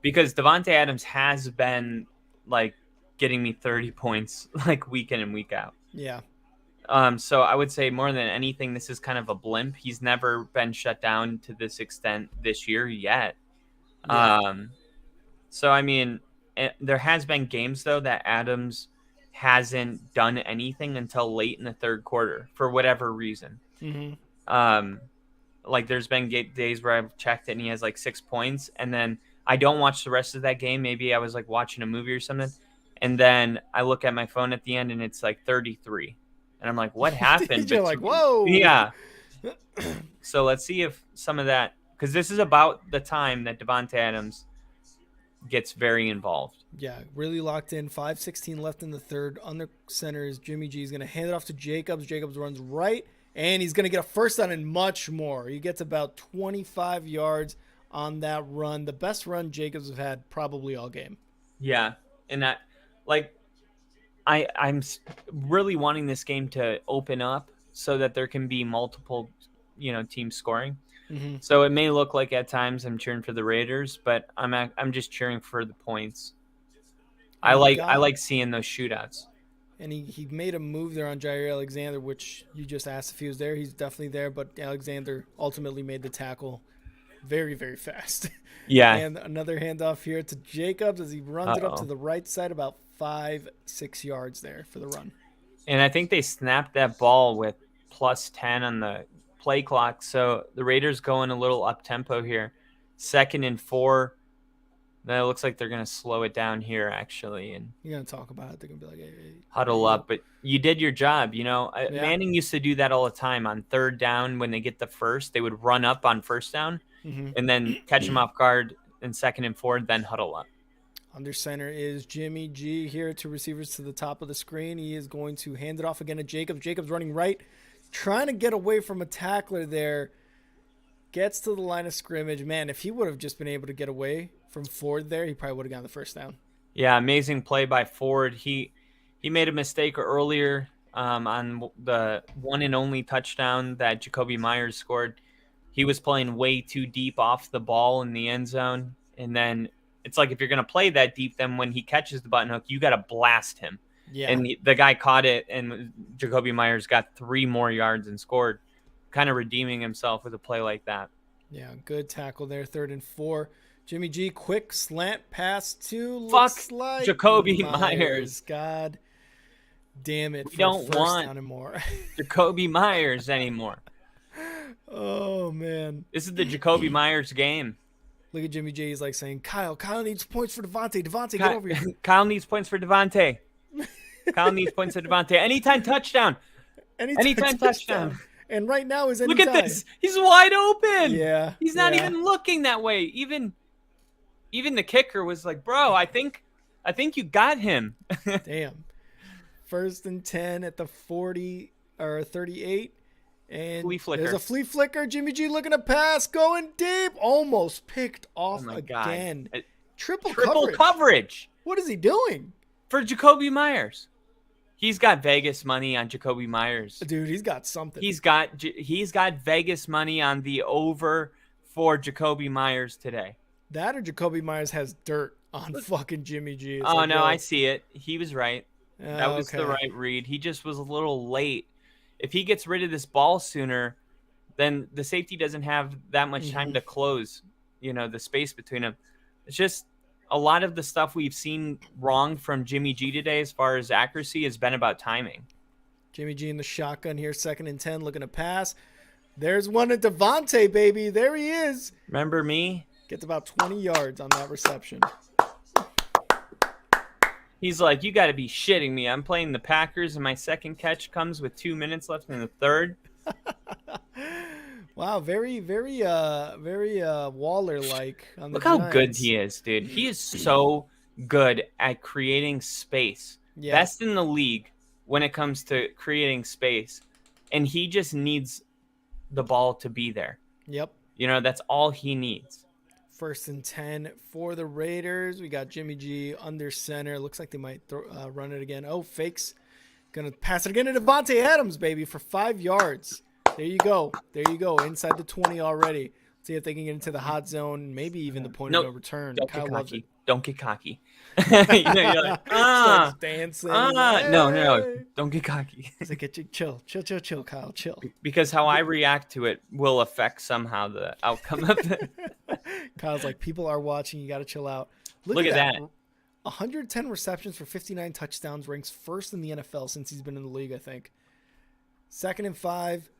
Because Devontae Adams has been like getting me 30 points like week in and week out. Yeah. So I would say more than anything, this is kind of a blimp. He's never been shut down to this extent this year yet. Yeah. So I mean, there has been games though that Adams hasn't done anything until late in the third quarter for whatever reason. Mm-hmm. Like there's been days where I've checked it and he has like 6 points, and then I don't watch the rest of that game. Maybe I was like watching a movie or something, and then I look at my phone at the end and it's like 33, and I'm like, what happened? You're like, whoa. Yeah. So let's see if some of that, because this is about the time that Devontae Adams gets very involved. Yeah, really locked in. 5:16 left in the third. Under center is Jimmy G. He's going to hand it off to Jacobs. Jacobs runs right, and he's going to get a first down and much more. He gets about 25 yards on that run. The best run Jacobs have had probably all game. Yeah, and that, like, I'm really wanting this game to open up so that there can be multiple, teams scoring. Mm-hmm. So it may look like at times I'm cheering for the Raiders, but I'm just cheering for the points. I like seeing those shootouts. And he made a move there on Jair Alexander, which you just asked if he was there. He's definitely there, but Alexander ultimately made the tackle very, very fast. Yeah. And another handoff here to Jacobs as he runs it up to the right side, about 5-6 yards there for the run. And I think they snapped that ball with +10 on the play clock, so the Raiders going a little up tempo here. 2nd and 4. Then it looks like they're going to slow it down here, actually. And you're going to talk about it. They're going to be like, hey, huddle up. But you did your job. Manning used to do that all the time on third down. When they get the first, they would run up on first down and then catch them off guard in 2nd and 4, then huddle up. Under center is Jimmy G here to receivers to the top of the screen. He is going to hand it off again to Jacobs. Jacobs running right, trying to get away from a tackler there. Gets to the line of scrimmage. Man, if he would have just been able to get away from Ford there, he probably would have gotten the first down. Yeah, amazing play by Ford. He made a mistake earlier on the one and only touchdown that Jacoby Myers scored. He was playing way too deep off the ball in the end zone. And then it's like, if you're going to play that deep, then when he catches the button hook, you got to blast him. Yeah. And the guy caught it, and Jacoby Myers got 3 more yards and scored, kind of redeeming himself with a play like that. Yeah, good tackle there. 3rd and 4. Jimmy G, quick slant pass to looks like Jacoby Myers. God damn it. We don't want anymore. Jacoby Myers anymore. Oh, man. This is the Jacoby Myers game. Look at Jimmy G. He's like saying, Kyle needs points for Devontae. Devontae, get over here. Kyle needs points for Devontae. Kyle needs points for Devontae. Anytime touchdown. Anytime touchdown. And right now is anytime. Look at this. He's wide open. Yeah. He's not even looking that way. Even the kicker was like, bro, I think you got him. Damn. 1st and 10 at the 40 or 38. And there's a flea flicker. Jimmy G looking to pass, going deep. Almost picked off again. Triple coverage. What is he doing? For Jacoby Myers. He's got Vegas money on Jacoby Myers. Dude, he's got something. He's got Vegas money on the over for Jacoby Myers today. That or Jacoby Myers has dirt on fucking Jimmy G. It's I see it. He was right. That was the right read. He just was a little late. If he gets rid of this ball sooner, then the safety doesn't have that much time to close, the space between them. It's just a lot of the stuff we've seen wrong from Jimmy G today as far as accuracy has been about timing. Jimmy G in the shotgun here, 2nd and 10, looking to pass. There's one at Devontae, baby. There he is. Remember me? Gets about 20 yards on that reception. He's like, you got to be shitting me. I'm playing the Packers, and my second catch comes with 2 minutes left in the third. Wow, very, very, very Waller-like on the Look how Giants. good he is, dude. He is so good at creating space. Yeah. Best in the league when it comes to creating space. And he just needs the ball to be there. Yep. That's all he needs. First and 10 for the Raiders. We got Jimmy G under center. Looks like they might run it again. Oh, fakes. Gonna pass it again to Devontae Adams, baby, for 5 yards. There you go. There you go. Inside the 20 already. See if they can get into the hot zone, maybe even the point of no return. Don't Kyle get loves cocky. it. Don't get cocky. You're like, Starts dancing. No. Don't get cocky. He's like, chill, Kyle, chill. Because how I react to it will affect somehow the outcome of it. Kyle's like, people are watching. You got to chill out. Look at that. 110 receptions for 59 touchdowns, ranks first in the NFL since he's been in the league, I think. 2nd and 5.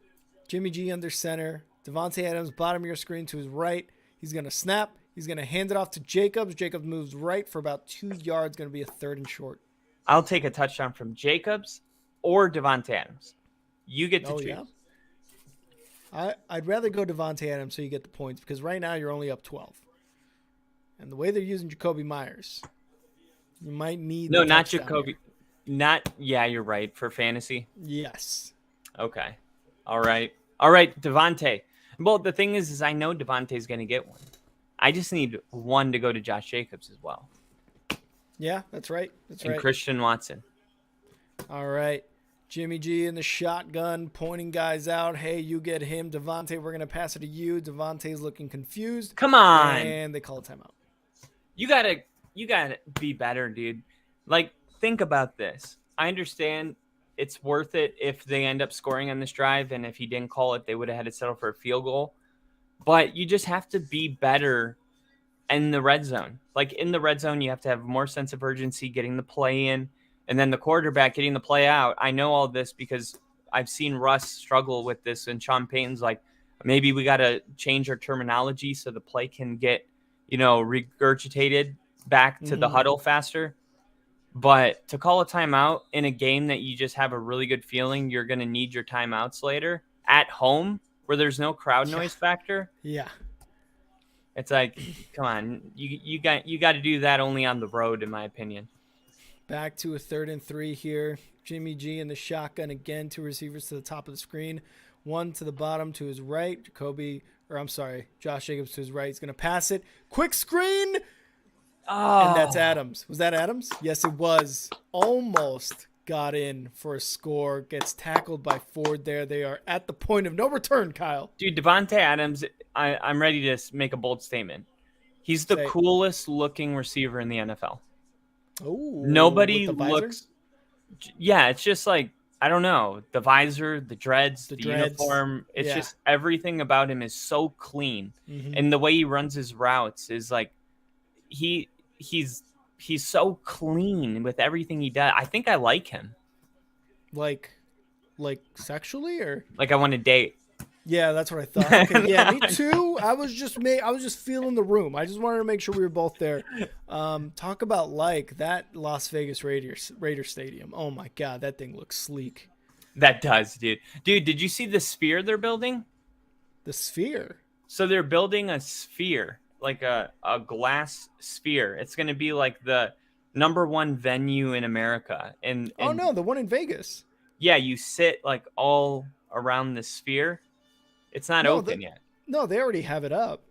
Jimmy G under center. Devontae Adams, bottom of your screen to his right. He's going to snap. He's going to hand it off to Jacobs. Jacobs moves right for about 2 yards. Going to be a 3rd and short. I'll take a touchdown from Jacobs or Devontae Adams. You get to choose. Yeah? I'd rather go Devontae Adams so you get the points because right now you're only up 12. And the way they're using Jacoby Myers, you might need No, not Jacoby. Yeah, you're right. For fantasy? Yes. Okay. All right, Devontae. Well, the thing is I know Devontae's going to get one. I just need one to go to Josh Jacobs as well. Yeah, that's right. And Christian Watson. All right. Jimmy G in the shotgun, pointing guys out. Hey, you get him. Devontae, we're going to pass it to you. Devontae's looking confused. Come on. And they call a timeout. You gotta be better, dude. Like, think about this. I understand it's worth it if they end up scoring on this drive, and if he didn't call it, they would have had to settle for a field goal. But you just have to be better in the red zone. Like, in the red zone, you have to have more sense of urgency getting the play in, and then the quarterback getting the play out. I know all this because I've seen Russ struggle with this, and Sean Payton's like, maybe we got to change our terminology so the play can get, regurgitated back to the huddle faster. But to call a timeout in a game that you just have a really good feeling you're going to need your timeouts later at home where there's no crowd noise factor. Yeah. It's like, come on, you got to do that only on the road, in my opinion. Back to a 3rd and 3 here. Jimmy G in the shotgun again, 2 receivers to the top of the screen, 1 to the bottom to his right. Josh Jacobs to his right. He's going to pass it. Quick screen. Oh. And that's Adams. Was that Adams? Yes, it was. Almost got in for a score. Gets tackled by Ford there. They are at the point of no return, Kyle. Dude, Devontae Adams, I'm ready to make a bold statement. He's the coolest looking receiver in the NFL. Oh, nobody looks. Yeah, it's just like, I don't know, the visor, the dreads, the uniform. It's just everything about him is so clean, and the way he runs his routes is like he's so clean with everything he does. I think I like him. Like sexually or like I want to date. Yeah, that's what I thought. Okay, yeah, me too. I was just feeling the room. I just wanted to make sure we were both there. Talk about that Las Vegas Raiders stadium. Oh my God, that thing looks sleek. That does, dude. Dude, did you see the sphere they're building? The sphere? So they're building a sphere, like a glass sphere. It's going to be like the #1 venue in America. And oh no, the one in Vegas. Yeah, you sit like all around the sphere. It's not open yet. No, they already have it up.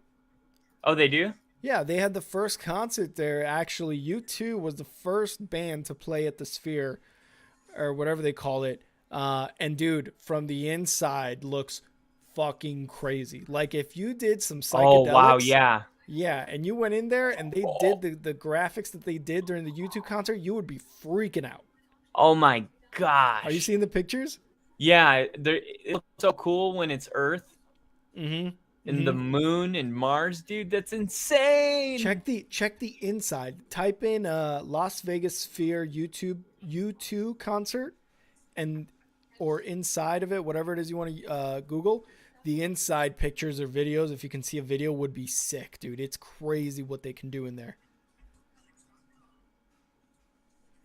Oh, they do? Yeah, they had the first concert there. Actually, U2 was the first band to play at the Sphere, or whatever they call it. And dude, from the inside, looks fucking crazy. Like if you did some psychedelics. Oh wow, yeah. Yeah, and you went in there and they did the graphics that they did during the U2 concert, you would be freaking out. Oh my gosh. Are you seeing the pictures? Yeah, it looks so cool when it's Earth and the moon and Mars, dude. That's insane. Check the inside. Type in Las Vegas Sphere U2 concert, or inside of it, whatever it is you want to Google. The inside pictures or videos, if you can see a video, would be sick, dude. It's crazy what they can do in there.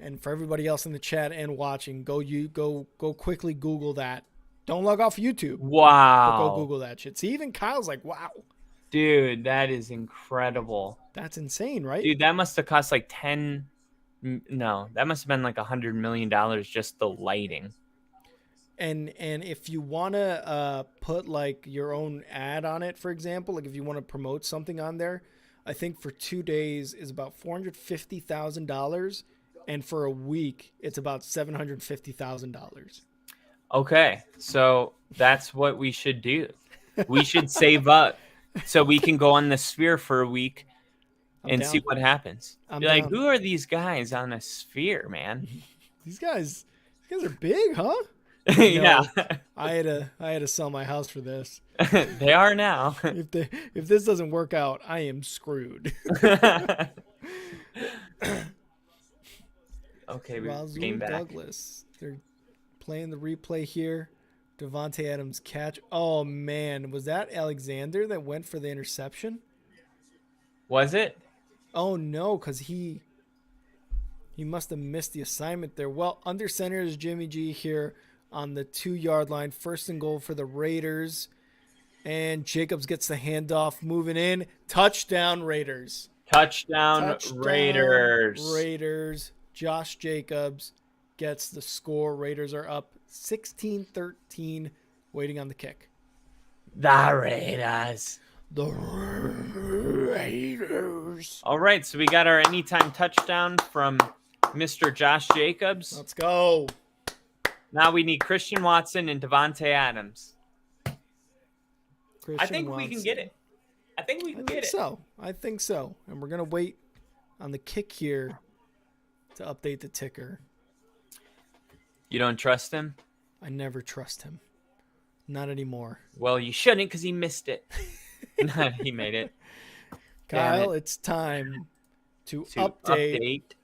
And for everybody else in the chat and watching, go quickly Google that. Don't log off YouTube. Wow. But go Google that shit. See, even Kyle's like, wow. Dude, that is incredible. That's insane, right? Dude, that must have cost like that must have been like $100 million just the lighting. And if you want to put like your own ad on it, for example, like if you want to promote something on there, I think for 2 days is about $450,000, and for a week it's about $750,000. Okay, so that's what we should do. We should save up so we can go on the sphere for a week I'm and see down. what happens. I'm You're like, down. who are these guys on a sphere, man? These guys are big, huh? Yeah, No, I had to sell my house for this. they are now. If this doesn't work out, I am screwed. Okay, we Razul came back. Douglas. They're playing the replay here. Devontae Adams catch. Oh man, was that Alexander that went for the interception? Was it? Oh no, because he must have missed the assignment there. Well, under center is Jimmy G here on the 2-yard line. 1st and goal for the Raiders. And Jacobs gets the handoff, moving in. Touchdown, Raiders. Touchdown, Raiders. Raiders. Josh Jacobs gets the score. Raiders are up 16-13, waiting on the kick. The Raiders. The Raiders. All right, so we got our anytime touchdown from Mr. Josh Jacobs. Let's go. Now we need Christian Watson and Devontae Adams. Christian I think Watson. we can get it. I think we can get it. I think so. And we're going to wait on the kick here to update the ticker. You don't trust him? I never trust him. Not anymore. Well, you shouldn't because he missed it. No, he made it. Kyle, it's time to update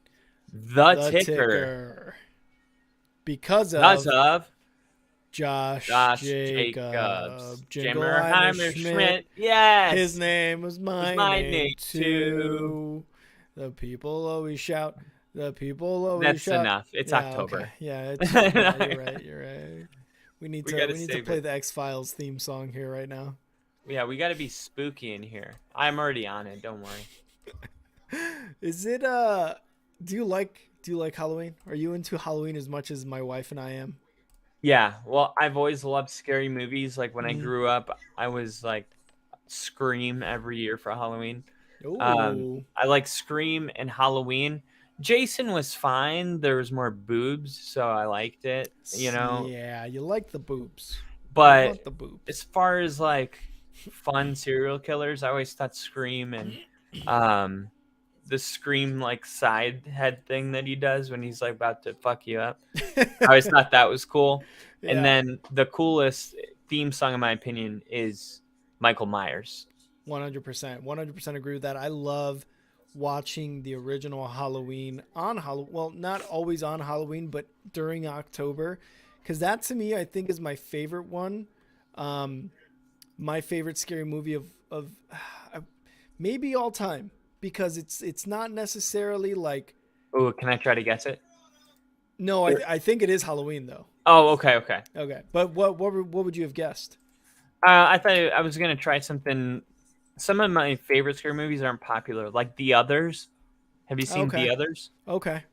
the ticker. Because of Josh Jacobs. Jingleheimer Schmidt. Yes. His name was my name too. The people always shout. The people always That's shout. enough. It's October. Okay. Yeah, you're right. We need to play the X-Files theme song here right now. Yeah, we got to be spooky in here. I'm already on it. Don't worry. Is it do you like Halloween? Are you into Halloween as much as my wife and I am? Yeah, well, I've always loved scary movies. Like when I grew up, I was like Scream every year for Halloween. I like Scream and Halloween. Jason was fine. There was more boobs, so I liked it. You know. Yeah, you like the boobs. But I want the boobs. As far as like fun serial killers, I always thought Scream and the Scream like side head thing that he does when he's like about to fuck you up. I always thought that was cool. Yeah. And then the coolest theme song, in my opinion, is Michael Myers. 100% agree with that. I love watching the original Halloween on Halloween. Well, not always on Halloween, but during October, because that to me I think is my favorite one. My favorite scary movie of maybe all time, because it's not necessarily like. Oh, can I try to guess it? No, I think it is Halloween though. Oh, okay. But what would you have guessed? I thought I was gonna try something. Some of my favorite scary movies aren't popular, like The Others. Have you seen The Others? Okay.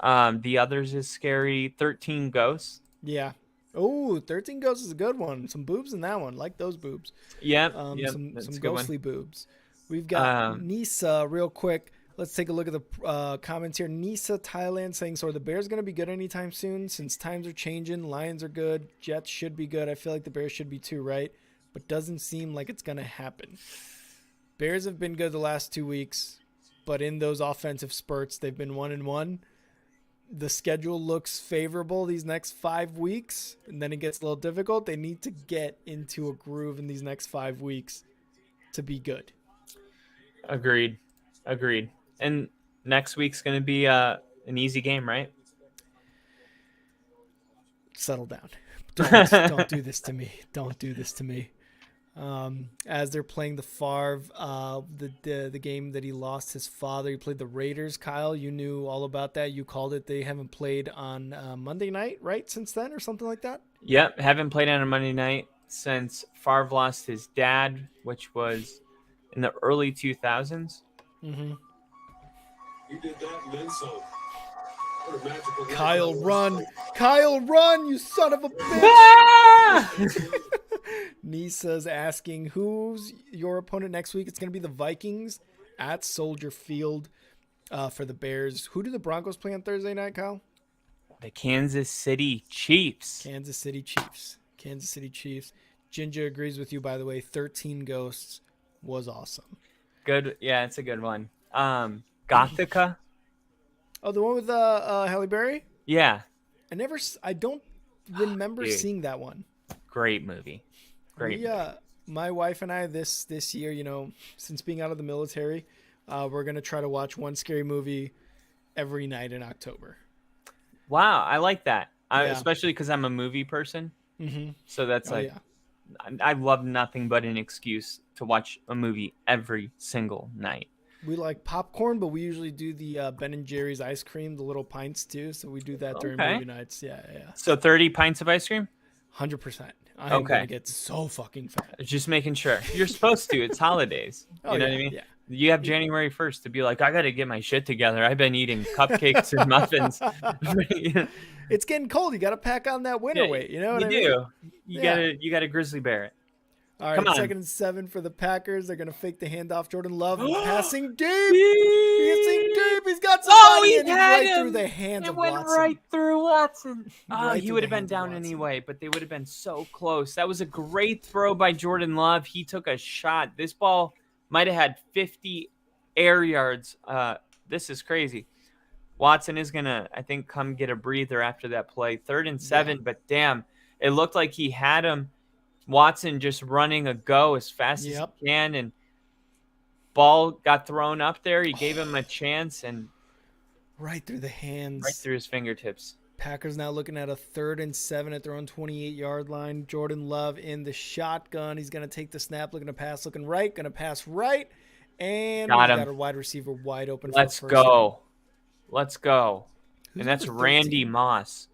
The Others is scary. 13 Ghosts. Yeah. Oh, 13 Ghosts is a good one. Some boobs in that one. Like those boobs. Yeah. Some ghostly boobs. We've got Nisa real quick. Let's take a look at the comments here. Nisa Thailand saying, so are the Bears going to be good anytime soon? Since times are changing, Lions are good. Jets should be good. I feel like the Bears should be too, right? But doesn't seem like it's going to happen. Bears have been good the last 2 weeks, but in those offensive spurts, they've been 1-1. The schedule looks favorable these next 5 weeks, and then it gets a little difficult. They need to get into a groove in these next 5 weeks to be good. Agreed. And next week's going to be an easy game, right? Settle down. Don't do this to me. Don't do this to me. As they're playing the Favre, the game that he lost his father. He played the Raiders. Kyle, you knew all about that. You called it. They haven't played on Monday night, right, since then or something like that? Yep, haven't played on a Monday night since Favre lost his dad, which was in the early 2000s. Mm-hmm. You did that and then some. Kyle, run, you son of a bitch. Nisa's asking, who's your opponent next week? It's going to be the Vikings at Soldier Field for the Bears. Who do the Broncos play on Thursday night, Kyle? The Kansas City Chiefs. Kansas City Chiefs. Kansas City Chiefs. Ginger agrees with you, by the way. 13 Ghosts was awesome. Good. Yeah, it's a good one. Gothica. Oh, the one with Halle Berry? Yeah. I don't remember Dude. seeing that one. Great movie. Great. movie. My wife and I this year, since being out of the military, we're gonna try to watch one scary movie every night in October. Wow, I like that. Yeah. Especially because I'm a movie person. Mm-hmm. So that's I love nothing but an excuse to watch a movie every single night. We like popcorn, but we usually do the Ben and Jerry's ice cream, the little pints too. So we do that during movie nights. Yeah. So 30 pints of ice cream? 100%. I'm gonna get so fucking fat. Just making sure. You're supposed to. It's holidays. You know what I mean? Yeah. You have January 1st to be like, I got to get my shit together. I've been eating cupcakes and muffins. It's getting cold. You got to pack on that winter weight. You know what I mean? You got to grizzly bear it. All right, Come on. 2nd and 7 for the Packers. They're going to fake the handoff. Jordan Love passing deep. Passing deep. He's got somebody and right through the hands of Watson. It went right through Watson. Right he through would the have been hands of down Watson. anyway, but they would have been so close. That was a great throw by Jordan Love. He took a shot. This ball might have had 50 air yards. This is crazy. Watson is going to, I think, come get a breather after that play. 3rd and 7, but damn, it looked like he had him. Watson just running a go as fast as he can, and ball got thrown up there. He gave him a chance, and right through the hands. Right through his fingertips. Packers now looking at a 3rd and 7 at their own 28-yard line. Jordan Love in the shotgun. He's going to take the snap, looking to pass, looking right, going to pass right. And got a wide receiver wide open. Let's go. Let's go. And that's Randy Moss.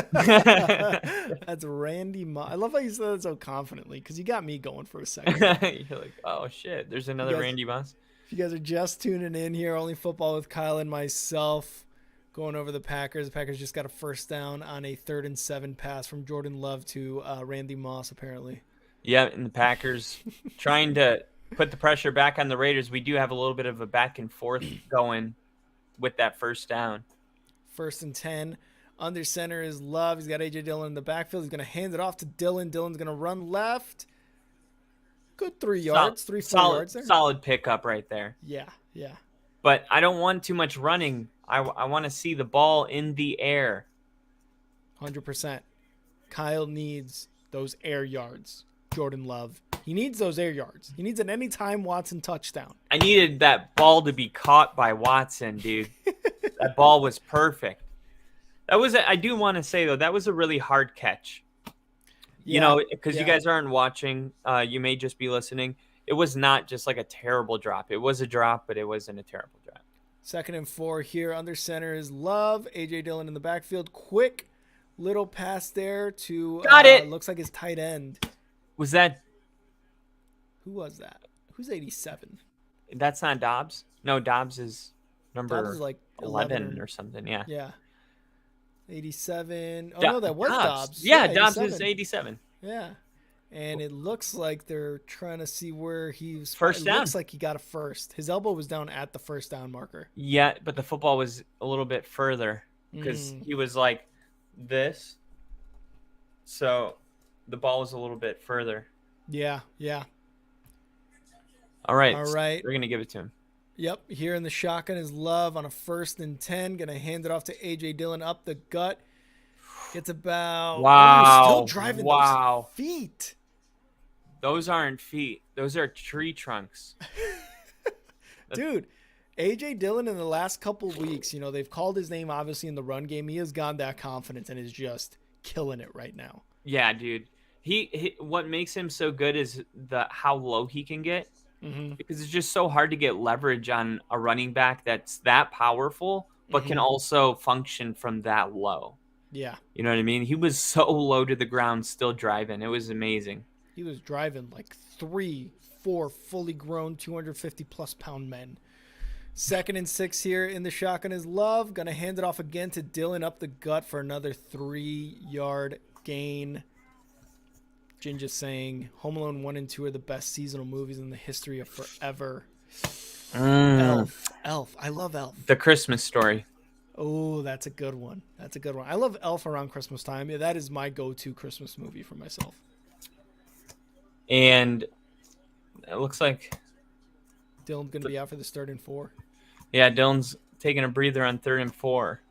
That's Randy Moss. I love how you said that so confidently because you got me going for a second. You're like, oh, shit. There's another Randy Moss. If you guys are just tuning in here, Only Football with Kyle and myself going over the Packers. The Packers just got a first down on a 3rd and 7 pass from Jordan Love to Randy Moss, apparently. Yeah, and the Packers trying to put the pressure back on the Raiders. We do have a little bit of a back and forth going with that first down. 1st and 10. Under center is Love. He's got A.J. Dillon in the backfield. He's going to hand it off to Dillon. Dillon's going to run left. Good 3 yards, 4 yards there. Solid pickup right there. Yeah. But I don't want too much running. I want to see the ball in the air. 100%. Kyle needs those air yards. Jordan Love. He needs those air yards. He needs an anytime Watson touchdown. I needed that ball to be caught by Watson, dude. That ball was perfect. I do want to say, though, that was a really hard catch. Because you guys aren't watching. You may just be listening. It was not just like a terrible drop. It was a drop, but it wasn't a terrible drop. 2nd and 4 here. Under center is Love. A.J. Dillon in the backfield. Quick little pass there to Got it. Looks like his tight end. Was that? Who was that? Who's 87? That's not Dobbs. No, Dobbs is number Dobbs is like 11 or something. Yeah. Yeah. 87. Oh, no, that was Dobbs. Yeah, Dobbs is 87. Yeah. And it looks like they're trying to see where he's first down. It looks like he got a first. His elbow was down at the first down marker. Yeah, but the football was a little bit further because he was like this. So the ball was a little bit further. Yeah. All right. We're going to give it to him. Yep. Here in the shotgun is Love on a 1st and 10. Going to hand it off to A.J. Dillon up the gut. Gets about... Wow. Still driving those feet. Those aren't feet. Those are tree trunks. Dude, A.J. Dillon in the last couple weeks, they've called his name obviously in the run game. He has gone that confidence and is just killing it right now. Yeah, dude. He what makes him so good is how low he can get. Mm-hmm. Because it's just so hard to get leverage on a running back that's that powerful, but can also function from that low. Yeah. You know what I mean? He was so low to the ground, still driving. It was amazing. He was driving like 3-4 fully grown 250-plus pound men. 2nd and 6 here in the shotgun is Love. Going to hand it off again to Dillon up the gut for another 3-yard gain. Ginger saying Home Alone 1 and 2 are the best seasonal movies in the history of forever. Elf. I love Elf. The Christmas Story. Oh, that's a good one. That's a good one. I love Elf around Christmas time. Yeah, that is my go-to Christmas movie for myself. And it looks like Dylan's going to be out for this 3rd and 4. Yeah, Dylan's taking a breather on 3rd and 4.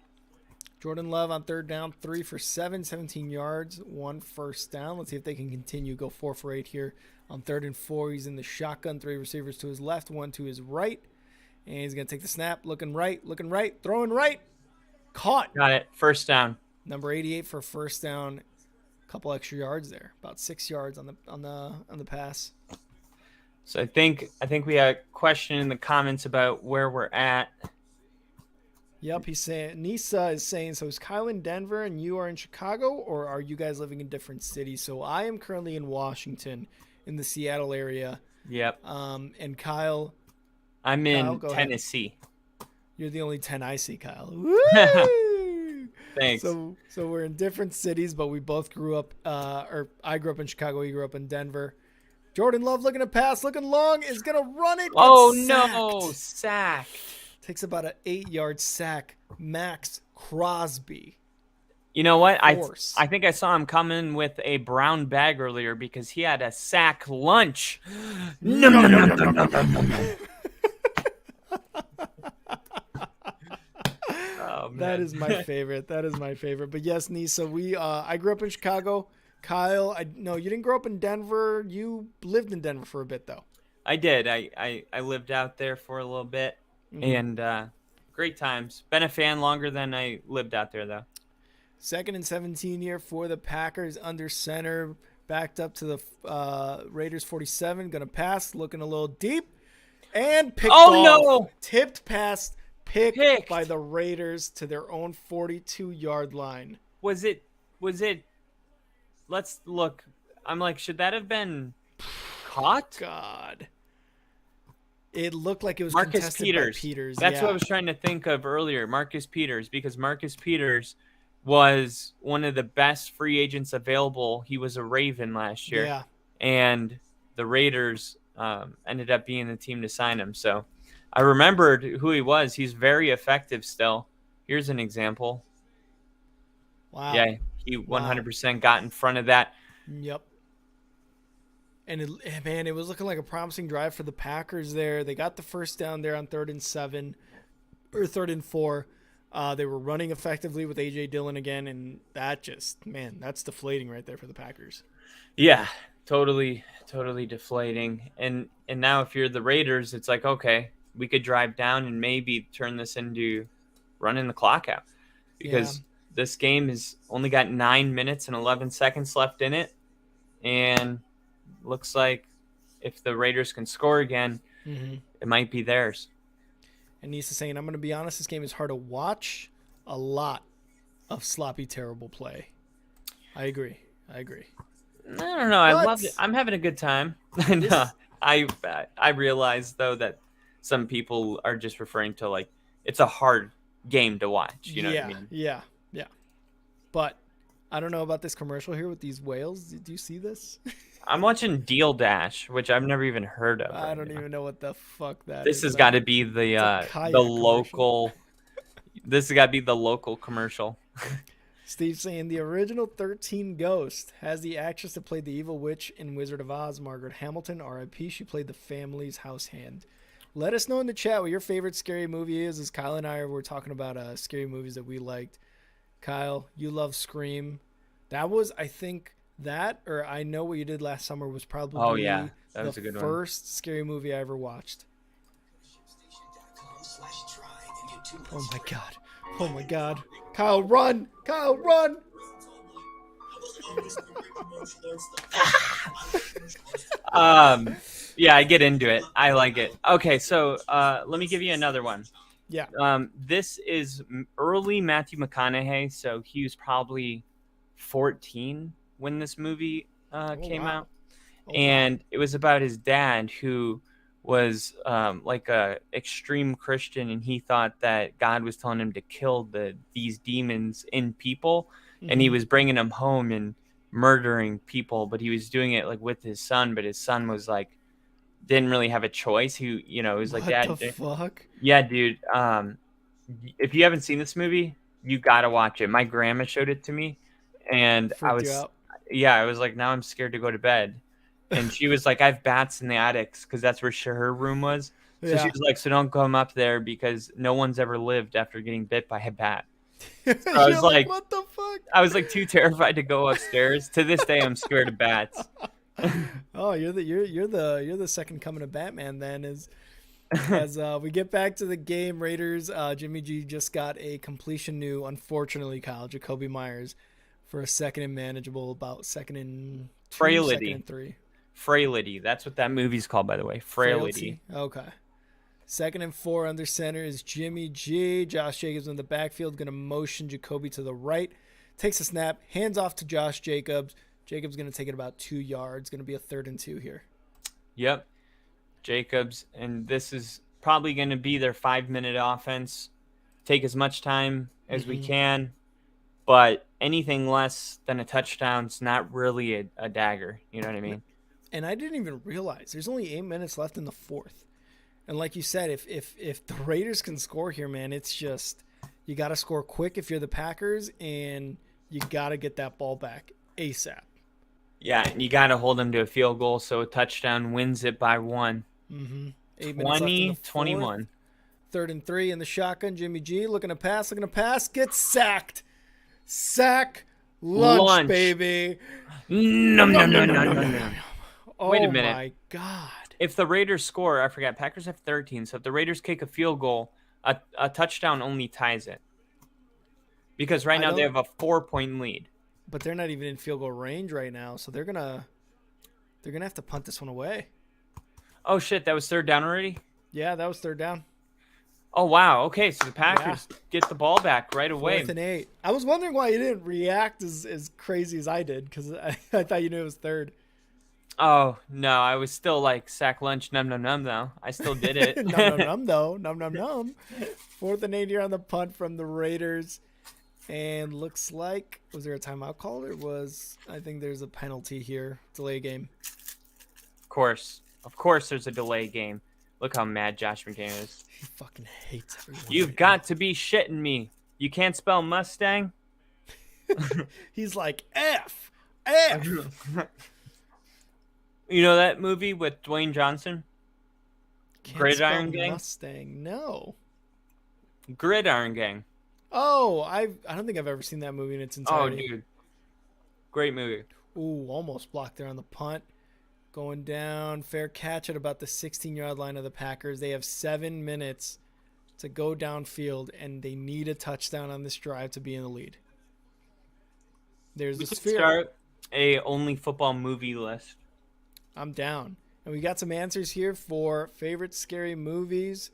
Jordan Love on 3rd down, 3 for 7, 17 yards, 1 first down. Let's see if they can continue, go 4 for 8 here on 3rd and 4. He's in the shotgun, 3 receivers to his left, 1 to his right. And he's going to take the snap, looking right, throwing right. Caught. Got it. First down. Number 88 for first down. Couple extra yards there. About 6 yards on the pass. So I think we had a question in the comments about where we're at. Yep, he's saying Nisa is saying, so is Kyle in Denver and you are in Chicago, or are you guys living in different cities? So I am currently in Washington, in the Seattle area. Yep. And Kyle, I'm in Tennessee. Ahead. You're the only 10 I see, Kyle. Woo! Thanks. So we're in different cities, but we both grew up, or I grew up in Chicago. You grew up in Denver. Jordan Love looking to pass, looking long, is going to run it. Oh, no. Sacked. Takes about an 8-yard sack. Max Crosby. You know what? I think I saw him coming with a brown bag earlier because he had a sack lunch. No. Oh, that is my favorite. But yes, Nisa, I grew up in Chicago. Kyle, no, you didn't grow up in Denver. You lived in Denver for a bit, though. I did. I lived out there for a little bit, and great times. Been a fan longer than I lived out there, though. 2nd and 17 here for the Packers under center. Backed up to the Raiders 47. Going to pass, looking a little deep. And picked off. No! Tipped pass, picked by the Raiders to their own 42-yard line. Was it? Let's look. I'm like, should that have been caught? God. It looked like it was Marcus Peters. By Peters. That's what I was trying to think of earlier. Marcus Peters, because Marcus Peters was one of the best free agents available. He was a Raven last year. Yeah. And the Raiders ended up being the team to sign him. So I remembered who he was. He's very effective still. Here's an example. Wow. Yeah, he 100% got in front of that. Yep. And it was looking like a promising drive for the Packers there. They got the first down there on 3rd and 7 or 3rd and 4. They were running effectively with A.J. Dillon again, and that's deflating right there for the Packers. Yeah, totally deflating. And now if you're the Raiders, it's like, okay, we could drive down and maybe turn this into running the clock out because this game has only got 9 minutes and 11 seconds left in it, and looks like if the Raiders can score again, it might be theirs. And Nisa saying, I'm going to be honest, this game is hard to watch. A lot of sloppy, terrible play. I agree. I don't know. I love it. I'm having a good time. I realize, though, that some people are just referring to, like, it's a hard game to watch. You know what I mean? Yeah. But I don't know about this commercial here with these whales. Do you see this? I'm watching Deal Dash, which I've never even heard of. I don't even know what the fuck that is. This has got to be the local. This has got to be the local commercial. Steve saying the original 13 Ghost has the actress that played the evil witch in Wizard of Oz, Margaret Hamilton, R.I.P. She played the family's house hand. Let us know in the chat what your favorite scary movie is. As Kyle and I were talking about scary movies that we liked. Kyle, you love Scream. That was, I think, or I Know What You Did Last Summer was probably that was a good one. First scary movie I ever watched. Oh my god. Kyle, run! Yeah, I get into it. I like it. Okay, so let me give you another one. Yeah. This is early Matthew McConaughey, so he was probably 14 when this movie came out. And it was about his dad who was like a extreme Christian, and he thought that God was telling him to kill these demons in people, and he was bringing them home and murdering people, but he was doing it like with his son, but his son was like didn't really have a choice. He, you know, he was like, What the Dad, fuck? yeah, dude. If you haven't seen this movie, you gotta watch it. My grandma showed it to me, and Freaked you out. I was like, now I'm scared to go to bed. And she was like, I have bats in the attics because that's where her room was. So she Yeah. was like, so don't come up there because no one's ever lived after getting bit by a bat. So You're like, what the fuck? I was like too terrified to go upstairs. To this day, I'm scared of bats. Oh, you're the second coming of Batman then. As we get back to the game, Raiders, Jimmy G just got a completion new, unfortunately, Kyle, Jacoby Myers for a second and manageable, about second and two, Frailty. second and three. Frailty. That's what that movie's called, by the way. Frailty. Okay. Second and 4 under center is Jimmy G. Josh Jacobs in the backfield, going to motion Jacoby to the right. Takes a snap, hands off to Josh Jacobs. Jacobs going to take it about 2 yards. Going to be a 3rd and 2 here. Yep. Jacobs, and this is probably going to be their 5-minute offense. Take as much time as we can, but anything less than a touchdown's not really a dagger. You know what I mean? And I didn't even realize there's only 8 minutes left in the 4th. And like you said, if the Raiders can score here, man, it's just you got to score quick if you're the Packers, and you got to get that ball back ASAP. Yeah, and you got to hold them to a field goal, so a touchdown wins it by 1. 8 minutes left in the 20-21. 3rd and 3 in the shotgun. Jimmy G looking to pass, gets sacked. Sack lunch. Baby. No. Oh, wait a minute. My God. If the Raiders score, I forgot, Packers have 13, so if the Raiders kick a field goal, a touchdown only ties it. Because right now they have a 4-point lead. But they're not even in field goal range right now, so they're gonna have to punt this one away. Oh shit, that was 3rd down already? Yeah, that was 3rd down. Oh wow, okay, so the Packers get the ball back right away. 4th and 8. I was wondering why you didn't react as crazy as I did, because I thought you knew it was 3rd. Oh, no, I was still like, sack lunch, num though. I still did it. Num though. Num. 4th and 8 here on the punt from the Raiders. And looks like, was there a timeout called? I think there's a penalty here. Delay game. Of course there's a delay game. Look how mad Josh McCain is. He fucking hates everyone. You've got to be shitting me. You can't spell Mustang? He's like, F. You know that movie with Dwayne Johnson? Gridiron Gang? Mustang, no. Gridiron Gang. Oh, I don't think I've ever seen that movie in its entirety. Oh, dude. Great movie. Ooh, almost blocked there on the punt. Going down, fair catch at about the 16-yard line of the Packers. They have 7 minutes to go downfield, and they need a touchdown on this drive to be in the lead. There's We the could sphere. start a only football movie list. I'm down. And we got some answers here for favorite scary movies.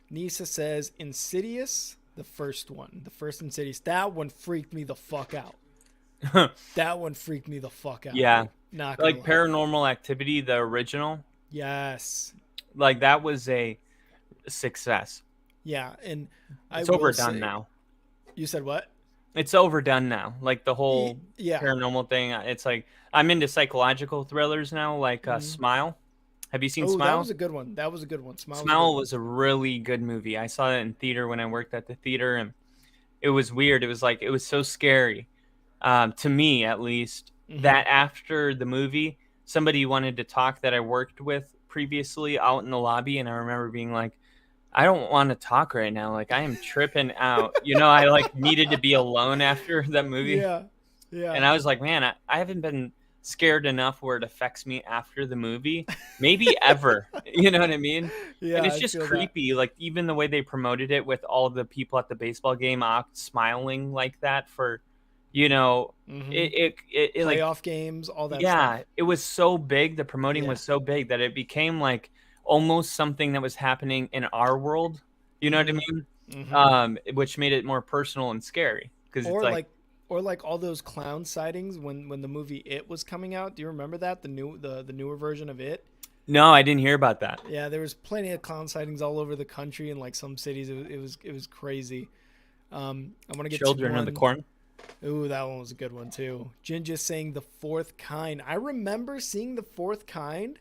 Nisa says Insidious, the first one. The first Insidious. That one freaked me the fuck out. That one freaked me the fuck out. Yeah. Not Like lie. Paranormal Activity, the original. Yes. Like that was a success. Yeah, and It's overdone now. You said what? It's overdone now. Like the whole paranormal thing. It's like I'm into psychological thrillers now, like Smile. Have you seen Smile? That was a good one. Smile was a really good movie. I saw it in theater when I worked at the theater, and it was weird. It was like, it was so scary, to me at least, that after the movie, somebody wanted to talk that I worked with previously out in the lobby, and I remember being like, I don't want to talk right now. Like, I am tripping out. You know, I like needed to be alone after that movie. Yeah. And I was like, man, I haven't been scared enough where it affects me after the movie, maybe ever. You know what I mean? Yeah. And it's just creepy. Like, even the way they promoted it with all the people at the baseball game smiling like that for, you know, it playoff like games, all that yeah, stuff. it was so big. The promoting was so big that it became like almost something that was happening in our world. You know what I mean? Which made it more personal and scary. Because it's like all those clown sightings when the movie It was coming out. Do you remember that? The newer version of It? No, I didn't hear about that. Yeah, there was plenty of clown sightings all over the country, and like some cities it was crazy. I want to get Children of the Corn. Ooh, that one was a good one too. Jin just saying The Fourth Kind. I remember seeing The Fourth Kind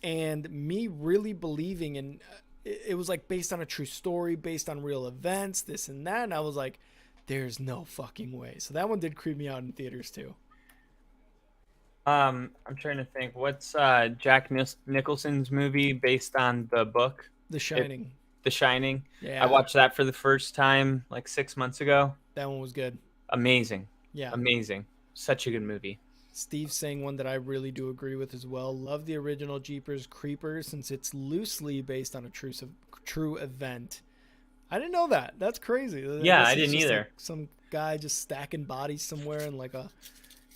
and me really believing in it was like based on a true story, based on real events, this and that. And I was like, there's no fucking way. So that one did creep me out in theaters too. I'm trying to think. What's Jack Nicholson's movie based on the book? The Shining. The Shining. Yeah. I watched that for the first time like 6 months ago. That one was good. Amazing. Yeah. Amazing. Such a good movie. Steve's saying one that I really do agree with as well. Love the original Jeepers Creepers since it's loosely based on a true event. I didn't know that. That's crazy. Yeah, I didn't either. Like some guy just stacking bodies somewhere in like a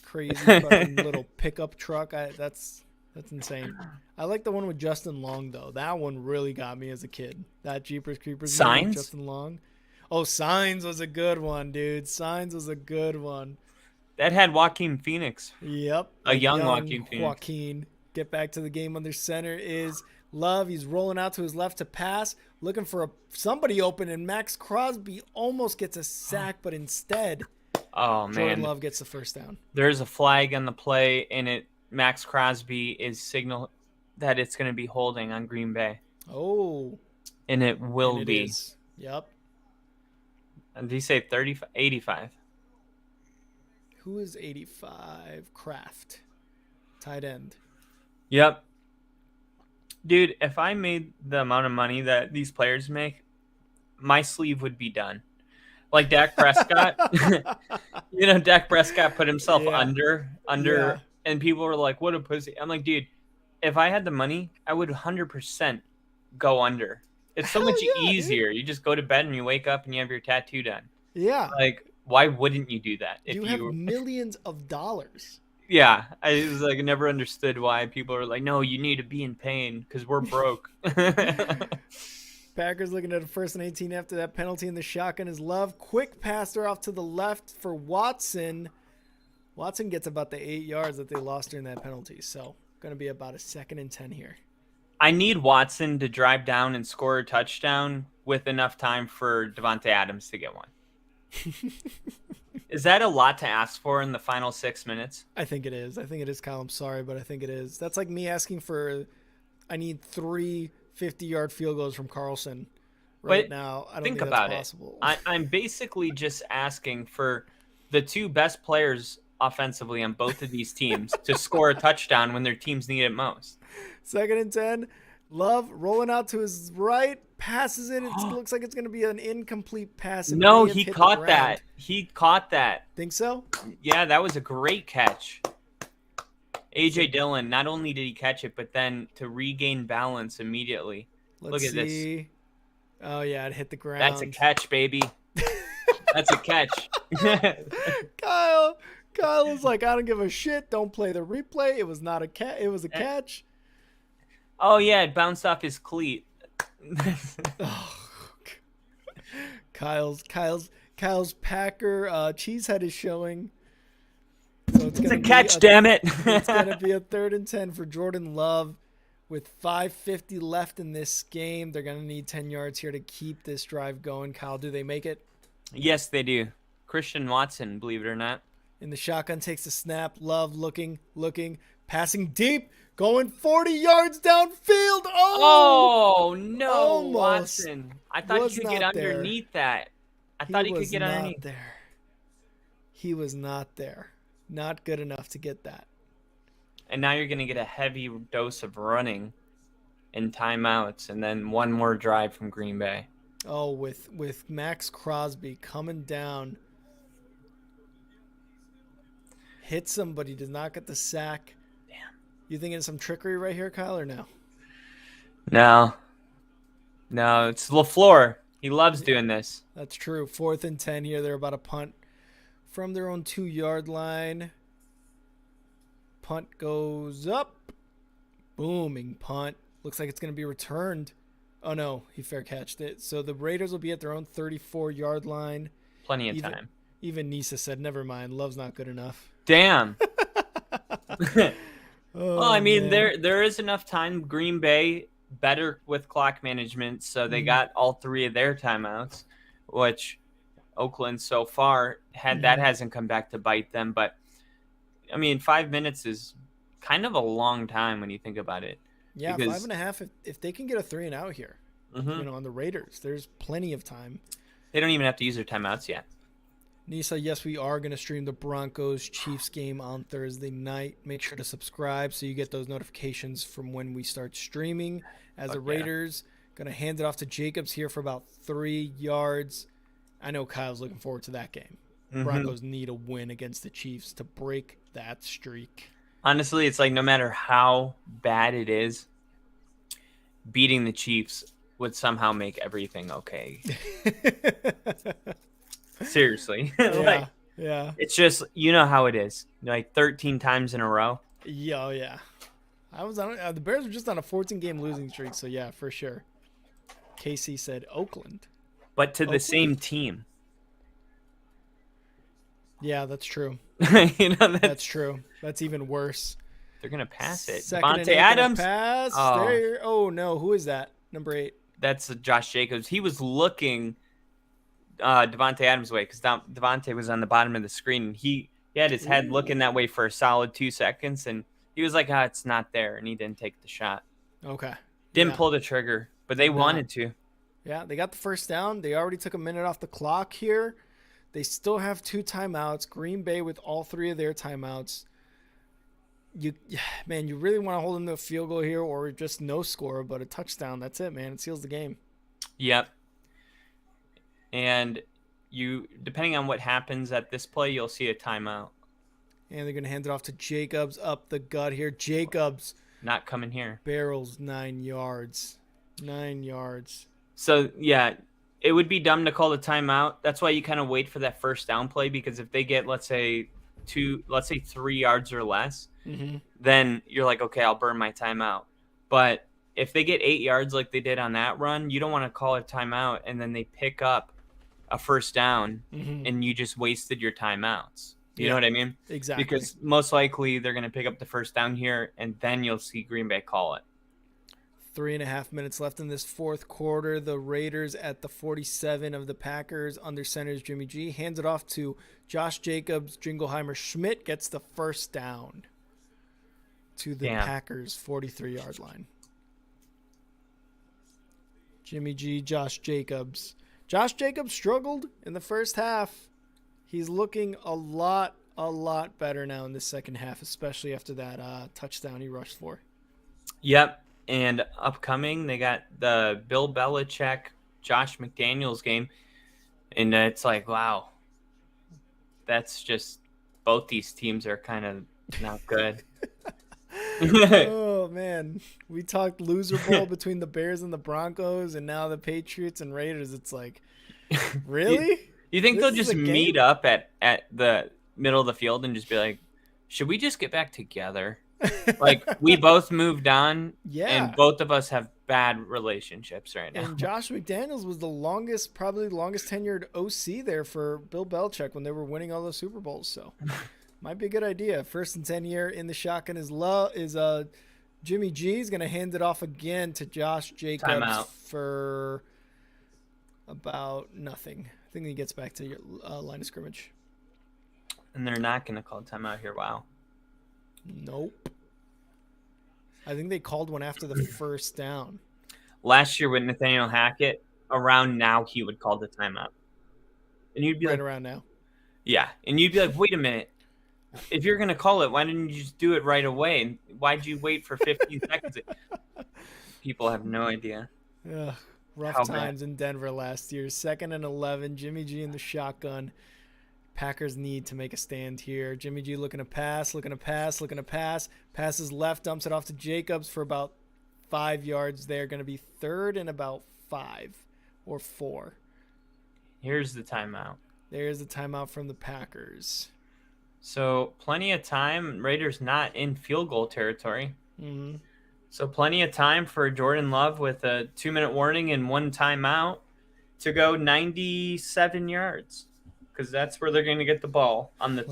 crazy fucking little pickup truck. That's insane. I like the one with Justin Long though. That one really got me as a kid. That Jeepers Creepers Signs? With Justin Long. Oh, Signs was a good one, dude. Signs was a good one. That had Joaquin Phoenix. Yep. A young Joaquin Phoenix. Joaquin. Get back to the game under center is Love. He's rolling out to his left to pass, looking for somebody open, and Max Crosby almost gets a sack, but instead, oh man, Jordan Love gets the first down. There's a flag on the play, and Max Crosby is signal that it's going to be holding on Green Bay. Oh. And it will be. Is. Yep. And did you say 85? Who is 85? Kraft. Tight end. Yep. Dude, if I made the amount of money that these players make, my sleeve would be done. Like Dak Prescott. Dak Prescott put himself under, and people were like, what a pussy. I'm like, dude, if I had the money, I would 100% go under. It's so much easier. Dude. You just go to bed and you wake up and you have your tattoo done. Yeah. Like, why wouldn't you do that? You have millions of dollars. Yeah. I was like, never understoed why people are like, no, you need to be in pain because we're broke. Packers looking at a 1st and 18 after that penalty, and the shotgun is Love. Quick pass there off to the left for Watson. Watson gets about the 8 yards that they lost during that penalty. So going to be about a 2nd and 10 here. I need Watson to drive down and score a touchdown with enough time for Devontae Adams to get one. Is that a lot to ask for in the final 6 minutes? I think it is. Kyle. I'm sorry, but I think it is. That's like me asking for I need 3 50-yard field goals from Carlson now. I don't think that's possible. I'm basically just asking for the 2 best players offensively on both of these teams to score a touchdown when their teams need it most. 2nd and 10. Love rolling out to his right, passes it. It looks like it's going to be an incomplete pass. No, he caught that. He caught that. Think so? Yeah, that was a great catch. A.J. Dillon, not only did he catch it, but then to regain balance immediately. Look at this. Oh, yeah, it hit the ground. That's a catch, baby. That's a catch. Kyle was like, I don't give a shit. Don't play the replay. It was not a catch. It was a catch. Oh, yeah, it bounced off his cleat. Kyle's Packer cheesehead is showing. So it's a catch, damn it. It's going to be a 3rd and 10 for Jordan Love with 5:50 left in this game. They're going to need 10 yards here to keep this drive going. Kyle, do they make it? Yes, they do. Christian Watson, believe it or not. In the shotgun, takes the snap. Love looking, passing deep, going 40 yards downfield. Oh no, almost. Watson. I thought he could get underneath that. I thought he could get underneath. There. He was not there. Not good enough to get that. And now you're going to get a heavy dose of running and timeouts and then one more drive from Green Bay. Oh, with Max Crosby coming down. Hit somebody, does not get the sack. Damn. You thinking some trickery right here, Kyle, or no? No, it's LaFleur. He loves doing this. That's true. 4th and 10 here. They're about to punt from their own 2-yard line. Punt goes up. Booming punt. Looks like it's going to be returned. Oh, no. He fair catched it. So the Raiders will be at their own 34-yard line. Plenty of time. Even Nisa said, never mind. Love's not good enough. Damn. Well, I mean, there is enough time. Green Bay better with clock management, so they got all 3 of their timeouts, which Oakland so far that hasn't come back to bite them. But I mean, 5 minutes is kind of a long time when you think about it. Yeah, because 5.5. If they can get a 3 and out here, on the Raiders, there's plenty of time. they don't even have to use their timeouts yet. Nisa, yes, we are going to stream the Broncos Chiefs game on Thursday night. Make sure to subscribe so you get those notifications from when we start streaming. As the Raiders, going to hand it off to Jacobs here for about 3 yards. I know Kyle's looking forward to that game. Broncos need a win against the Chiefs to break that streak. Honestly, it's like no matter how bad it is, beating the Chiefs would somehow make everything okay. Seriously. Yeah. It's just, you know how it is. Like 13 times in a row. Yeah, yeah. I was on the Bears were just on a 14-game losing streak, so yeah, for sure. Casey said Oakland. But to the same team. Yeah, that's true. That's true. That's even worse. They're going to pass it. Second Devontae Adams. Pass. Oh, no. Who is that? Number 8. That's Josh Jacobs. He was looking Devontae Adams' way because Devontae was on the bottom of the screen. And he had his head looking that way for a solid 2 seconds, and he was like, it's not there, and he didn't take the shot. Okay. Didn't pull the trigger, but they wanted to. Yeah, they got the first down. They already took a minute off the clock here. They still have 2 timeouts. Green Bay with all 3 of their timeouts. You really want to hold them to a field goal here or just no score, but a touchdown. That's it, man. It seals the game. Yep. And depending on what happens at this play, you'll see a timeout. And they're going to hand it off to Jacobs up the gut here. Jacobs. Not coming here. Barrels 9 yards. 9 yards. So, yeah, it would be dumb to call the timeout. That's why you kind of wait for that first down play, because if they get, let's say 3 yards or less, then you're like, okay, I'll burn my timeout. But if they get 8 yards like they did on that run, you don't want to call a timeout and then they pick up a first down and you just wasted your timeouts. You know what I mean? Exactly. Because most likely they're going to pick up the first down here and then you'll see Green Bay call it. 3.5 minutes left in this fourth quarter. The Raiders at the 47 of the Packers. Under center is Jimmy G. Hands it off to Josh Jacobs. Jingleheimer Schmidt gets the first down to the Packers 43-yard line. Jimmy G, Josh Jacobs. Josh Jacobs struggled in the first half. He's looking a lot better now in the second half, especially after that touchdown he rushed for. Yep. And upcoming, they got the Bill Belichick, Josh McDaniels game. And it's like, wow, that's just both these teams are kind of not good. Oh, man. We talked loser bowl between the Bears and the Broncos, and now the Patriots and Raiders. It's like, really? You think they'll just meet up at the middle of the field and just be like, should we just get back together? Like, we both moved on, and both of us have bad relationships right now. And Josh McDaniels was probably the longest tenured OC there for Bill Belichick when they were winning all those Super Bowls. So, might be a good idea. 1st and 10 here in the shotgun is Jimmy G is going to hand it off again to Josh Jacobs for about nothing. I think he gets back to your line of scrimmage. And they're not going to call timeout here. Wow. Nope. I think they called one after the first down. Last year with Nathaniel Hackett, around now he would call the timeout. And you'd be around now. Yeah. And you'd be like, wait a minute. If you're going to call it, why didn't you just do it right away? And why'd you wait for 15 seconds? People have no idea. Rough times in Denver last year. 2nd and 11. Jimmy G in the shotgun. Packers need to make a stand here. Jimmy G looking to pass. Passes left, dumps it off to Jacobs for about 5 yards there. Going to be 3rd and about 5 or 4. Here's the timeout. There's the timeout from the Packers. So plenty of time. Raiders not in field goal territory. So plenty of time for Jordan Love with a 2-minute warning and 1 timeout to go 97 yards. Because that's where they're going to get the ball on the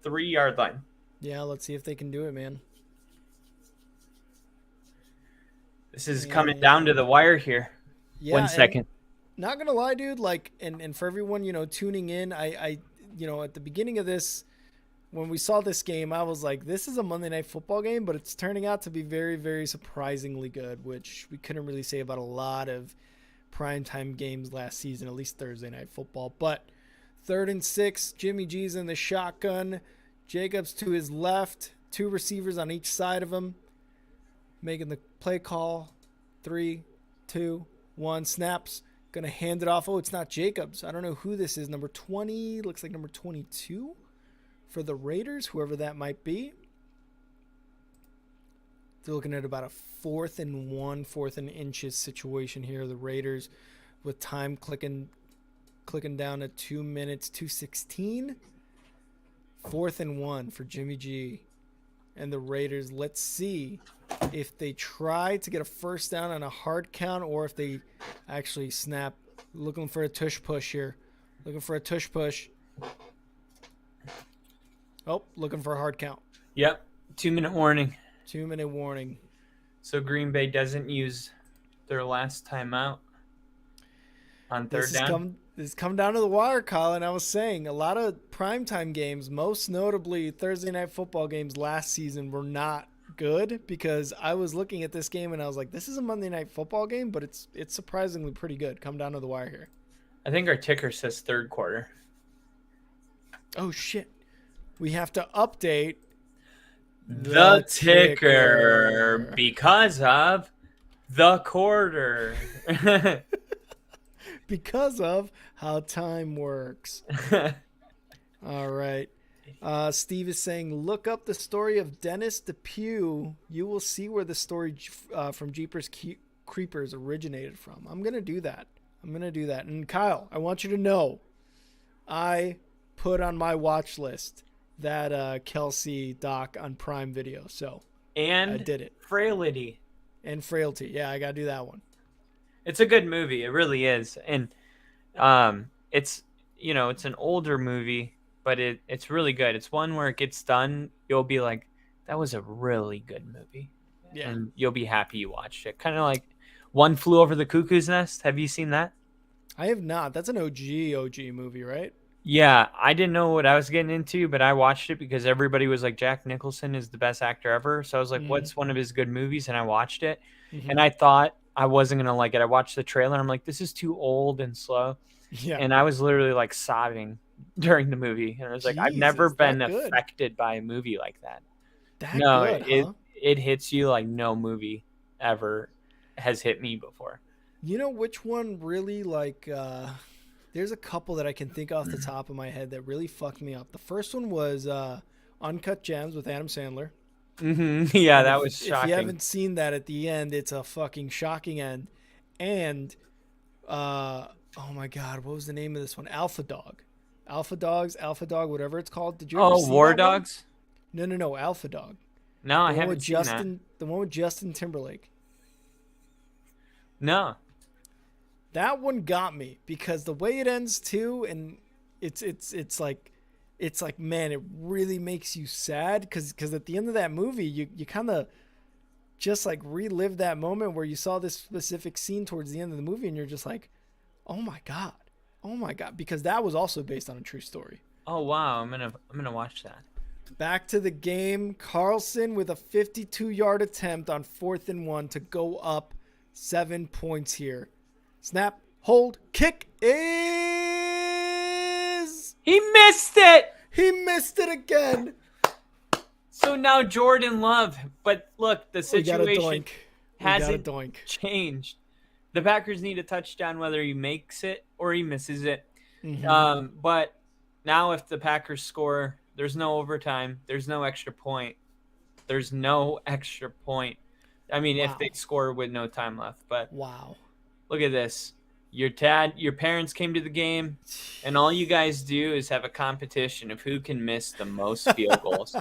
3-yard line. Yeah, let's see if they can do it, man. This is coming down to the wire here. Yeah, 1 second. Not gonna lie, dude. Like, and for everyone tuning in, I at the beginning of this, when we saw this game, I was like, this is a Monday Night Football game, but it's turning out to be very, very surprisingly good, which we couldn't really say about a lot of primetime games last season, at least Thursday Night Football. But 3rd and 6, Jimmy G's in the shotgun. Jacobs to his left, 2 receivers on each side of him, making the play call. 3, 2, 1, snaps. Gonna hand it off. Oh, it's not Jacobs. I don't know who this is. Number 20. Looks like number 22 for the Raiders, whoever that might be. They're looking at about a 4th and 1, 4th and inches situation here. The Raiders with time clicking down to 2 minutes, 2:16. 4th and 1 for Jimmy G and the Raiders. Let's see if they try to get a first down on a hard count or if they actually snap. Looking for a tush push here. Looking for a tush push. Oh, looking for a hard count. Yep. 2-minute warning. 2-minute warning. So Green Bay doesn't use their last timeout on 3rd down. This has come down to the wire, Colin. I was saying a lot of primetime games, most notably Thursday Night Football games last season, were not good because I was looking at this game and I was like, this is a Monday Night Football game, but it's surprisingly pretty good. Come down to the wire here. I think our ticker says 3rd quarter. Oh, shit. We have to update the ticker because of the quarter. Because of how time works. All right. Steve is saying, look up the story of Dennis Depew. You will see where the story from Jeepers Creepers originated from. I'm going to do that. And Kyle, I want you to know, I put on my watch list that Kelsey doc on Prime Video. So I did it. Frailty. And Frailty. Yeah, I got to do that one. It's a good movie. It really is. And it's an older movie, but it's really good. It's one where it gets done, you'll be like, that was a really good movie. Yeah. And you'll be happy you watched it. Kind of like One Flew Over the Cuckoo's Nest. Have you seen that? I have not. That's an OG movie, right? Yeah, I didn't know what I was getting into, but I watched it because everybody was like, Jack Nicholson is the best actor ever. So I was like, what's one of his good movies? And I watched it. Mm-hmm. And I thought I wasn't going to like it. I watched the trailer. I'm like, this is too old and slow. Yeah. And I was literally like sobbing during the movie. And I was like, I've never been affected by a movie like that. It hits you like no movie ever has hit me before. You know which one really like there's a couple that I can think off the top of my head that really fucked me up. The first one was Uncut Gems with Adam Sandler. Mm-hmm. Yeah, that was shocking. If you haven't seen that at the end, it's a fucking shocking end. And oh my God, what was the name of this one? Alpha Dog, whatever it's called. Did you ever see War that Dogs? One? No, Alpha Dog. No, I haven't seen that. The one with Justin Timberlake. No. That one got me because the way it ends too, and it's like man, it really makes you sad because at the end of that movie you kind of just like relive that moment where you saw this specific scene towards the end of the movie and you're just like, oh my god, because that was also based on a true story. Oh wow, I'm gonna watch that. Back to the game. Carlson with a 52-yard attempt on 4th and 1 to go up 7 points here. Snap, hold, kick is... He missed it! He missed it again. So now Jordan Love. But look, the situation hasn't changed. The Packers need a touchdown whether he makes it or he misses it. Mm-hmm. But now if the Packers score, there's no overtime. There's no extra point. I mean, if they score with no time left. But wow. Look at this. Your parents came to the game, and all you guys do is have a competition of who can miss the most field goals.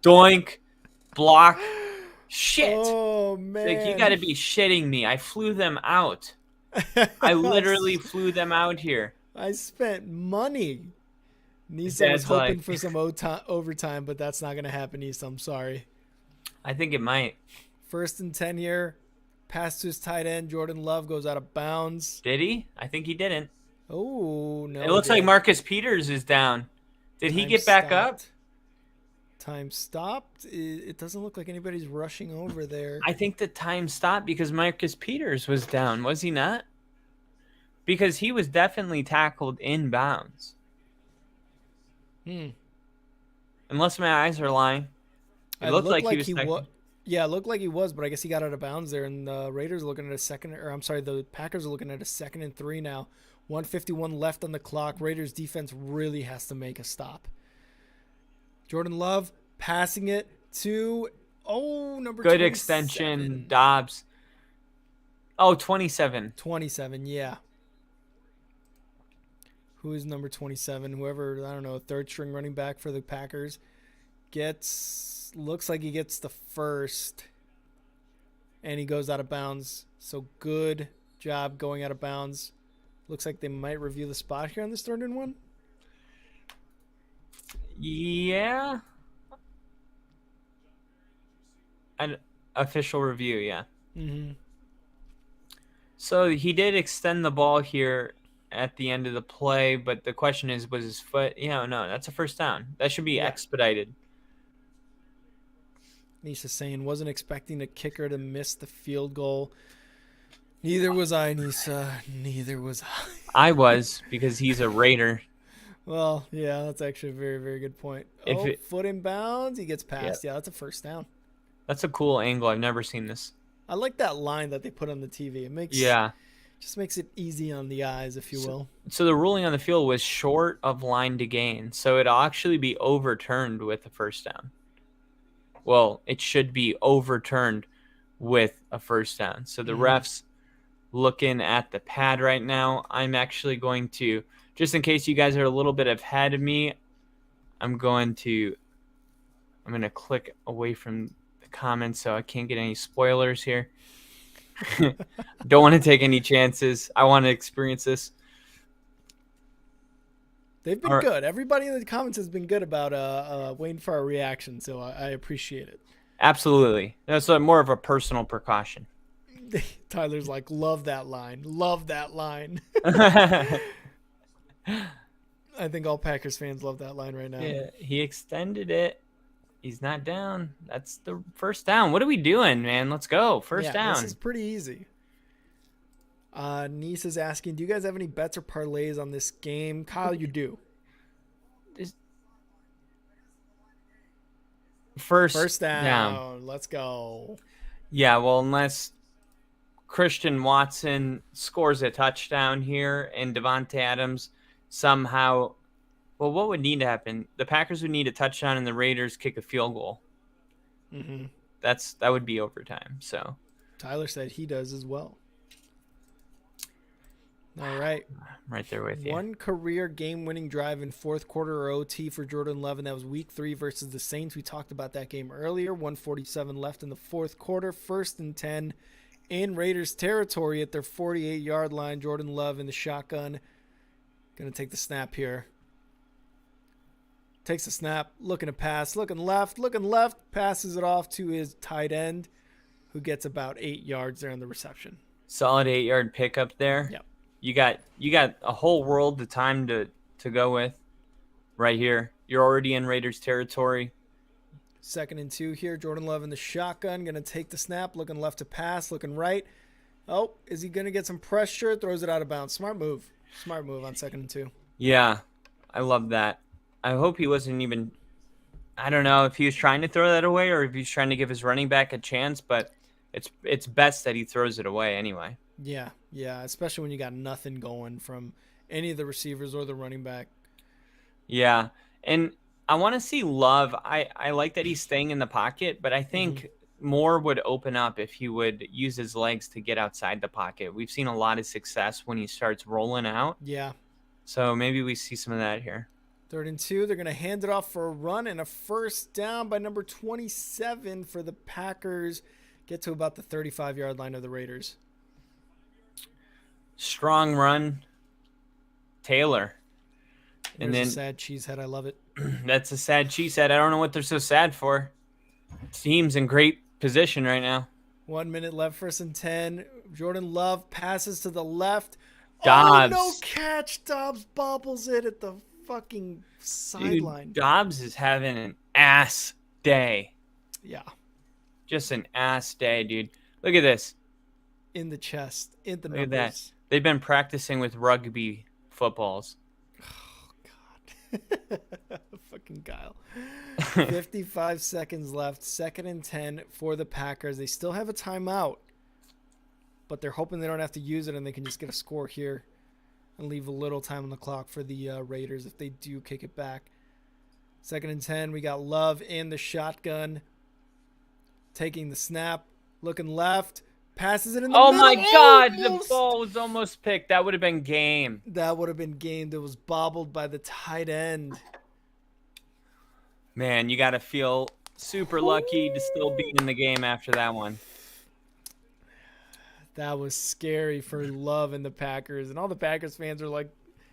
Doink, block, shit. Oh, man. Like, you got to be shitting me. I flew them out. I literally flew them out here. I spent money. Nisa was hoping for some overtime, but that's not going to happen, Nisa. I'm sorry. I think it might. 1st and 10 here. Pass to his tight end. Jordan Love goes out of bounds. Did he? I think he didn't. Oh, no. It looks like Marcus Peters is down. Did he get back up? Time stopped. It doesn't look like anybody's rushing over there. I think the time stopped because Marcus Peters was down, was he not? Because he was definitely tackled inbounds. Unless my eyes are lying. It looked like he was. Yeah, it looked like he was, but I guess he got out of bounds there, and the Raiders are looking at the Packers are looking at a 2nd and 3 now. 1:51 left on the clock. Raiders defense really has to make a stop. Jordan Love passing it to number Good 27. extension, Dobbs. Oh, 27. 27, yeah. Who is number 27? Whoever, I don't know, third string running back for the Packers looks like he gets the first, and he goes out of bounds. So good job going out of bounds. Looks like they might review the spot here on this 3rd and 1. Yeah. An official review, yeah. Mm-hmm. So he did extend the ball here at the end of the play, but the question is, was his foot? No, that's a first down. That should be expedited. Nisha saying, wasn't expecting the kicker to miss the field goal. Neither was I, Nisa. Neither was I. I was, because he's a Raider. Well, yeah, that's actually a very, very good point. Foot in bounds. He gets past. Yeah, that's a first down. That's a cool angle. I've never seen this. I like that line that they put on the TV. It just makes it easy on the eyes, if you will. So the ruling on the field was short of line to gain. So it'll actually be overturned with a first down. Well, it should be overturned with a first down. So the refs looking at the pad right now. I'm actually going to, just in case you guys are a little bit ahead of me, I'm going to click away from the comments so I can't get any spoilers here. Don't want to take any chances. I want to experience this. They've been good. Everybody in the comments has been good about waiting for our reaction, so I appreciate it. Absolutely. That's more of a personal precaution. Tyler's like, love that line. Love that line. I think all Packers fans love that line right now. Yeah, he extended it. He's not down. That's the first down. What are we doing, man? Let's go. First down. This is pretty easy. Niece is asking, do you guys have any bets or parlays on this game? Kyle, you do. First down. Let's go. Yeah, well, unless Christian Watson scores a touchdown here and Devontae Adams somehow... Well, what would need to happen? The Packers would need a touchdown and the Raiders kick a field goal. Mm-hmm. That would be overtime. So Tyler said he does as well. All right. I'm right there with you. One career game-winning drive in fourth quarter or OT for Jordan Love, and that was Week 3 versus the Saints. We talked about that game earlier. 1:47 left in the fourth quarter. 1st and 10 in Raiders territory at their 48-yard line. Jordan Love in the shotgun. Going to take the snap here. Takes the snap, looking to pass, looking left, passes it off to his tight end, who gets about 8 yards there on the reception. Solid 8-yard pickup there. Yep. You got a whole world of time to go with right here. You're already in Raiders territory. 2nd and 2 here. Jordan Love in the shotgun, going to take the snap, looking left to pass, looking right. Oh, is he going to get some pressure? Throws it out of bounds. Smart move on 2nd and 2. Yeah, I love that. I hope he wasn't even, I don't know if he was trying to throw that away or if he's trying to give his running back a chance, but it's best that he throws it away anyway. Yeah, especially when you got nothing going from any of the receivers or the running back. Yeah, and I want to see Love. I like that he's staying in the pocket, but I think more would open up if he would use his legs to get outside the pocket. We've seen a lot of success when he starts rolling out. Yeah. So maybe we see some of that here. 3rd and 2, they're going to hand it off for a run and a first down by number 27 for the Packers. Get to about the 35-yard line of the Raiders. Strong run, Taylor. And then a sad cheesehead. I love it. That's a sad cheesehead. I don't know what they're so sad for. Team's in great position right now. 1 minute left, 1st and 10. Jordan Love passes to the left. Dobbs. Oh, no catch. Dobbs bobbles it at the fucking Dude, sideline. Dobbs is having an ass day. Yeah. Just an ass day, dude. Look at this. In the chest. In the Look at that. numbers. They've been practicing with rugby footballs. Oh, God. Fucking Kyle. 55 seconds left. 2nd and 10 for the Packers. They still have a timeout, but they're hoping they don't have to use it and they can just get a score here and leave a little time on the clock for the Raiders if they do kick it back. 2nd and 10. We got Love in the shotgun. Taking the snap. Looking left. Passes it in the middle. Oh my God, Almost. the ball was almost picked. That would have been game. That would have been game. That was bobbled by the tight end. Man, you got to feel super lucky to still be in the game after that one. That was scary for Love and the Packers. And all the Packers fans are like,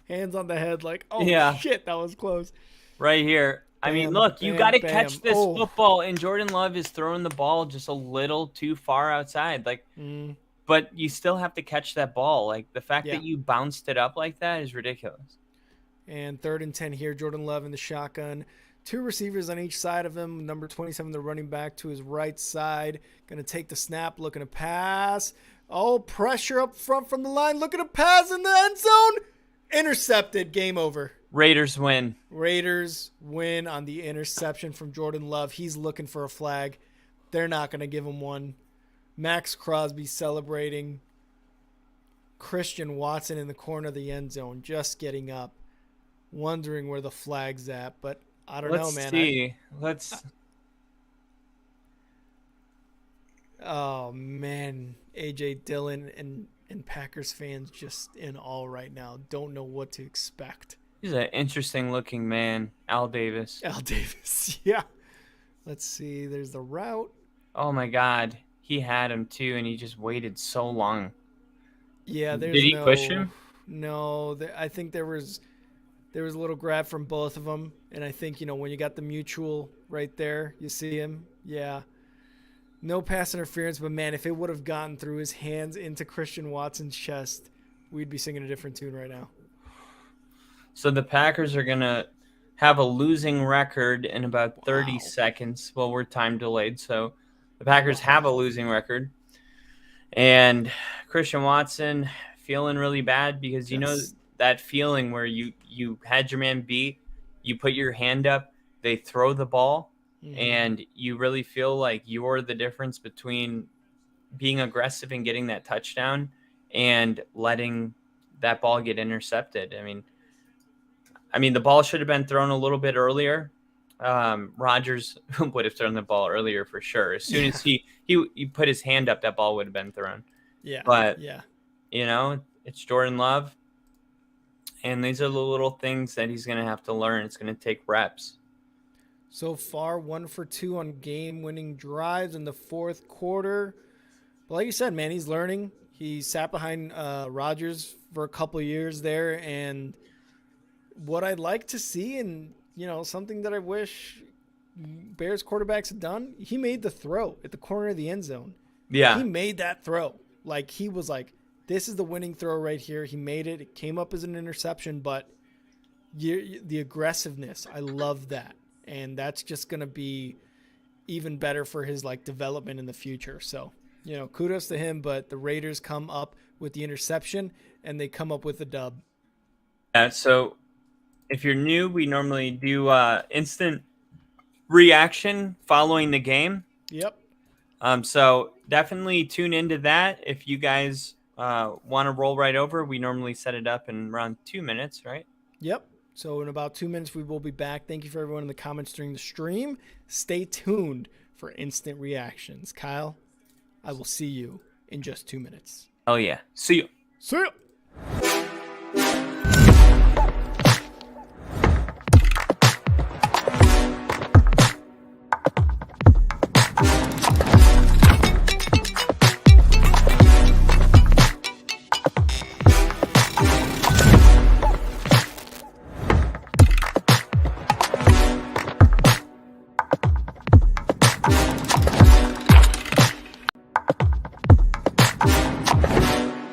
hands on the head, like, oh, Yeah. shit, that was close. Right here. I mean, Bam, look, you bam, got to bam. catch this Oh. football, and Jordan Love is throwing the ball just a little too far outside. Like, but you still have to catch that ball. Like, the fact Yeah. that you bounced it up like that is ridiculous. And 3rd and 10 here, Jordan Love in the shotgun. 2 receivers on each side of him. Number 27, the running back to his right side. Going to take the snap, looking to pass. Oh, pressure up front from the line. Looking to pass in the end zone. Intercepted. Game over. Raiders win. Raiders win on the interception from Jordan Love. He's looking for a flag. They're not going to give him one. Max Crosby celebrating. Christian Watson in the corner of the end zone, just getting up, wondering where the flag's at. But I don't know, man. Oh, man. A.J. Dillon and Packers fans just in awe right now. Don't know what to expect. He's an interesting looking man, Al Davis. Al Davis, yeah. Let's see. There's the route. Oh my God, he had him too, and he just waited so long. Yeah, there's Did he push him? No, I think there was a little grab from both of them, and I think when you got the mutual right there, you see him. Yeah. No pass interference, but man, if it would have gotten through his hands into Christian Watson's chest, we'd be singing a different tune right now. So the Packers are going to have a losing record in about 30 seconds. Well, we're time delayed, so the Packers have a losing record. And Christian Watson feeling really bad because you know that feeling where you had your man beat, you put your hand up, they throw the ball, and you really feel like you're the difference between being aggressive and getting that touchdown and letting that ball get intercepted. I mean, the ball should have been thrown a little bit earlier. Rodgers would have thrown the ball earlier for sure. As soon as he put his hand up, that ball would have been thrown. Yeah. But, yeah. It's Jordan Love. And these are the little things that he's going to have to learn. It's going to take reps. So far, 1 for 2 on game-winning drives in the 4th quarter. But like you said, man, he's learning. He sat behind Rodgers for a couple of years there, and what I'd like to see, and something that I wish Bears quarterbacks had done, he made the throw at the corner of the end zone. Yeah, he made that throw. Like he was like, "This is the winning throw right here." He made it. It came up as an interception, but the aggressiveness, I love that. And that's just going to be even better for his development in the future. So, kudos to him, but the Raiders come up with the interception and they come up with the dub. So if you're new, we normally do instant reaction following the game. Yep. So definitely tune into that. If you guys want to roll right over, we normally set it up in around 2 minutes, right? Yep. So in about 2 minutes, we will be back. Thank you for everyone in the comments during the stream. Stay tuned for instant reactions. Kyle, I will see you in just 2 minutes. Oh, yeah. See you. See ya.